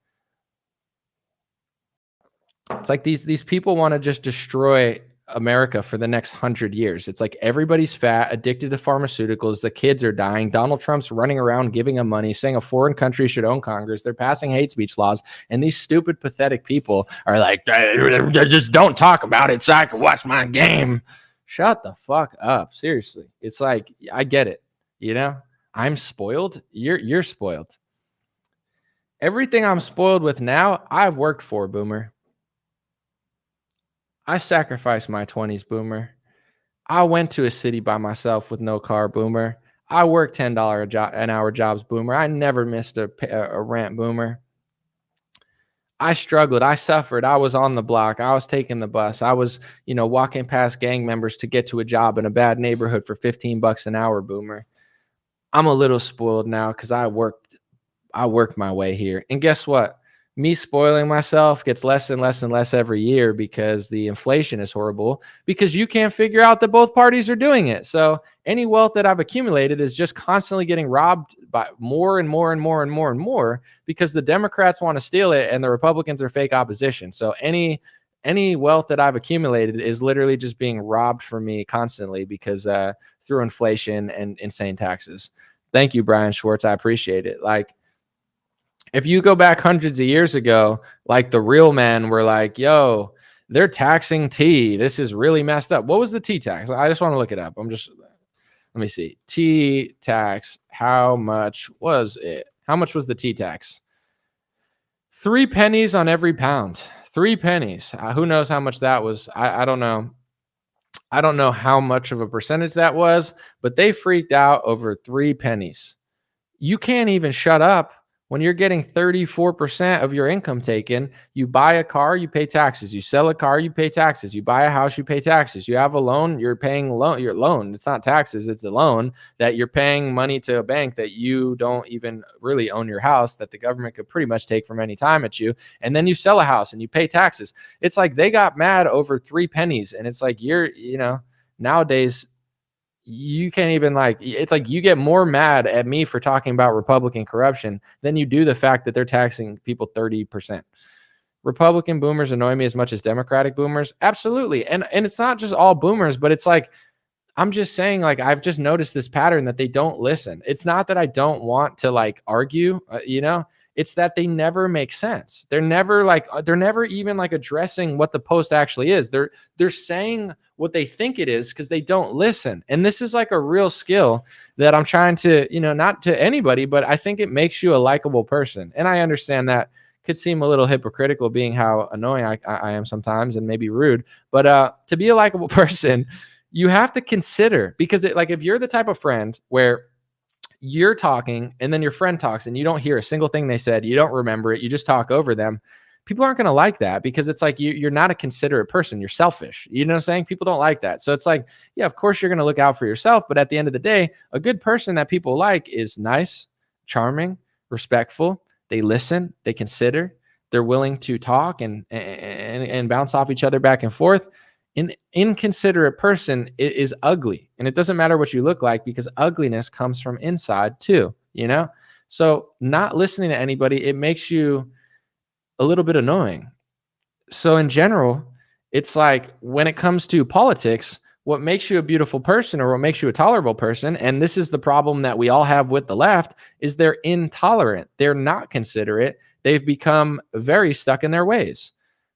A: It's like these people want to just destroy America for the next 100 years. It's like everybody's fat, addicted to pharmaceuticals. The kids are dying. Donald Trump's running around giving them money, saying a foreign country should own Congress. They're passing hate speech laws. And these stupid, pathetic people are like, just don't talk about it so I can watch my game. Shut the fuck up. Seriously. It's like, I get it. I'm spoiled. You're spoiled. Everything I'm spoiled with now, I've worked for, boomer. I sacrificed my 20s, boomer. I went to a city by myself with no car, boomer. I worked $10 an hour jobs, boomer. I never missed a rent, boomer. I struggled. I suffered. I was on the block. I was taking the bus. I was, walking past gang members to get to a job in a bad neighborhood for $15 an hour, boomer. I'm a little spoiled now because I worked my way here. And guess what? Me spoiling myself gets less and less and less every year because the inflation is horrible, because you can't figure out that both parties are doing it. So any wealth that I've accumulated is just constantly getting robbed by more and more and more and more and more because the Democrats want to steal it and the Republicans are fake opposition. So any wealth that I've accumulated is literally just being robbed from me constantly because through inflation and insane taxes. Thank you, Brian Schwartz. I appreciate it. If you go back hundreds of years ago, the real men were like, yo, they're taxing tea. This is really messed up. What was the tea tax? I just want to look it up. Let me see. Tea tax. How much was it? How much was the tea tax? 3 pennies on every pound. 3 pennies. Who knows how much that was? I don't know. I don't know how much of a percentage that was, but they freaked out over 3 pennies. You can't even shut up. When you're getting 34% of your income taken, you buy a car, you pay taxes. You sell a car, you pay taxes. You buy a house, you pay taxes. You have a loan, you're paying your loan. It's not taxes, it's a loan that you're paying money to a bank that you don't even really own your house, that the government could pretty much take from any time at you. And then you sell a house and you pay taxes. It's like they got mad over 3 pennies. And it's like nowadays, you can't even it's like you get more mad at me for talking about Republican corruption than you do the fact that they're taxing people 30%. Republican boomers annoy me as much as Democratic boomers. Absolutely. And it's not just all boomers, but it's like, I'm just saying, I've just noticed this pattern that they don't listen. It's not that I don't want to argue, it's that they never make sense. They're never even addressing what the post actually is. They're saying what they think it is because they don't listen. And this is a real skill that I'm trying to, not to anybody, but I think it makes you a likable person. And I understand that could seem a little hypocritical being how annoying I am sometimes and maybe rude. But to be a likable person, you have to consider, because like if you're the type of friend where you're talking and then your friend talks and you don't hear a single thing they said, you don't remember it, you just talk over them, people aren't going to like that, because it's like you're not a considerate person. You're selfish. You know what I'm saying? People don't like that. So it's like, yeah, of course you're going to look out for yourself. But at the end of the day, a good person that people like is nice, charming, respectful. They listen, they consider, they're willing to talk and bounce off each other back and forth. An inconsiderate person is ugly, and it doesn't matter what you look like, because ugliness comes from inside too, you know? So not listening to anybody, it makes you a little bit annoying. So in general, it's like when it comes to politics, what makes you a beautiful person or what makes you a tolerable person, and this is the problem that we all have with the left, is they're intolerant. They're not considerate. They've become very stuck in their ways.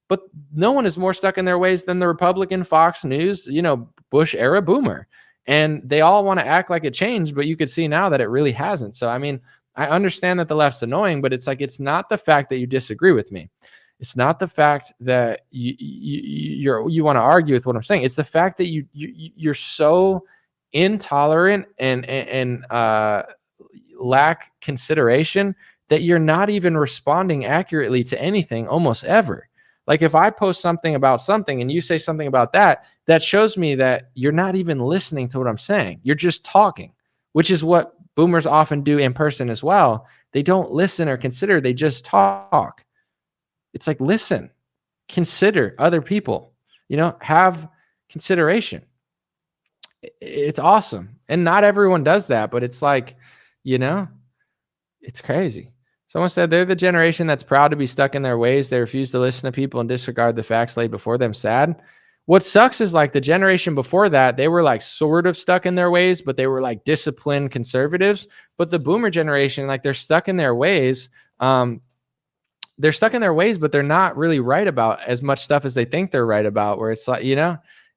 A: But no one is more stuck in their ways than the Republican Fox News, Bush era boomer. And they all want to act like it changed, but you could see now that it really hasn't. So, I mean, I understand that the left's annoying, but it's like, it's not the fact that you disagree with me. It's not the fact that you want to argue with what I'm saying. It's the fact that you're so intolerant and lack consideration that you're not even responding accurately to anything almost ever. Like if I post something about something and you say something about that, that shows me that you're not even listening to what I'm saying. You're just talking, which is what boomers often do in person as well. They don't listen or consider, they just talk. It's like, listen, consider other people, have consideration. It's awesome. And not everyone does that, but it's like, it's crazy. Someone said they're the generation that's proud to be stuck in their ways. They refuse to listen to people and disregard the facts laid before them. Sad. What sucks is like the generation before that, they were like sort of stuck in their ways, but they were like disciplined conservatives. But the boomer generation, like they're stuck in their ways. They're stuck in their ways, but they're not really right about as much stuff as they think they're right about, where it's like,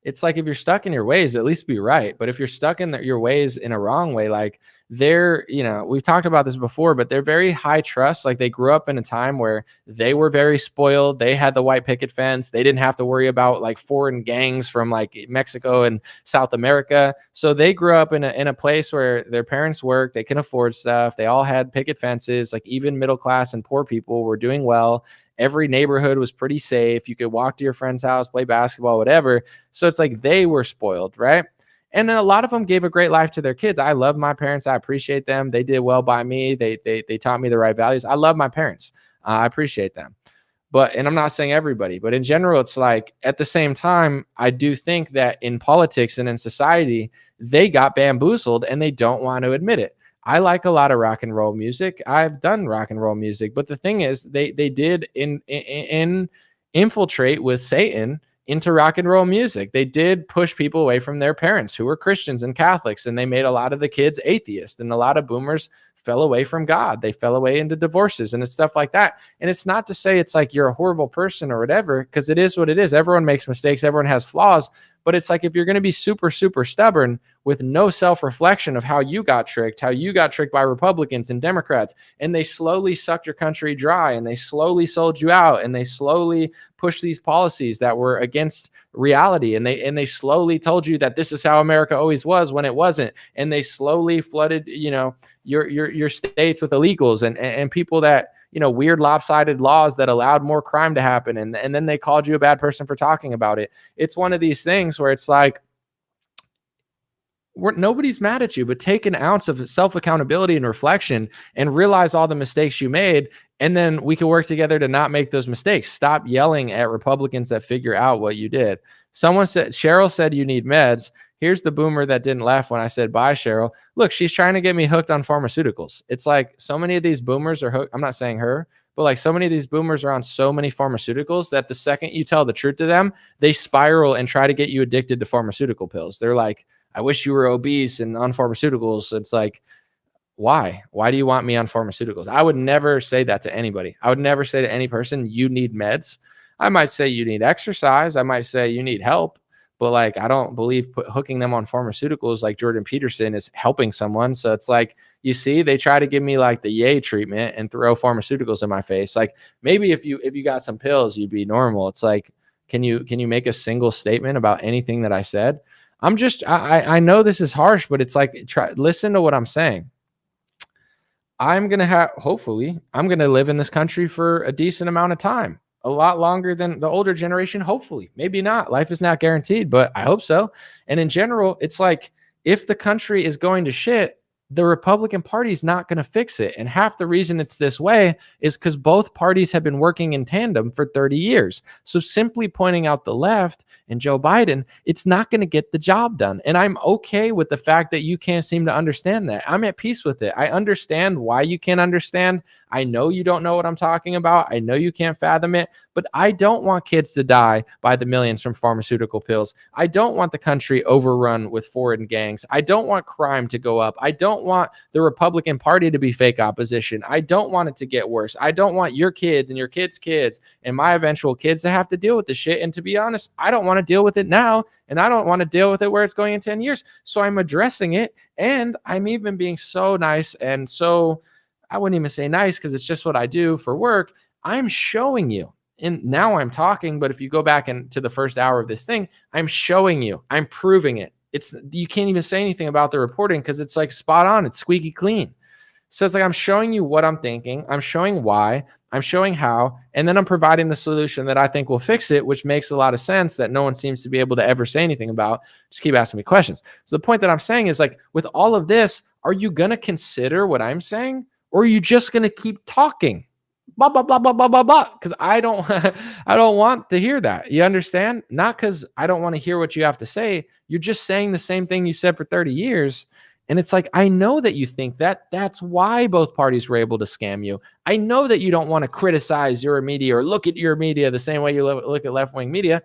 A: it's like if you're stuck in your ways, at least be right. But if you're stuck in your ways in a wrong way, like they're, we've talked about this before, but they're very high trust. Like they grew up in a time where they were very spoiled. They had the white picket fence. They didn't have to worry about like foreign gangs from like Mexico and South America. So they grew up in a place where their parents worked. They can afford stuff. They all had picket fences. Like even middle class and poor people were doing well. Every neighborhood was pretty safe. You could walk to your friend's house, play basketball, whatever. So it's like they were spoiled, right? And then a lot of them gave a great life to their kids. I love my parents. I appreciate them. They did well by me. They taught me the right values. I love my parents. I appreciate them. And I'm not saying everybody, but in general, it's like at the same time, I do think that in politics and in society, they got bamboozled and they don't want to admit it. I like a lot of rock and roll music. I've done rock and roll music, but the thing is, they did infiltrate with Satan into rock and roll music. They did push people away from their parents who were Christians and Catholics, and they made a lot of the kids atheists, and a lot of boomers fell away from God. They fell away into divorces and stuff like that. And it's not to say it's like you're a horrible person or whatever, because it is what it is. Everyone makes mistakes. Everyone has flaws. But it's like if you're going to be super, super stubborn with no self-reflection of how you got tricked by Republicans and Democrats, and they slowly sucked your country dry, and they slowly sold you out, and they slowly pushed these policies that were against reality, and they slowly told you that this is how America always was when it wasn't, and they slowly flooded your states with illegals and people that weird lopsided laws that allowed more crime to happen. And then they called you a bad person for talking about it. It's one of these things where it's like, nobody's mad at you, but take an ounce of self-accountability and reflection and realize all the mistakes you made. And then we can work together to not make those mistakes. Stop yelling at Republicans that figure out what you did. Cheryl said you need meds. Here's the boomer that didn't laugh when I said bye, Cheryl. Look, she's trying to get me hooked on pharmaceuticals. It's like so many of these boomers are hooked. I'm not saying her, but like so many of these boomers are on so many pharmaceuticals that the second you tell the truth to them, they spiral and try to get you addicted to pharmaceutical pills. They're like, I wish you were obese and on pharmaceuticals. It's like, why? Why do you want me on pharmaceuticals? I would never say that to anybody. I would never say to any person, you need meds. I might say you need exercise. I might say you need help. but like, I don't believe hooking them on pharmaceuticals like Jordan Peterson is helping someone. So it's like, you see, they try to give me like the yay treatment and throw pharmaceuticals in my face. Like, maybe if you got some pills, you'd be normal. It's like, can you make a single statement about anything that I said? I know this is harsh, but it's like, listen to what I'm saying. Hopefully, I'm going to live in this country for a decent amount of time, a lot longer than the older generation. Hopefully, maybe not. Life is not guaranteed, but I hope so. And in general, it's like, if the country is going to shit, the Republican Party is not going to fix it. And half the reason it's this way is because both parties have been working in tandem for 30 years. So simply pointing out the left and Joe Biden, it's not going to get the job done. And I'm okay with the fact that you can't seem to understand that. I'm at peace with it. I understand why you can't understand. I know you don't know what I'm talking about. I know you can't fathom it, but I don't want kids to die by the millions from pharmaceutical pills. I don't want the country overrun with foreign gangs. I don't want crime to go up. I don't want the Republican Party to be fake opposition. I don't want it to get worse. I don't want your kids and your kids' kids and my eventual kids to have to deal with this shit. And to be honest, I don't want to deal with it now. And I don't want to deal with it where it's going in 10 years. So I'm addressing it. And I'm even being so nice and so, I wouldn't even say nice because it's just what I do for work. I'm showing you. And now I'm talking, but if you go back into the first hour of this thing, I'm showing you. I'm proving it. You can't even say anything about the reporting because it's like spot on. It's squeaky clean. So it's like, I'm showing you what I'm thinking. I'm showing why. I'm showing how. And then I'm providing the solution that I think will fix it, which makes a lot of sense that no one seems to be able to ever say anything about. Just keep asking me questions. So the point that I'm saying is, like, with all of this, are you going to consider what I'm saying? Or are you just going to keep talking? Blah, blah, blah, blah, blah, blah, blah. Because I don't want to hear that. You understand? Not because I don't want to hear what you have to say. You're just saying the same thing you said for 30 years. And it's like, I know that you think that. That's why both parties were able to scam you. I know that you don't want to criticize your media or look at your media the same way you look at left-wing media.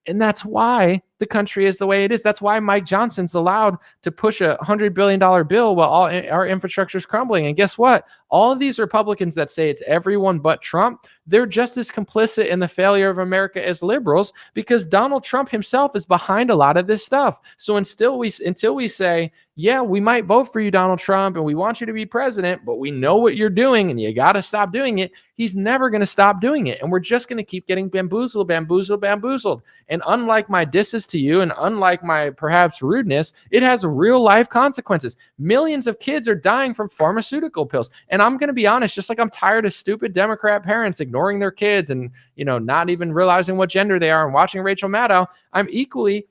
A: And that's why the country is the way it is. That's why Mike Johnson's allowed to push a $100 billion bill while all our infrastructure is crumbling. And guess what? All of these Republicans that say it's everyone but Trump, they're just as complicit in the failure of America as liberals, because Donald Trump himself is behind a lot of this stuff. So until we say, yeah, we might vote for you, Donald Trump, and we want you to be president, but we know what you're doing and you got to stop doing it, he's never going to stop doing it. And we're just going to keep getting bamboozled. And unlike my disses to you, and unlike my perhaps rudeness, it has real life consequences. Millions of kids are dying from pharmaceutical pills. And I'm going to be honest, just like I'm tired of stupid Democrat parents ignoring their kids and, not even realizing what gender they are and watching Rachel Maddow, I'm equally,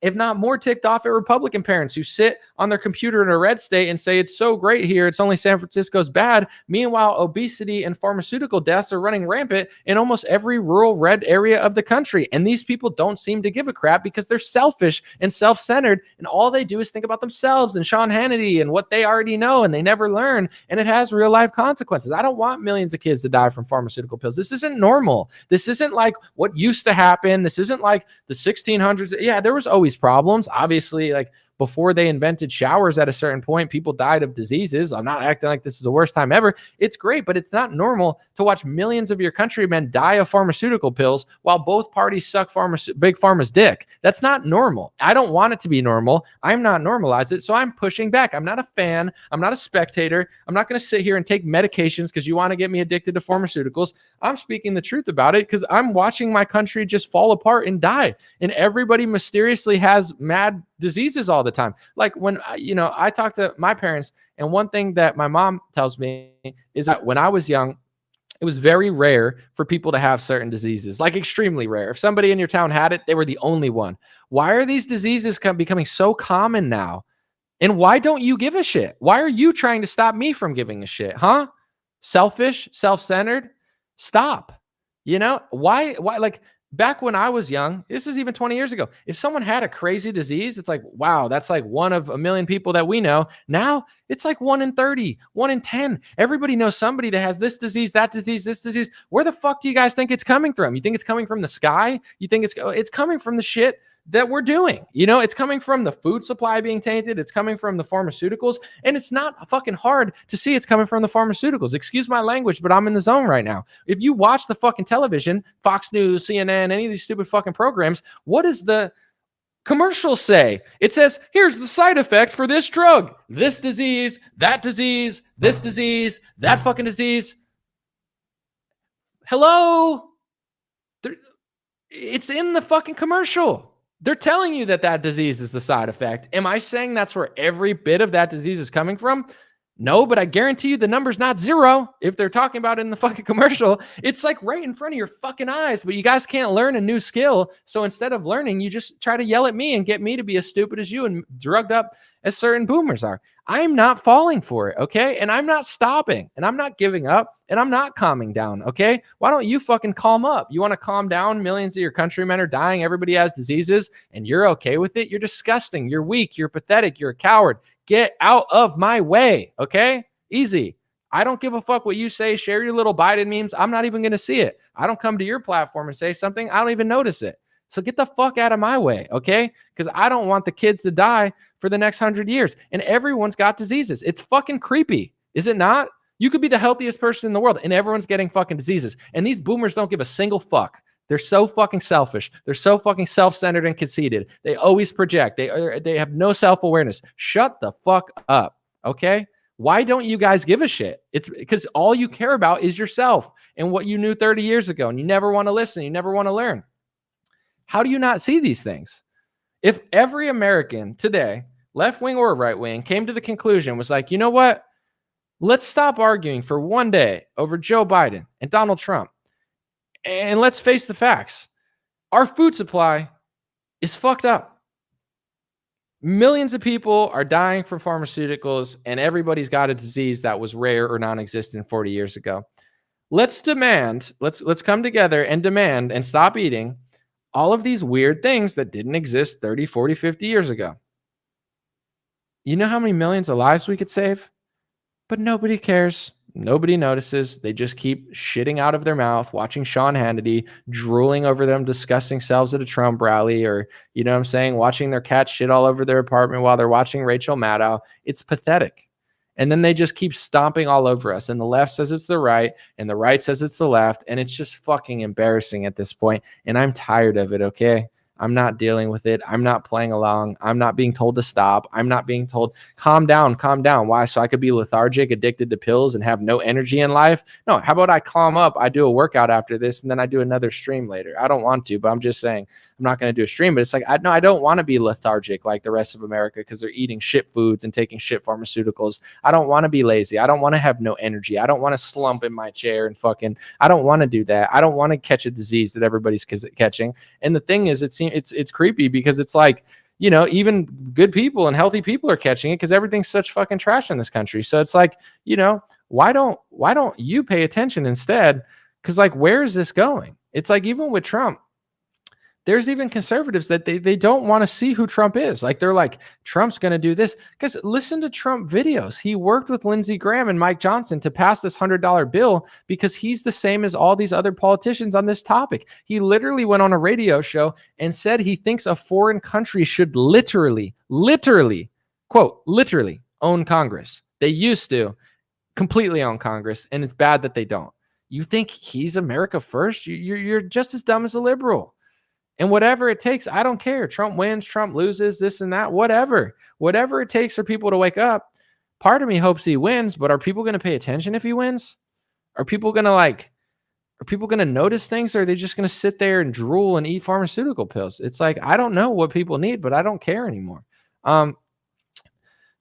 A: if not more, ticked off at Republican parents who sit on their computer in a red state and say it's so great here, it's only San Francisco's bad. Meanwhile, obesity and pharmaceutical deaths are running rampant in almost every rural red area of the country. And these people don't seem to give a crap because they're selfish and self-centered, and all they do is think about themselves and Sean Hannity and what they already know, and they never learn, and it has real life consequences. I don't want millions of kids to die from pharmaceutical pills. This isn't normal. This isn't like what used to happen. This isn't like the 1600s. Yeah, there was always problems. Obviously, like before they invented showers at a certain point, people died of diseases. I'm not acting like this is the worst time ever. It's great, but it's not normal to watch millions of your countrymen die of pharmaceutical pills while both parties suck big pharma's dick. That's not normal. I don't want it to be normal. I'm not normalize it, so I'm pushing back. I'm not a fan. I'm not a spectator. I'm not going to sit here and take medications because you want to get me addicted to pharmaceuticals. I'm speaking the truth about it because I'm watching my country just fall apart and die. And everybody mysteriously has mad diseases all the time. Like when, I talk to my parents, and one thing that my mom tells me is that when I was young, it was very rare for people to have certain diseases, like extremely rare. If somebody in your town had it, they were the only one. Why are these diseases becoming so common now? And why don't you give a shit? Why are you trying to stop me from giving a shit? Huh? Selfish, self-centered. Stop. Why like back when I was young, this is even 20 years ago, if someone had a crazy disease, it's like, wow, that's like one of a million people that we know. Now it's like 1 in 30, 1 in 10. Everybody knows somebody that has this disease, that disease, this disease. Where the fuck do you guys think it's coming from? You think it's coming from the sky? You think it's coming from the shit that we're doing? It's coming from the food supply being tainted. It's coming from the pharmaceuticals. And it's not fucking hard to see it's coming from the pharmaceuticals. Excuse my language, but I'm in the zone right now. If you watch the fucking television, Fox News, CNN, any of these stupid fucking programs, what is the Commercials say, it says, here's the side effect for this drug, this disease, that disease, this disease, that fucking disease. Hello? It's in the fucking commercial. They're telling you that that disease is the side effect. Am I saying that's where every bit of that disease is coming from? No, but I guarantee you the number's not zero. If they're talking about it in the fucking commercial, it's like right in front of your fucking eyes, but you guys can't learn a new skill. So instead of learning, you just try to yell at me and get me to be as stupid as you and drugged up as certain boomers are. I'm not falling for it, okay? And I'm not stopping, and I'm not giving up, and I'm not calming down, okay? Why don't you fucking calm up? You want to calm down? Millions of your countrymen are dying. Everybody has diseases, and you're okay with it? You're disgusting. You're weak. You're pathetic. You're a coward. Get out of my way, okay? Easy. I don't give a fuck what you say. Share your little Biden memes. I'm not even going to see it. I don't come to your platform and say something. I don't even notice it. So get the fuck out of my way, okay? Because I don't want the kids to die for the next 100 years. And everyone's got diseases. It's fucking creepy. Is it not? You could be the healthiest person in the world and everyone's getting fucking diseases. And these boomers don't give a single fuck. They're so fucking selfish. They're so fucking self-centered and conceited. They always project. They have no self-awareness. Shut the fuck up, okay? Why don't you guys give a shit? It's because all you care about is yourself and what you knew 30 years ago, and you never want to listen. You never want to learn. How do you not see these things? If every American today, left wing or right wing, came to the conclusion, was like, you know what? Let's stop arguing for one day over Joe Biden and Donald Trump. And let's face the facts. Our food supply is fucked up. Millions of people are dying from pharmaceuticals, and everybody's got a disease that was rare or non-existent 40 years ago. Let's demand, let's come together and demand and stop eating all of these weird things that didn't exist 30, 40, 50 years ago. You know how many millions of lives we could save? But nobody cares. Nobody notices. They just keep shitting out of their mouth, watching Sean Hannity, drooling over them, discussing selves at a Trump rally, or, you know what I'm saying, watching their cat shit all over their apartment while they're watching Rachel Maddow. It's pathetic. And then they just keep stomping all over us. And the left says it's the right, and the right says it's the left. And it's just fucking embarrassing at this point. And I'm tired of it, okay? I'm not dealing with it. I'm not playing along. I'm not being told to stop. I'm not being told, calm down, calm down. Why? So I could be lethargic, addicted to pills, and have no energy in life? No, how about I calm up? I do a workout after this, and then I do another stream later. I don't want to, but I'm just saying I'm not going to do a stream. But it's like, I don't want to be lethargic like the rest of America because they're eating shit foods and taking shit pharmaceuticals. I don't want to be lazy. I don't want to have no energy. I don't want to slump in my chair and fucking, I don't want to do that. I don't want to catch a disease that everybody's catching. And the thing is, it's creepy because it's like, you know, even good people and healthy people are catching it because everything's such fucking trash in this country. So it's like, you know, why don't you pay attention instead? Because like, where is this going? It's like, even with Trump, there's even conservatives that they don't want to see who Trump is. Like, they're like, Trump's going to do this. Because listen to Trump videos. He worked with Lindsey Graham and Mike Johnson to pass this $100 bill because he's the same as all these other politicians on this topic. He literally went on a radio show and said he thinks a foreign country should literally, quote, literally own Congress. They used to completely own Congress, and it's bad that they don't. You think he's America first? You're just as dumb as a liberal. And whatever it takes, I don't care. Trump wins, Trump loses, this and that, whatever it takes for people to wake up. Part of me hopes he wins, but are people going to pay attention if he wins? Are people going to notice things, or are they just going to sit there and drool and eat pharmaceutical pills? It's like, I don't know what people need, but I don't care anymore.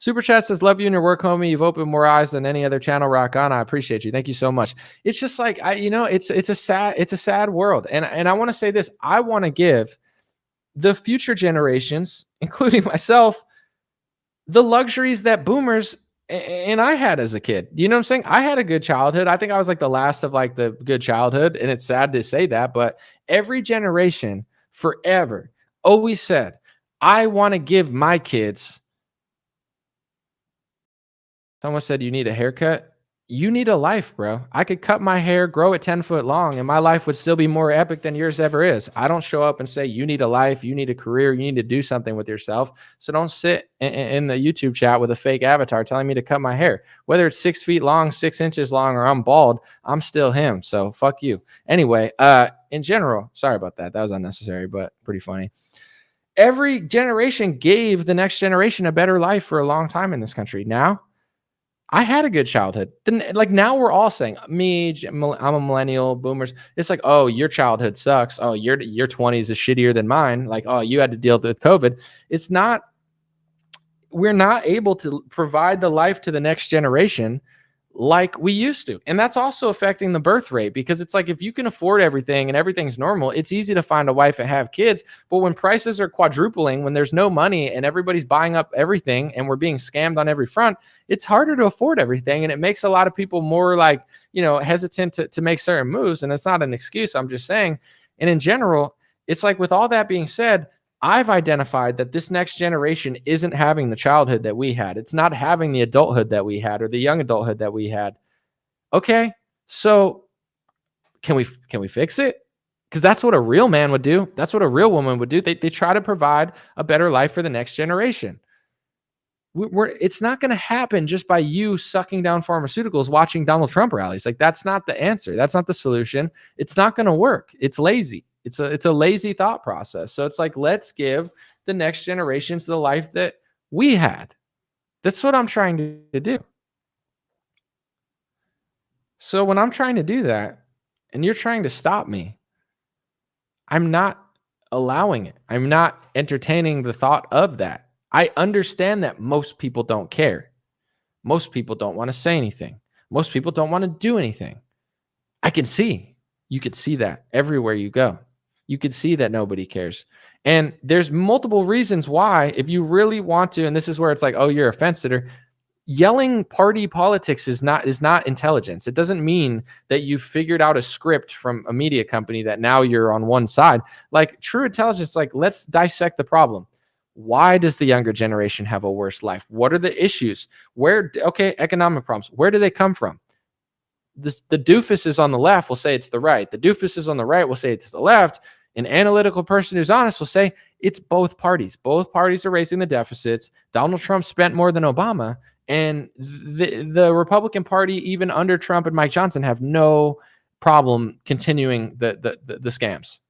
A: Super Chat says, love you and your work, homie. You've opened more eyes than any other channel. Rock on. I appreciate you. Thank you so much. It's just like, it's a sad world. And I want to say this, I want to give the future generations, including myself, the luxuries that boomers and I had as a kid. You know what I'm saying? I had a good childhood. I think I was like the last of like the good childhood. And it's sad to say that, but every generation forever always said, I want to give my kids. Someone said, you need a haircut. You need a life, bro. I could cut my hair, grow it 10 foot long, and my life would still be more epic than yours ever is. I don't show up and say, you need a life, you need a career, you need to do something with yourself. So don't sit in the YouTube chat with a fake avatar telling me to cut my hair. Whether it's 6 feet long, 6 inches long, or I'm bald, I'm still him. So fuck you. Anyway, in general, sorry about that. That was unnecessary, but pretty funny. every generation gave the next generation a better life for a long time in this country. Now, I had a good childhood. Then, like, now we're all saying, I'm a millennial, boomers. It's like, oh, your childhood sucks. Oh, your 20s is shittier than mine. Like, oh, you had to deal with COVID. It's not. We're not able to provide the life to the next generation like we used to. And that's also affecting the birth rate, because it's like, if you can afford everything and everything's normal, it's easy to find a wife and have kids. But when prices are quadrupling, when there's no money and everybody's buying up everything and we're being scammed on every front, it's harder to afford everything. And it makes a lot of people more like, hesitant to make certain moves. And it's not an excuse, I'm just saying. And in general, it's like, with all that being said, I've identified that this next generation isn't having the childhood that we had. It's not having the adulthood that we had, or the young adulthood that we had. Okay, so can we fix it? Because that's what a real man would do. That's what a real woman would do. They try to provide a better life for the next generation. It's not going to happen just by you sucking down pharmaceuticals, watching Donald Trump rallies. Like, that's not the answer. That's not the solution. It's not going to work. It's lazy. It's a lazy thought process. So it's like, let's give the next generations the life that we had. That's what I'm trying to do. So when I'm trying to do that and you're trying to stop me, I'm not allowing it. I'm not entertaining the thought of that. I understand that most people don't care. Most people don't want to say anything. Most people don't want to do anything. I can see. You could see that everywhere you go. You could see that nobody cares. And there's multiple reasons why, if you really want to, and this is where it's like, oh, you're a fence sitter. Yelling party politics is not intelligence. It doesn't mean that you figured out a script from a media company that now you're on one side. Like, true intelligence, like, let's dissect the problem. Why does the younger generation have a worse life? What are the issues? Economic problems. Where do they come from? The doofuses on the left will say it's the right. The doofuses on the right will say it's the left. An analytical person who's honest will say it's both parties. Both parties are raising the deficits. Donald Trump spent more than Obama. And the Republican Party, even under Trump and Mike Johnson, have no problem continuing the scams.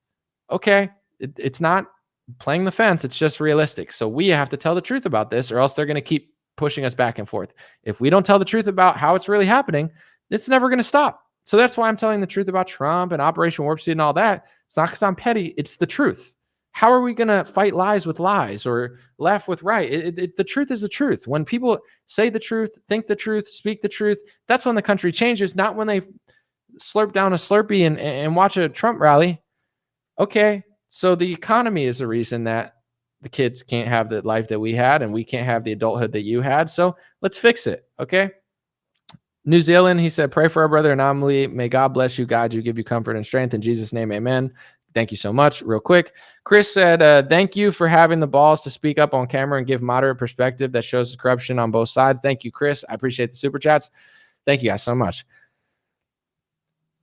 A: Okay, it's not playing the fence. It's just realistic. So we have to tell the truth about this, or else they're going to keep pushing us back and forth. If we don't tell the truth about how it's really happening, it's never going to stop. So that's why I'm telling the truth about Trump and Operation Warp Speed and all that. It's not because I'm petty. It's the truth. How are we going to fight lies with lies or laugh with right? The truth is the truth. When people say the truth, think the truth, speak the truth, that's when the country changes, not when they slurp down a Slurpee and watch a Trump rally. Okay, so the economy is the reason that the kids can't have the life that we had, and we can't have the adulthood that you had. So let's fix it, okay? New Zealand, he said, pray for our brother Anomaly. May God bless you, guide you, give you comfort and strength. In Jesus' name, amen. Thank you so much. Real quick, Chris said, thank you for having the balls to speak up on camera and give moderate perspective that shows the corruption on both sides. Thank you, Chris. I appreciate the super chats. Thank you guys so much.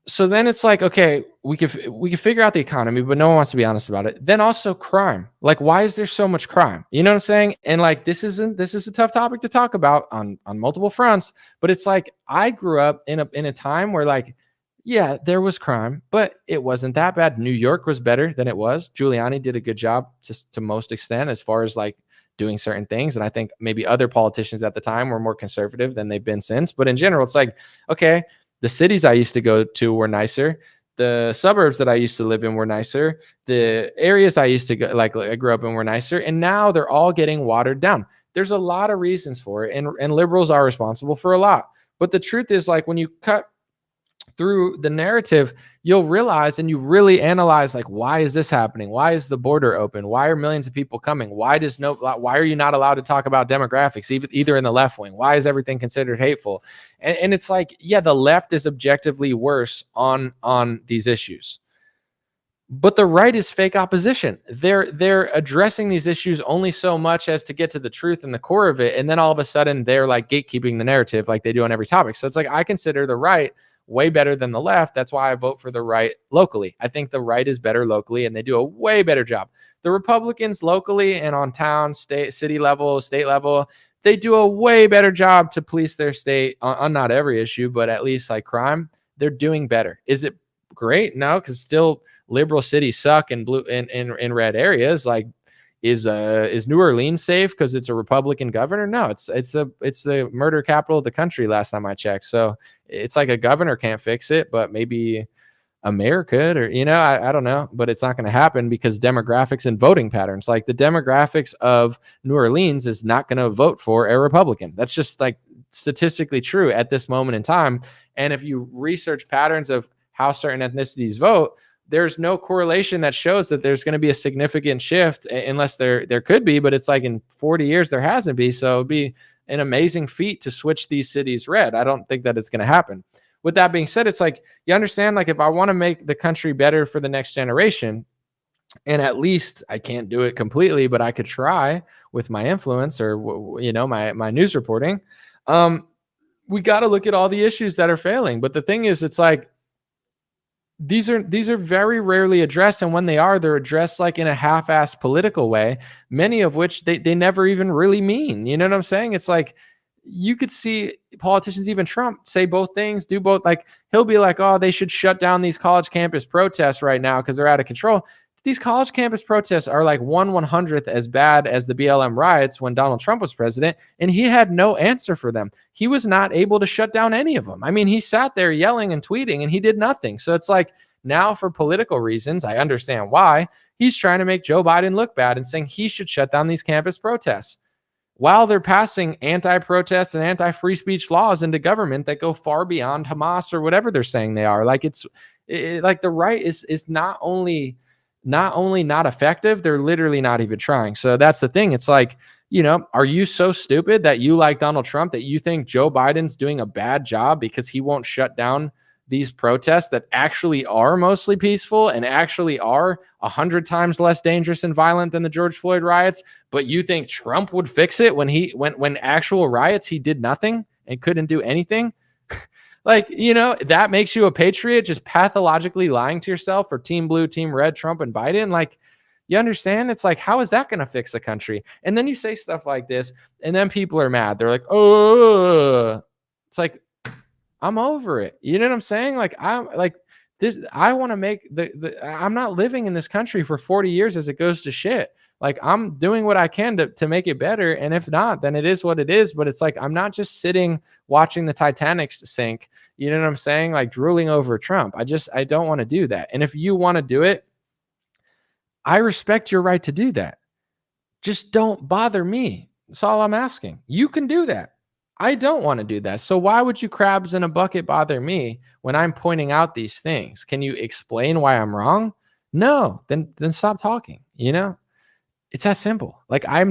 A: So then it's like, okay, we can figure out the economy, but no one wants to be honest about it. Then also crime. Like, why is there so much crime? You know what I'm saying? And like, this is a tough topic to talk about on multiple fronts, but it's like, I grew up in a time where, like, yeah, there was crime, but it wasn't that bad. New York was better than it was. Giuliani did a good job to most extent as far as like doing certain things. And I think maybe other politicians at the time were more conservative than they've been since. But in general, it's like, okay, the cities I used to go to were nicer. The suburbs that I used to live in were nicer. The areas I used to go, like I grew up in, were nicer. And now they're all getting watered down. There's a lot of reasons for it. And liberals are responsible for a lot. But the truth is, like, when you cut through the narrative, you'll realize, and you really analyze, like, why is this happening? Why is the border open? Why are millions of people coming? Why are you not allowed to talk about demographics, either in the left wing? Why is everything considered hateful? And it's like, yeah, the left is objectively worse on these issues, but the right is fake opposition. They're addressing these issues only so much as to get to the truth and the core of it, and then all of a sudden they're like gatekeeping the narrative like they do on every topic. So it's like, I consider the right way better than the left. That's why I vote for the right locally. I think the right is better locally, and they do a way better job. The Republicans locally and on town, state, city level, state level, they do a way better job to police their state on not every issue, but at least like crime, they're doing better. Is it great? No, because still liberal cities suck in blue in red areas. Like, is New Orleans safe because it's a Republican governor? No, it's the murder capital of the country last time I checked. So it's like a governor can't fix it, but maybe a mayor could, or I don't know, but it's not going to happen because demographics and voting patterns, like the demographics of New Orleans is not going to vote for a Republican. That's just like statistically true at this moment in time. And if you research patterns of how certain ethnicities vote, there's no correlation that shows that there's going to be a significant shift, unless there could be, but it's like in 40 years there hasn't been. So it'd be an amazing feat to switch these cities red. I don't think that it's going to happen. With that being said, it's like, you understand, like if I want to make the country better for the next generation, and at least I can't do it completely, but I could try with my influence or, my news reporting. We got to look at all the issues that are failing. But the thing is, it's like, these are very rarely addressed. And when they are, they're addressed like in a half-assed political way, many of which they never even really mean. You know what I'm saying? It's like, you could see politicians, even Trump, say both things, do both. Like he'll be like, oh, they should shut down these college campus protests right now because they're out of control. These college campus protests are like 1/100th as bad as the BLM riots when Donald Trump was president, and he had no answer for them. He was not able to shut down any of them. I mean, he sat there yelling and tweeting, and he did nothing. So it's like, now for political reasons, I understand why he's trying to make Joe Biden look bad and saying he should shut down these campus protests, while they're passing anti-protest and anti-free speech laws into government that go far beyond Hamas or whatever they're saying they are. Like like the right is not only not effective, they're literally not even trying. So that's the thing. It's like, are you so stupid that you like Donald Trump that you think Joe Biden's doing a bad job because he won't shut down these protests that actually are mostly peaceful and actually are 100 times less dangerous and violent than the George Floyd riots? But you think Trump would fix it when actual riots, he did nothing and couldn't do anything? Like, that makes you a patriot, just pathologically lying to yourself for team blue, team red, Trump and Biden. Like, you understand? It's like, how is that going to fix the country? And then you say stuff like this, and then people are mad. They're like, oh, it's like, I'm over it. You know what I'm saying? Like, I'm like this. I want to make I'm not living in this country for 40 years as it goes to shit. Like, I'm doing what I can to make it better. And if not, then it is what it is. But it's like, I'm not just sitting watching the Titanic sink. You know what I'm saying? Like, drooling over Trump. I don't want to do that. And if you want to do it, I respect your right to do that. Just don't bother me. That's all I'm asking. You can do that. I don't want to do that. So why would you crabs in a bucket bother me when I'm pointing out these things? Can you explain why I'm wrong? No, then stop talking. It's that simple. Like, I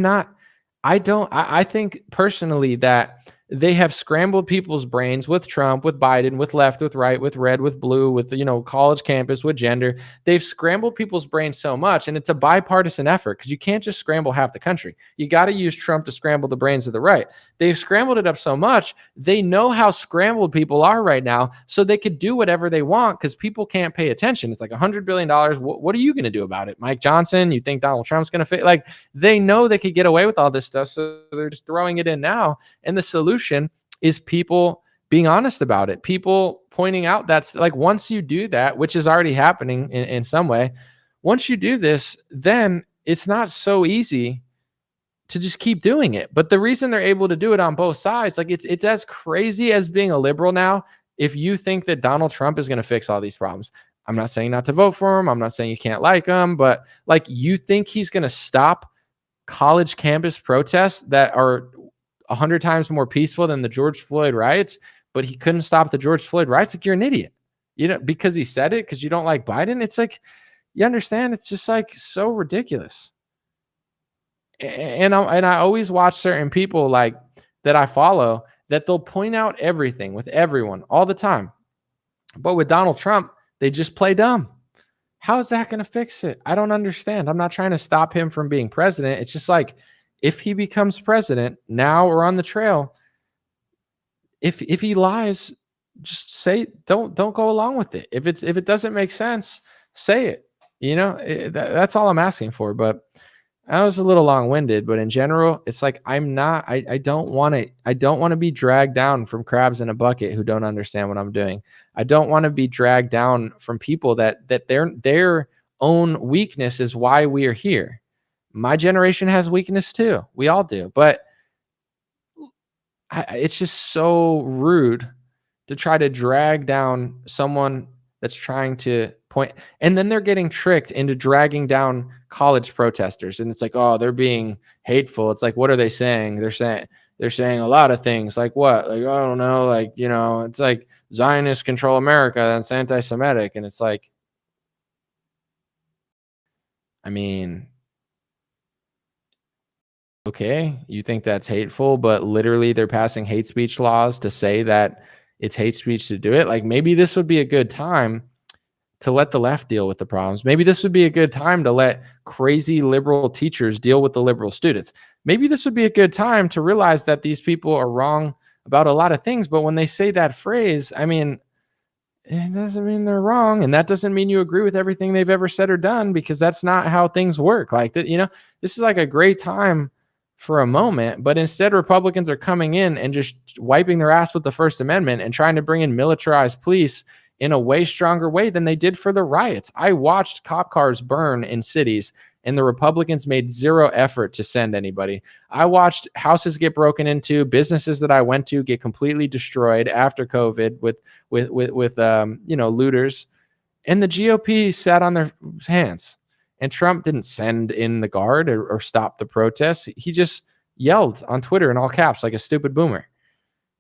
A: think personally that they have scrambled people's brains with Trump, with Biden, with left, with right, with red, with blue, with, college campus, with gender. They've scrambled people's brains so much, and it's a bipartisan effort because you can't just scramble half the country. You got to use Trump to scramble the brains of the right. They've scrambled it up so much. They know how scrambled people are right now, so they could do whatever they want because people can't pay attention. It's like $100 billion. What are you going to do about it? Mike Johnson, you think Donald Trump's going to fit? Like, they know they could get away with all this stuff, so they're just throwing it in now. And the solution is people being honest about it. People pointing out that's like, once you do that, which is already happening in some way, once you do this, then it's not so easy to just keep doing it. But the reason they're able to do it on both sides, like it's as crazy as being a liberal now. If you think that Donald Trump is going to fix all these problems, I'm not saying not to vote for him. I'm not saying you can't like him, but like, you think he's going to stop college campus protests that are 100 times more peaceful than the George Floyd riots, but he couldn't stop the George Floyd riots? Like, you're an idiot, because he said it, because you don't like Biden. It's like, you understand? It's just like so ridiculous. And I always watch certain people like that I follow that they'll point out everything with everyone all the time. But with Donald Trump, they just play dumb. How is that going to fix it? I don't understand. I'm not trying to stop him from being president. It's just like, if he becomes president now or on the trail, if he lies, just say, don't go along with it. If it doesn't make sense, say it. That's all I'm asking for. But I was a little long-winded, but in general, it's like, I don't want to be dragged down from crabs in a bucket who don't understand what I'm doing. I don't want to be dragged down from people that their own weakness is why we are here. My generation has weakness too. We all do. But it's just so rude to try to drag down someone that's trying to point, and then they're getting tricked into dragging down college protesters. And it's like, oh, they're being hateful. It's like, what are they saying? They're saying a lot of things. Like what? Like, I don't know. Like, it's like Zionists control America. That's anti-Semitic. And it's like, I mean, okay, you think that's hateful, but literally they're passing hate speech laws to say that it's hate speech to do it. Like maybe this would be a good time to let the left deal with the problems. Maybe this would be a good time to let crazy liberal teachers deal with the liberal students. Maybe this would be a good time to realize that these people are wrong about a lot of things. But when they say that phrase, I mean, it doesn't mean they're wrong. And that doesn't mean you agree with everything they've ever said or done, because that's not how things work. Like that, this is like a great time for a moment, but instead Republicans are coming in and just wiping their ass with the First Amendment and trying to bring in militarized police in a way stronger way than they did for the riots. I watched cop cars burn in cities, and the Republicans made zero effort to send anybody. I watched houses get broken into, businesses that I went to get completely destroyed after COVID with looters, and the GOP sat on their hands. And Trump didn't send in the guard or stop the protests. He just yelled on Twitter in all caps like a stupid boomer.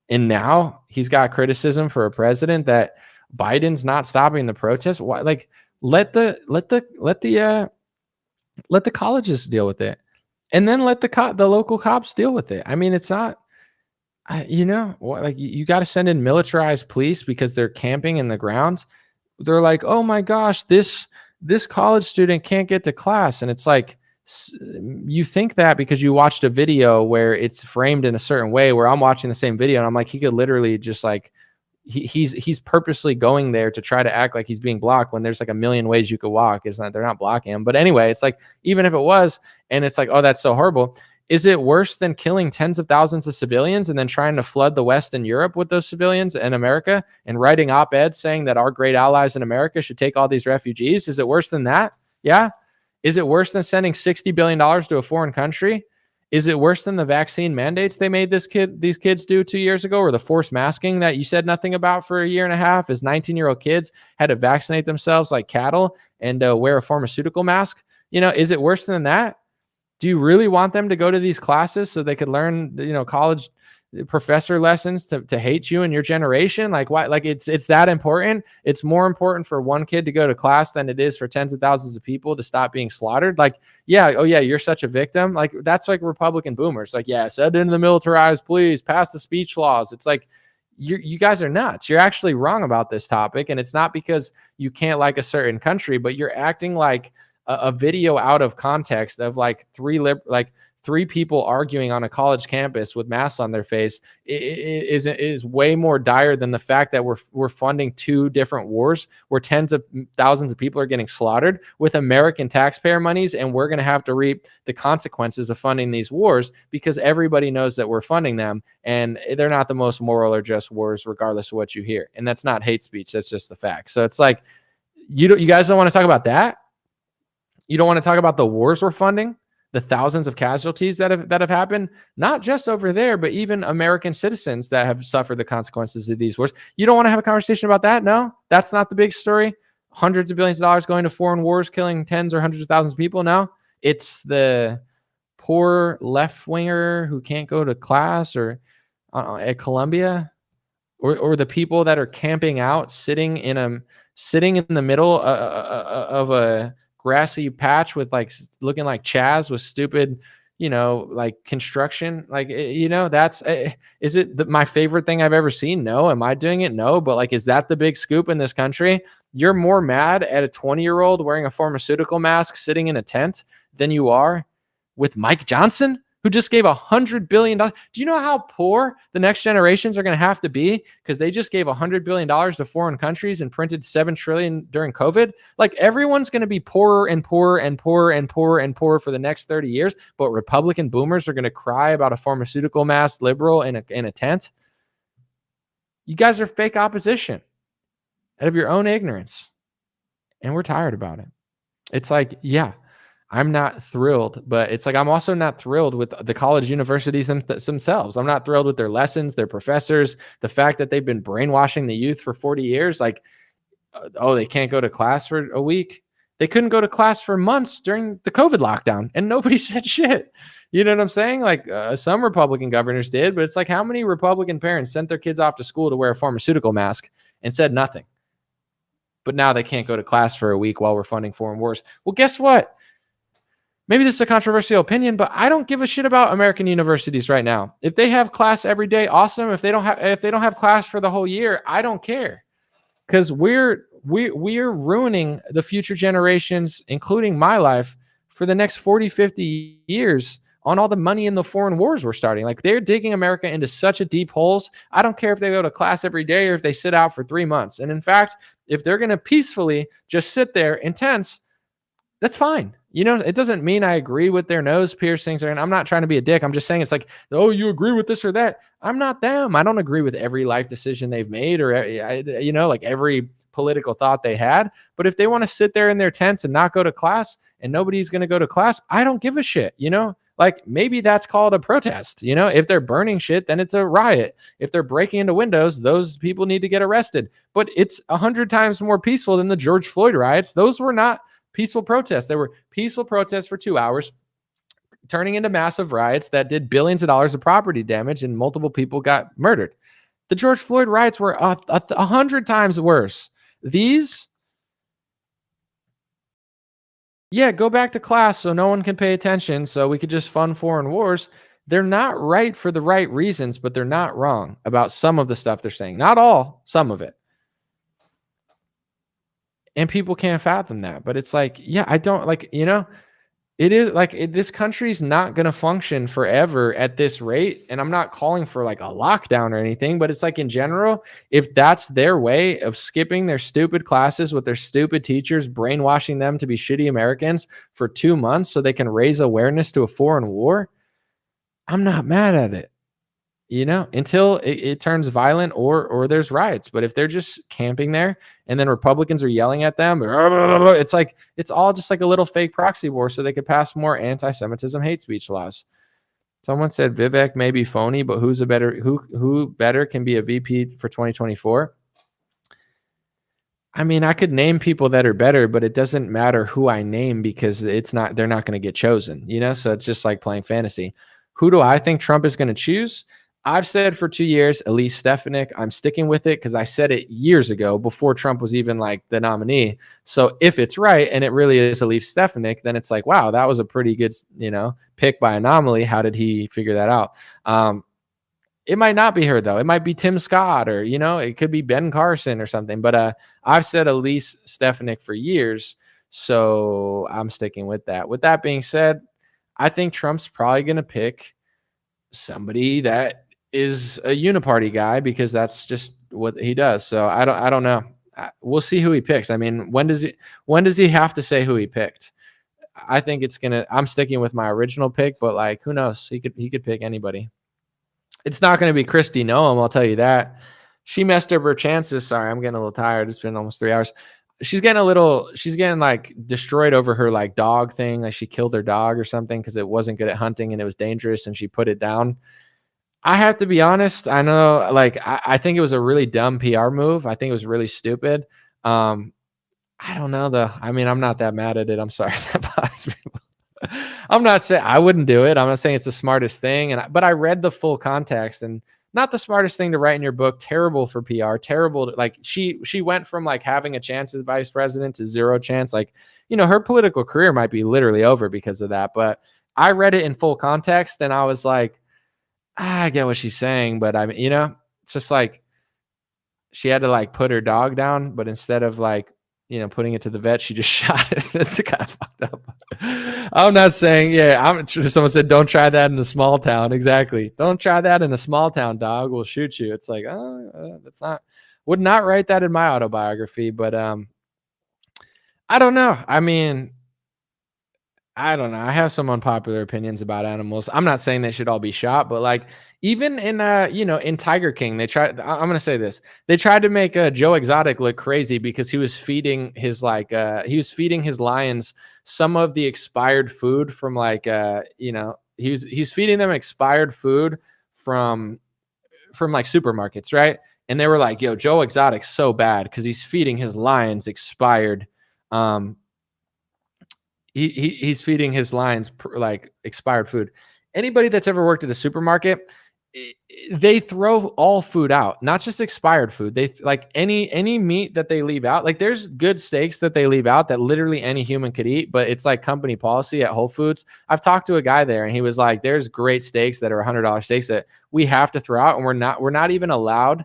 A: And now he's got criticism for a president that Biden's not stopping the protests. Why? Like let the colleges deal with it, and then let the local cops deal with it. I mean, it's not, you got to send in militarized police because they're camping in the grounds. They're like, oh my gosh, this college student can't get to class. And it's like, you think that because you watched a video where it's framed in a certain way, where I'm watching the same video and I'm like, he could literally just like, he's purposely going there to try to act like he's being blocked when there's like a million ways you could walk. They're not blocking him. But anyway, it's like, even if it was, and it's like, oh, that's so horrible. Is it worse than killing tens of thousands of civilians and then trying to flood the West and Europe with those civilians in America and writing op-eds saying that our great allies in America should take all these refugees? Is it worse than that? Yeah. Is it worse than sending $60 billion to a foreign country? Is it worse than the vaccine mandates they made these kids do 2 years ago, or the forced masking that you said nothing about for a year and a half, as 19-year-old kids had to vaccinate themselves like cattle and wear a pharmaceutical mask? Is it worse than that? Do you really want them to go to these classes so they could learn, college professor lessons to hate you and your generation? Like, why? Like, it's that important? It's more important for one kid to go to class than it is for tens of thousands of people to stop being slaughtered. Like, yeah, oh yeah, you're such a victim. Like, that's like Republican boomers. Like, yeah, send in the militarized police, pass the speech laws. It's like, you guys are nuts. You're actually wrong about this topic, and it's not because you can't like a certain country, but you're acting like a video out of context of like three people arguing on a college campus with masks on their face is way more dire than the fact that we're funding two different wars where tens of thousands of people are getting slaughtered with American taxpayer monies, and we're going to have to reap the consequences of funding these wars because everybody knows that we're funding them, and they're not the most moral or just wars regardless of what you hear. And that's not hate speech, that's just the fact. So it's like, you guys don't want to talk about that? You don't want to talk about the wars we're funding, the thousands of casualties that have happened, not just over there, but even American citizens that have suffered the consequences of these wars. You don't want to have a conversation about that? No, that's not the big story. Hundreds of billions of dollars going to foreign wars, killing tens or hundreds of thousands of people. No, it's the poor left winger who can't go to class or at Columbia, or the people that are camping out, sitting in the middle of a grassy patch with like looking like Chaz with stupid, like construction. Like, that's, is it my favorite thing I've ever seen? No. Am I doing it? No. But like, is that the big scoop in this country? You're more mad at a 20-year-old wearing a pharmaceutical mask sitting in a tent than you are with Mike Johnson, who just gave $100 billion. Do you know how poor the next generations are going to have to be because they just gave $100 billion to foreign countries and printed $7 trillion during COVID? Like, everyone's going to be poorer and poorer and poorer and poorer and poorer for the next 30 years. But Republican boomers are going to cry about a pharmaceutical mask liberal in a tent. You guys are fake opposition out of your own ignorance. And we're tired about it. It's like, yeah, I'm not thrilled, but it's like I'm also not thrilled with the college universities themselves. I'm not thrilled with their lessons, their professors, the fact that they've been brainwashing the youth for 40 years. Like, oh, they can't go to class for a week. They couldn't go to class for months during the COVID lockdown, and nobody said shit. You know what I'm saying? Like some Republican governors did, but it's like how many Republican parents sent their kids off to school to wear a pharmaceutical mask and said nothing? But now they can't go to class for a week while we're funding foreign wars. Well, guess what? Maybe this is a controversial opinion, but I don't give a shit about American universities right now. If they have class every day, awesome. If they don't have class for the whole year, I don't care. Because we're ruining the future generations, including my life, for the next 40, 50 years on all the money in the foreign wars we're starting. Like they're digging America into such a deep holes. I don't care if they go to class every day or if they sit out for 3 months. And in fact, if they're going to peacefully just sit there intense, that's fine. You know, it doesn't mean I agree with their nose piercings, and I'm not trying to be a dick. I'm just saying it's like, oh, you agree with this or that. I'm not them. I don't agree with every life decision they've made or, you know, like every political thought they had. But if they want to sit there in their tents and not go to class and nobody's going to go to class, I don't give a shit, you know? Like maybe that's called a protest. You know, if they're burning shit, then it's a riot. If they're breaking into windows, those people need to get arrested. But it's 100 times more peaceful than the George Floyd riots. Those were not peaceful protests. They were peaceful protests for 2 hours, turning into massive riots that did billions of dollars of property damage and multiple people got murdered. The George Floyd riots were 100 times worse. These, yeah, go back to class so no one can pay attention so we could just fund foreign wars. They're not right for the right reasons, but they're not wrong about some of the stuff they're saying. Not all, some of it. And people can't fathom that. But it's like, yeah, I don't like, you know, it is like this country's not going to function forever at this rate. And I'm not calling for like a lockdown or anything, but it's like in general, if that's their way of skipping their stupid classes with their stupid teachers, brainwashing them to be shitty Americans for 2 months so they can raise awareness to a foreign war, I'm not mad at it. You know, until it turns violent or there's riots. But if they're just camping there and then Republicans are yelling at them, it's like it's all just like a little fake proxy war so they could pass more anti-Semitism hate speech laws. Someone said Vivek may be phony, but who better can be a VP for 2024? I mean, I could name people that are better, but it doesn't matter who I name because they're not going to get chosen, you know? So it's just like playing fantasy. Who do I think Trump is going to choose? I've said for 2 years, Elise Stefanik. I'm sticking with it because I said it years ago before Trump was even like the nominee. So if it's right and it really is Elise Stefanik, then it's like, wow, that was a pretty good, you know, pick by anomaly. How did he figure that out? It might not be her though. It might be Tim Scott or, you know, it could be Ben Carson or something. But I've said Elise Stefanik for years, so I'm sticking with that. With that being said, I think Trump's probably going to pick somebody that is a uniparty guy because that's just what he does. So I don't know. We'll see who he picks. I mean, when does he have to say who he picked? I think I'm sticking with my original pick, but like, who knows? He could pick anybody. It's not going to be Kristi Noem. I'll tell you that. She messed up her chances. Sorry, I'm getting a little tired. It's been almost 3 hours. She's getting like destroyed over her like dog thing. Like she killed her dog or something because it wasn't good at hunting and it was dangerous and she put it down. I have to be honest. I know, like, I think it was a really dumb PR move. I think it was really stupid. I don't know though. I mean, I'm not that mad at it. I'm sorry if that bothers people. I'm not saying I wouldn't do it. I'm not saying it's the smartest thing. But I read the full context and not the smartest thing to write in your book. Terrible for PR. Terrible. Like she went from like having a chance as vice president to zero chance. Like, you know, her political career might be literally over because of that. But I read it in full context and I was like, I get what she's saying, but I mean, you know, it's just like she had to like put her dog down, but instead of like, you know, putting it to the vet, she just shot it. It's kind of fucked up. I'm not saying, someone said, don't try that in a small town. Exactly. Don't try that in a small town. Dog will shoot you. It's like, would not write that in my autobiography, but I don't know. I mean, I don't know. I have some unpopular opinions about animals. I'm not saying they should all be shot, but like even in in Tiger King, they tried. I'm gonna say this. They tried to make Joe Exotic look crazy because he was feeding his lions some of the expired food from he's feeding them expired food from like supermarkets, right? And they were like, "Yo, Joe Exotic's so bad because he's feeding his lions expired." He's feeding his lions like expired food. Anybody that's ever worked at a supermarket, they throw all food out, not just expired food. They like any meat that they leave out. Like there's good steaks that they leave out that literally any human could eat, but it's like company policy at Whole Foods. I've talked to a guy there and he was like, there's great steaks that are $100 steaks that we have to throw out, and we're not even allowed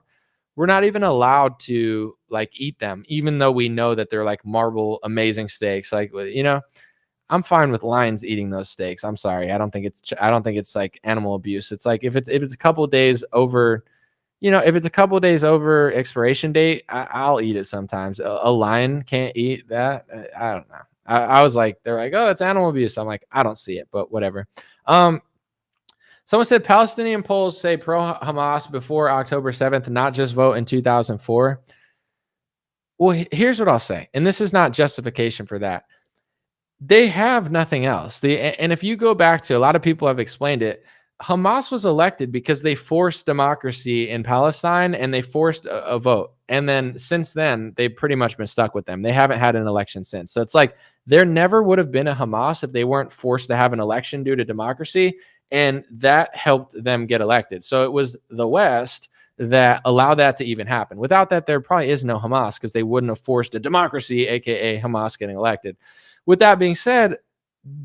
A: to like eat them, even though we know that they're like marble amazing steaks. Like, I'm fine with lions eating those steaks. I'm sorry. I don't think it's like animal abuse. It's like if it's a couple of days over, if it's a couple of days over expiration date, I'll eat it sometimes. A lion can't eat that. I don't know. I was like, they're like, oh, that's animal abuse. I'm like, I don't see it, but whatever. Someone said Palestinian polls say pro-Hamas before October 7th, not just vote in 2004. Well, here's what I'll say, and this is not justification for that. They have nothing else. And if you go back to, a lot of people have explained it, Hamas was elected because they forced democracy in Palestine and they forced a vote. And then since then, they've pretty much been stuck with them. They haven't had an election since. So it's like there never would have been a Hamas if they weren't forced to have an election due to democracy. And that helped them get elected. So it was the West that allowed that to even happen. Without that, there probably is no Hamas because they wouldn't have forced a democracy, aka Hamas, getting elected. With that being said,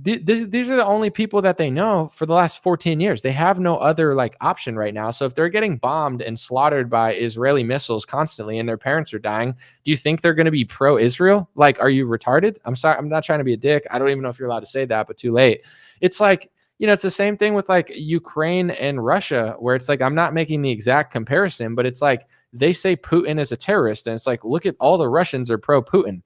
A: these are the only people that they know for the last 14 years. They have no other like option right now. So if they're getting bombed and slaughtered by Israeli missiles constantly and their parents are dying, do you think they're going to be pro-Israel? Like, are you retarded? I'm sorry. I'm not trying to be a dick. I don't even know if you're allowed to say that, but too late. It's like, it's the same thing with like Ukraine and Russia, where it's like, I'm not making the exact comparison, but it's like they say Putin is a terrorist. And it's like, look at all the Russians are pro-Putin.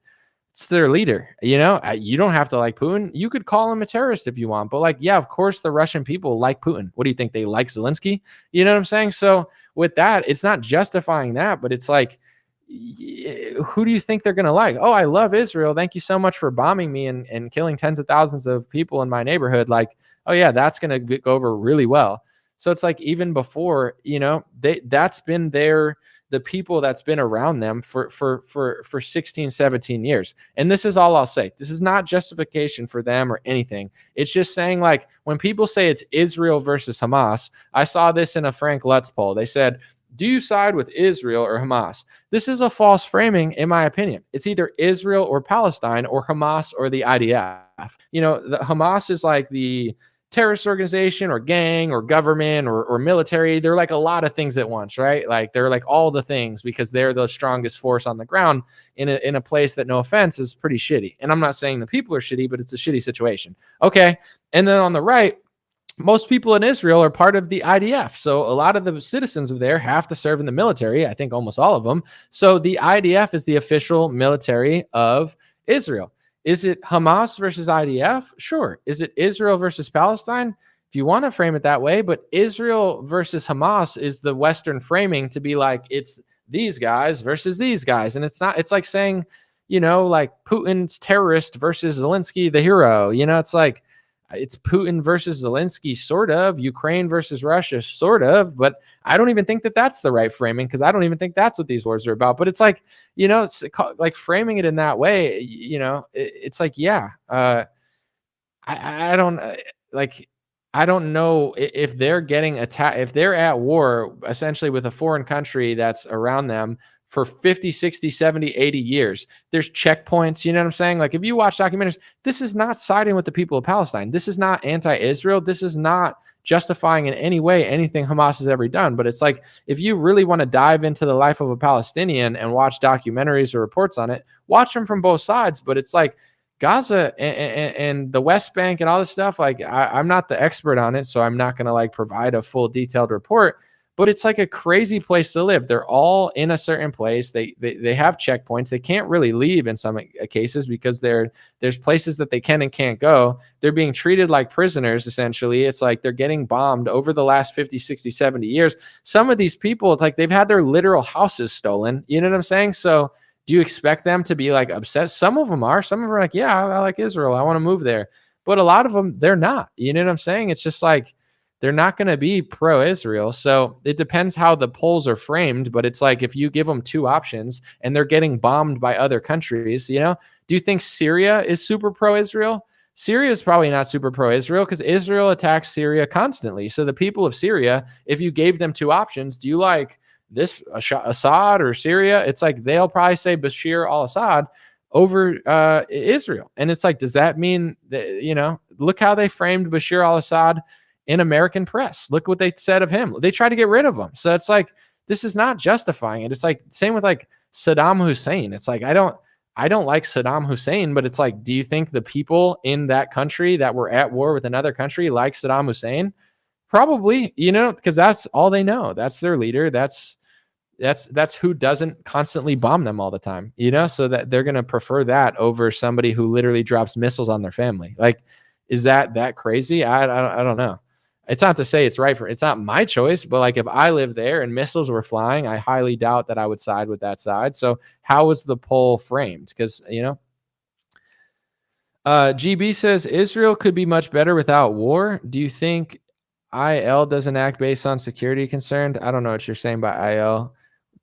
A: It's their leader. You don't have to like Putin. You could call him a terrorist if you want, but like, yeah, of course the Russian people like Putin. What do you think? They like Zelensky? You know what I'm saying? So with that, it's not justifying that, but it's like, who do you think they're going to like? Oh, I love Israel. Thank you so much for bombing me and killing tens of thousands of people in my neighborhood. Like, oh yeah, that's going to go over really well. So it's like, even before, that's been the people that's been around them for 16, 17 years. And this is all I'll say. This is not justification for them or anything. It's just saying, like, when people say it's Israel versus Hamas, I saw this in a Frank Lutz poll. They said, do you side with Israel or Hamas? This is a false framing, in my opinion. It's either Israel or Palestine or Hamas or the IDF. The Hamas is like the terrorist organization or gang or government or military. They're like a lot of things at once, right? Like they're like all the things because they're the strongest force on the ground in a place that, no offense, is pretty shitty. And I'm not saying the people are shitty, but it's a shitty situation. Okay. And then on the right, most people in Israel are part of the IDF. So a lot of the citizens of there have to serve in the military. I think almost all of them. So the IDF is the official military of Israel. Is it Hamas versus IDF? Sure. Is it Israel versus Palestine? If you want to frame it that way, but Israel versus Hamas is the Western framing to be like, it's these guys versus these guys. And it's not, it's like saying, like Putin's terrorist versus Zelensky, the hero. It's like, it's Putin versus Zelensky, sort of. Ukraine versus Russia, sort of. But I don't even think that that's the right framing because I don't even think that's what these wars are about. But it's like, it's like framing it in that way, it's like, yeah, I don't like, I don't know if they're getting attacked, if they're at war essentially with a foreign country that's around them for 50, 60, 70, 80 years. There's checkpoints, you know what I'm saying? Like if you watch documentaries, this is not siding with the people of Palestine. This is not anti-Israel. This is not justifying in any way anything Hamas has ever done. But it's like, if you really want to dive into the life of a Palestinian and watch documentaries or reports on it, watch them from both sides. But it's like Gaza and the West Bank and all this stuff, like I'm not the expert on it, so I'm not going to like provide a full detailed report. but it's like a crazy place to live. They're all in a certain place. They have checkpoints. They can't really leave in some cases because there's places that they can and can't go. They're being treated like prisoners, essentially. It's like they're getting bombed over the last 50, 60, 70 years. Some of these people, it's like they've had their literal houses stolen. You know what I'm saying? So do you expect them to be like upset? Some of them are. Some of them are like, yeah, I like Israel. I want to move there. But a lot of them, they're not. You know what I'm saying? It's just like, they're not going to be pro-Israel. So it depends how the polls are framed. But it's like if you give them two options and they're getting bombed by other countries, do you think Syria is super pro-Israel? Syria is probably not super pro-Israel because Israel attacks Syria constantly. So the people of Syria, if you gave them two options, do you like this Assad or Syria? It's like they'll probably say Bashir al-Assad over Israel. And it's like, does that mean that, look how they framed Bashir al-Assad in American press. Look what they said of him. They tried to get rid of him. So it's like, this is not justifying it. It's like same with like Saddam Hussein. It's like, I don't like Saddam Hussein, but it's like, do you think the people in that country that were at war with another country like Saddam Hussein? Probably, because that's all they know. That's their leader. That's who doesn't constantly bomb them all the time, so that they're going to prefer that over somebody who literally drops missiles on their family. Like, is that crazy? I don't know. It's not to say it's right it's not my choice, but like if I lived there and missiles were flying, I highly doubt that I would side with that side. So how was the poll framed? Because, GB says Israel could be much better without war. Do you think IL doesn't act based on security concerned? I don't know what you're saying by IL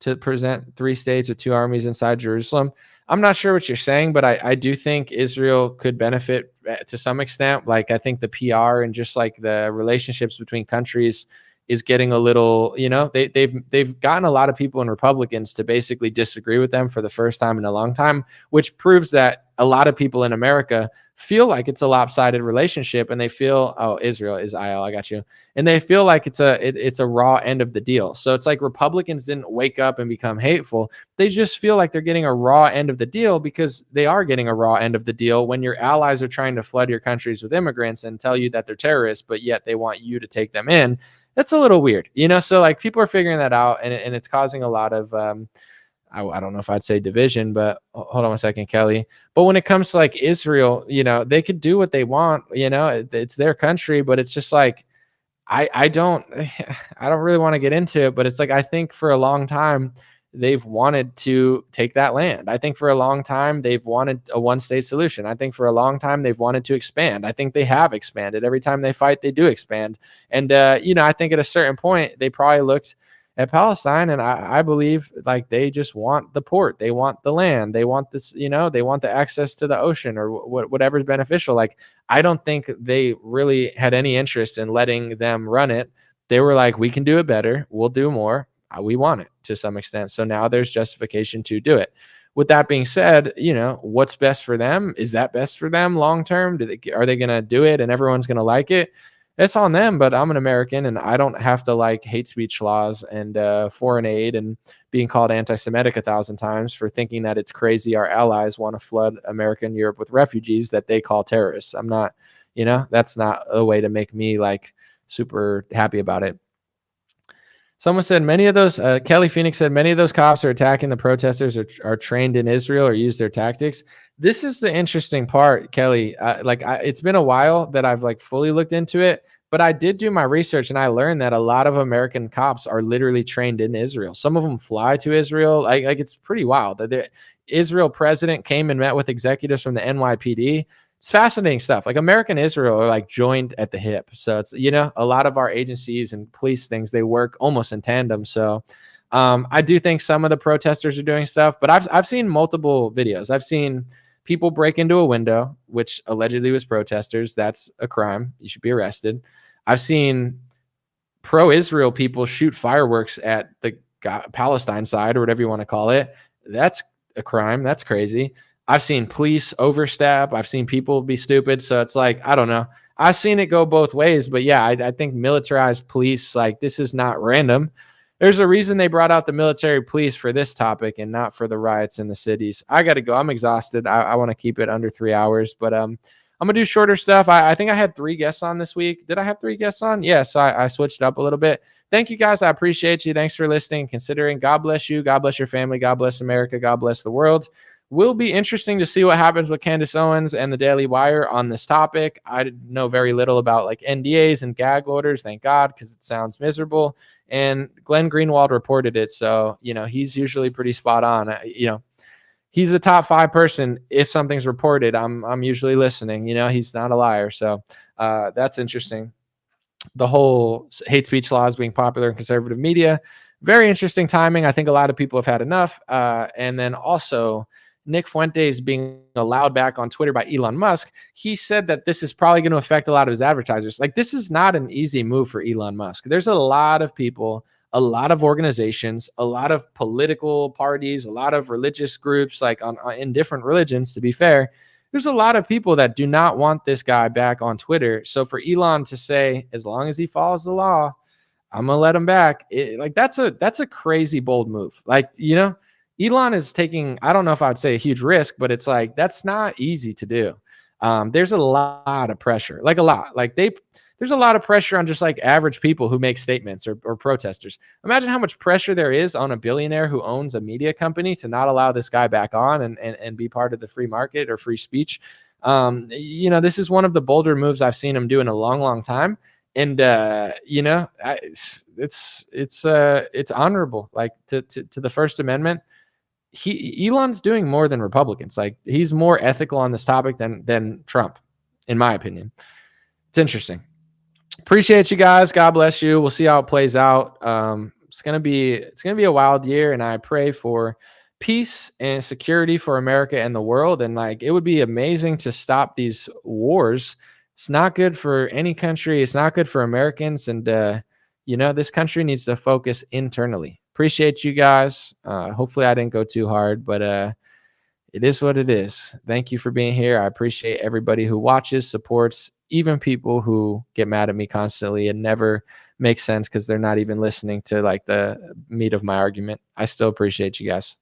A: to present 3 states with 2 armies inside Jerusalem. I'm not sure what you're saying, but I do think Israel could benefit to some extent. Like I think the PR and just like the relationships between countries is getting a little, they've gotten a lot of people and Republicans to basically disagree with them for the first time in a long time, which proves that a lot of people in America feel like it's a lopsided relationship and they feel, oh, Israel is IL, I got you. And they feel like it's a raw end of the deal. So it's like Republicans didn't wake up and become hateful. They just feel like they're getting a raw end of the deal because they are getting a raw end of the deal when your allies are trying to flood your countries with immigrants and tell you that they're terrorists, but yet they want you to take them in. That's a little weird, so like people are figuring that out and it's causing a lot of, I don't know if I'd say division, but hold on a second, Kelly. But when it comes to like Israel, they could do what they want, it's their country, but it's just like, I don't really want to get into it, but it's like, I think for a long time, they've wanted to take that land. I think for a long time, they've wanted a one-state solution. I think for a long time, they've wanted to expand. I think they have expanded. Every time they fight, they do expand. And, I think at a certain point, they probably looked at Palestine, and I believe like they just want the port, they want the land, they want this, they want the access to the ocean or whatever's beneficial. Like I don't think they really had any interest in letting them run it. They were like, we can do it better, we'll do more, we want it to some extent. So now there's justification to do it. With that being said, what's best for them? Is that best for them long term? Are they going to do it and everyone's going to like it? It's on them, but I'm an American and I don't have to like hate speech laws and foreign aid and being called anti-Semitic 1,000 times for thinking that it's crazy our allies want to flood America and Europe with refugees that they call terrorists. I'm not, that's not a way to make me like super happy about it. Someone said many of those, Kelly Phoenix said many of those cops are attacking the protesters are trained in Israel or use their tactics. This is the interesting part, Kelly. It's been a while that I've like fully looked into it, but I did do my research and I learned that a lot of American cops are literally trained in Israel. Some of them fly to Israel. Like it's pretty wild. The Israel president came and met with executives from the NYPD. It's fascinating stuff. Like American Israel are like joined at the hip. So it's, a lot of our agencies and police things, they work almost in tandem. So I do think some of the protesters are doing stuff, but I've seen multiple videos. I've seen people break into a window, which allegedly was protesters. That's a crime. You should be arrested. I've seen pro-Israel people shoot fireworks at the Palestine side or whatever you want to call it. That's a crime. That's crazy. I've seen police overstep. I've seen people be stupid. So it's like, I don't know. I've seen it go both ways. But yeah, I think militarized police, like this is not random. There's a reason they brought out the military police for this topic and not for the riots in the cities. I got to go. I'm exhausted. I want to keep it under 3 hours. But I'm I'm gonna do shorter stuff. I think I had 3 guests on this week. Did I have 3 guests on? Yeah, so I switched up a little bit. Thank you guys. I appreciate you. Thanks for listening, considering. God bless you. God bless your family. God bless America. God bless the world. Will be interesting to see what happens with Candace Owens and the Daily Wire on this topic. I know very little about like NDAs and gag orders, thank God, because it sounds miserable. And Glenn Greenwald reported it, so he's usually pretty spot on. He's a top 5 person. If something's reported, I'm usually listening. He's not a liar, so that's interesting. The whole hate speech laws being popular in conservative media, very interesting timing. I think a lot of people have had enough. And then also Nick Fuentes being allowed back on Twitter by Elon Musk. He said that this is probably going to affect a lot of his advertisers. Like, this is not an easy move for Elon Musk. There's a lot of people, a lot of organizations, a lot of political parties, a lot of religious groups, like in different religions, to be fair. There's a lot of people that do not want this guy back on Twitter. So for Elon to say, as long as he follows the law, I'm going to let him back. That's a crazy bold move. Elon is taking, I don't know if I would say a huge risk, but it's like, that's not easy to do. There's a lot of pressure, there's a lot of pressure on just like average people who make statements or protesters. Imagine how much pressure there is on a billionaire who owns a media company to not allow this guy back on and be part of the free market or free speech. This is one of the bolder moves I've seen him do in a long, long time. And, it's honorable, like to the First Amendment. Elon's doing more than Republicans. Like, he's more ethical on this topic than Trump, in my opinion. It's interesting. Appreciate you guys. God bless you. We'll see how it plays out. It's gonna be a wild year, and I pray for peace and security for America and the world. And it would be amazing to stop these wars. It's not good for any country. It's not good for Americans. And this country needs to focus internally. Appreciate you guys. Hopefully I didn't go too hard, but it is what it is. Thank you for being here. I appreciate everybody who watches, supports, even people who get mad at me constantly and never make sense because they're not even listening to the meat of my argument. I still appreciate you guys.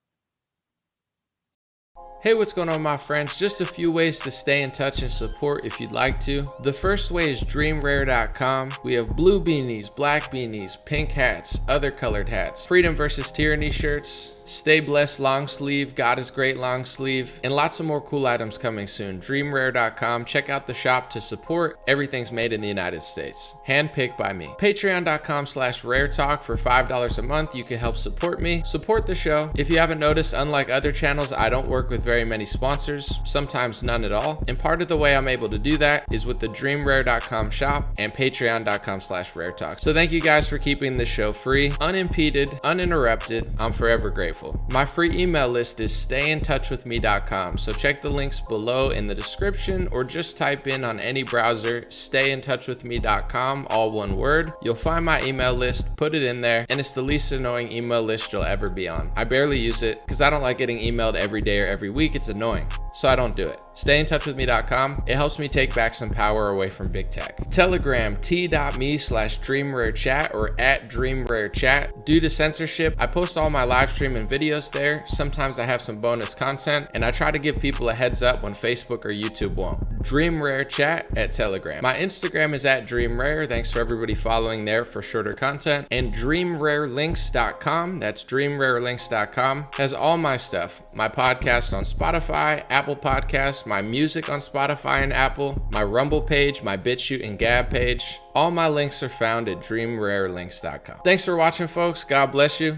A: Hey, what's going on, my friends? Just a few ways to stay in touch and support if you'd like to. The first way is dreamrare.com. We have blue beanies, black beanies, pink hats, other colored hats, freedom versus tyranny shirts, stay blessed long sleeve, God is great long sleeve, and lots of more cool items coming soon. Dreamrare.com. Check out the shop to support. Everything's made in the United States. Handpicked by me. Patreon.com/raretalk. For $5 a month, you can help support me, support the show. If you haven't noticed, unlike other channels, I don't work with very many sponsors, sometimes none at all. And part of the way I'm able to do that is with the dreamrare.com shop and patreon.com/raretalk. So thank you guys for keeping this show free, unimpeded, uninterrupted. I'm forever grateful. My free email list is stayintouchwithme.com. So check the links below in the description or just type in on any browser, stayintouchwithme.com, all one word. You'll find my email list, put it in there, and it's the least annoying email list you'll ever be on. I barely use it because I don't like getting emailed every day or every week. It's annoying. So I don't do it. Stayintouchwithme.com. It helps me take back some power away from big tech. Telegram, t.me/DreamRareChat or @DreamRareChat. Due to censorship, I post all my live stream and videos there. Sometimes I have some bonus content, and I try to give people a heads up when Facebook or YouTube won't. DreamRareChat at Telegram. My Instagram is @DreamRare. Thanks for everybody following there for shorter content. And DreamRareLinks.com. That's DreamRareLinks.com. Has all my stuff. My podcast on Spotify, Apple Podcasts, my music on Spotify and Apple, my Rumble page, my BitChute and Gab page. All my links are found at DreamRareLinks.com. Thanks for watching, folks. God bless you.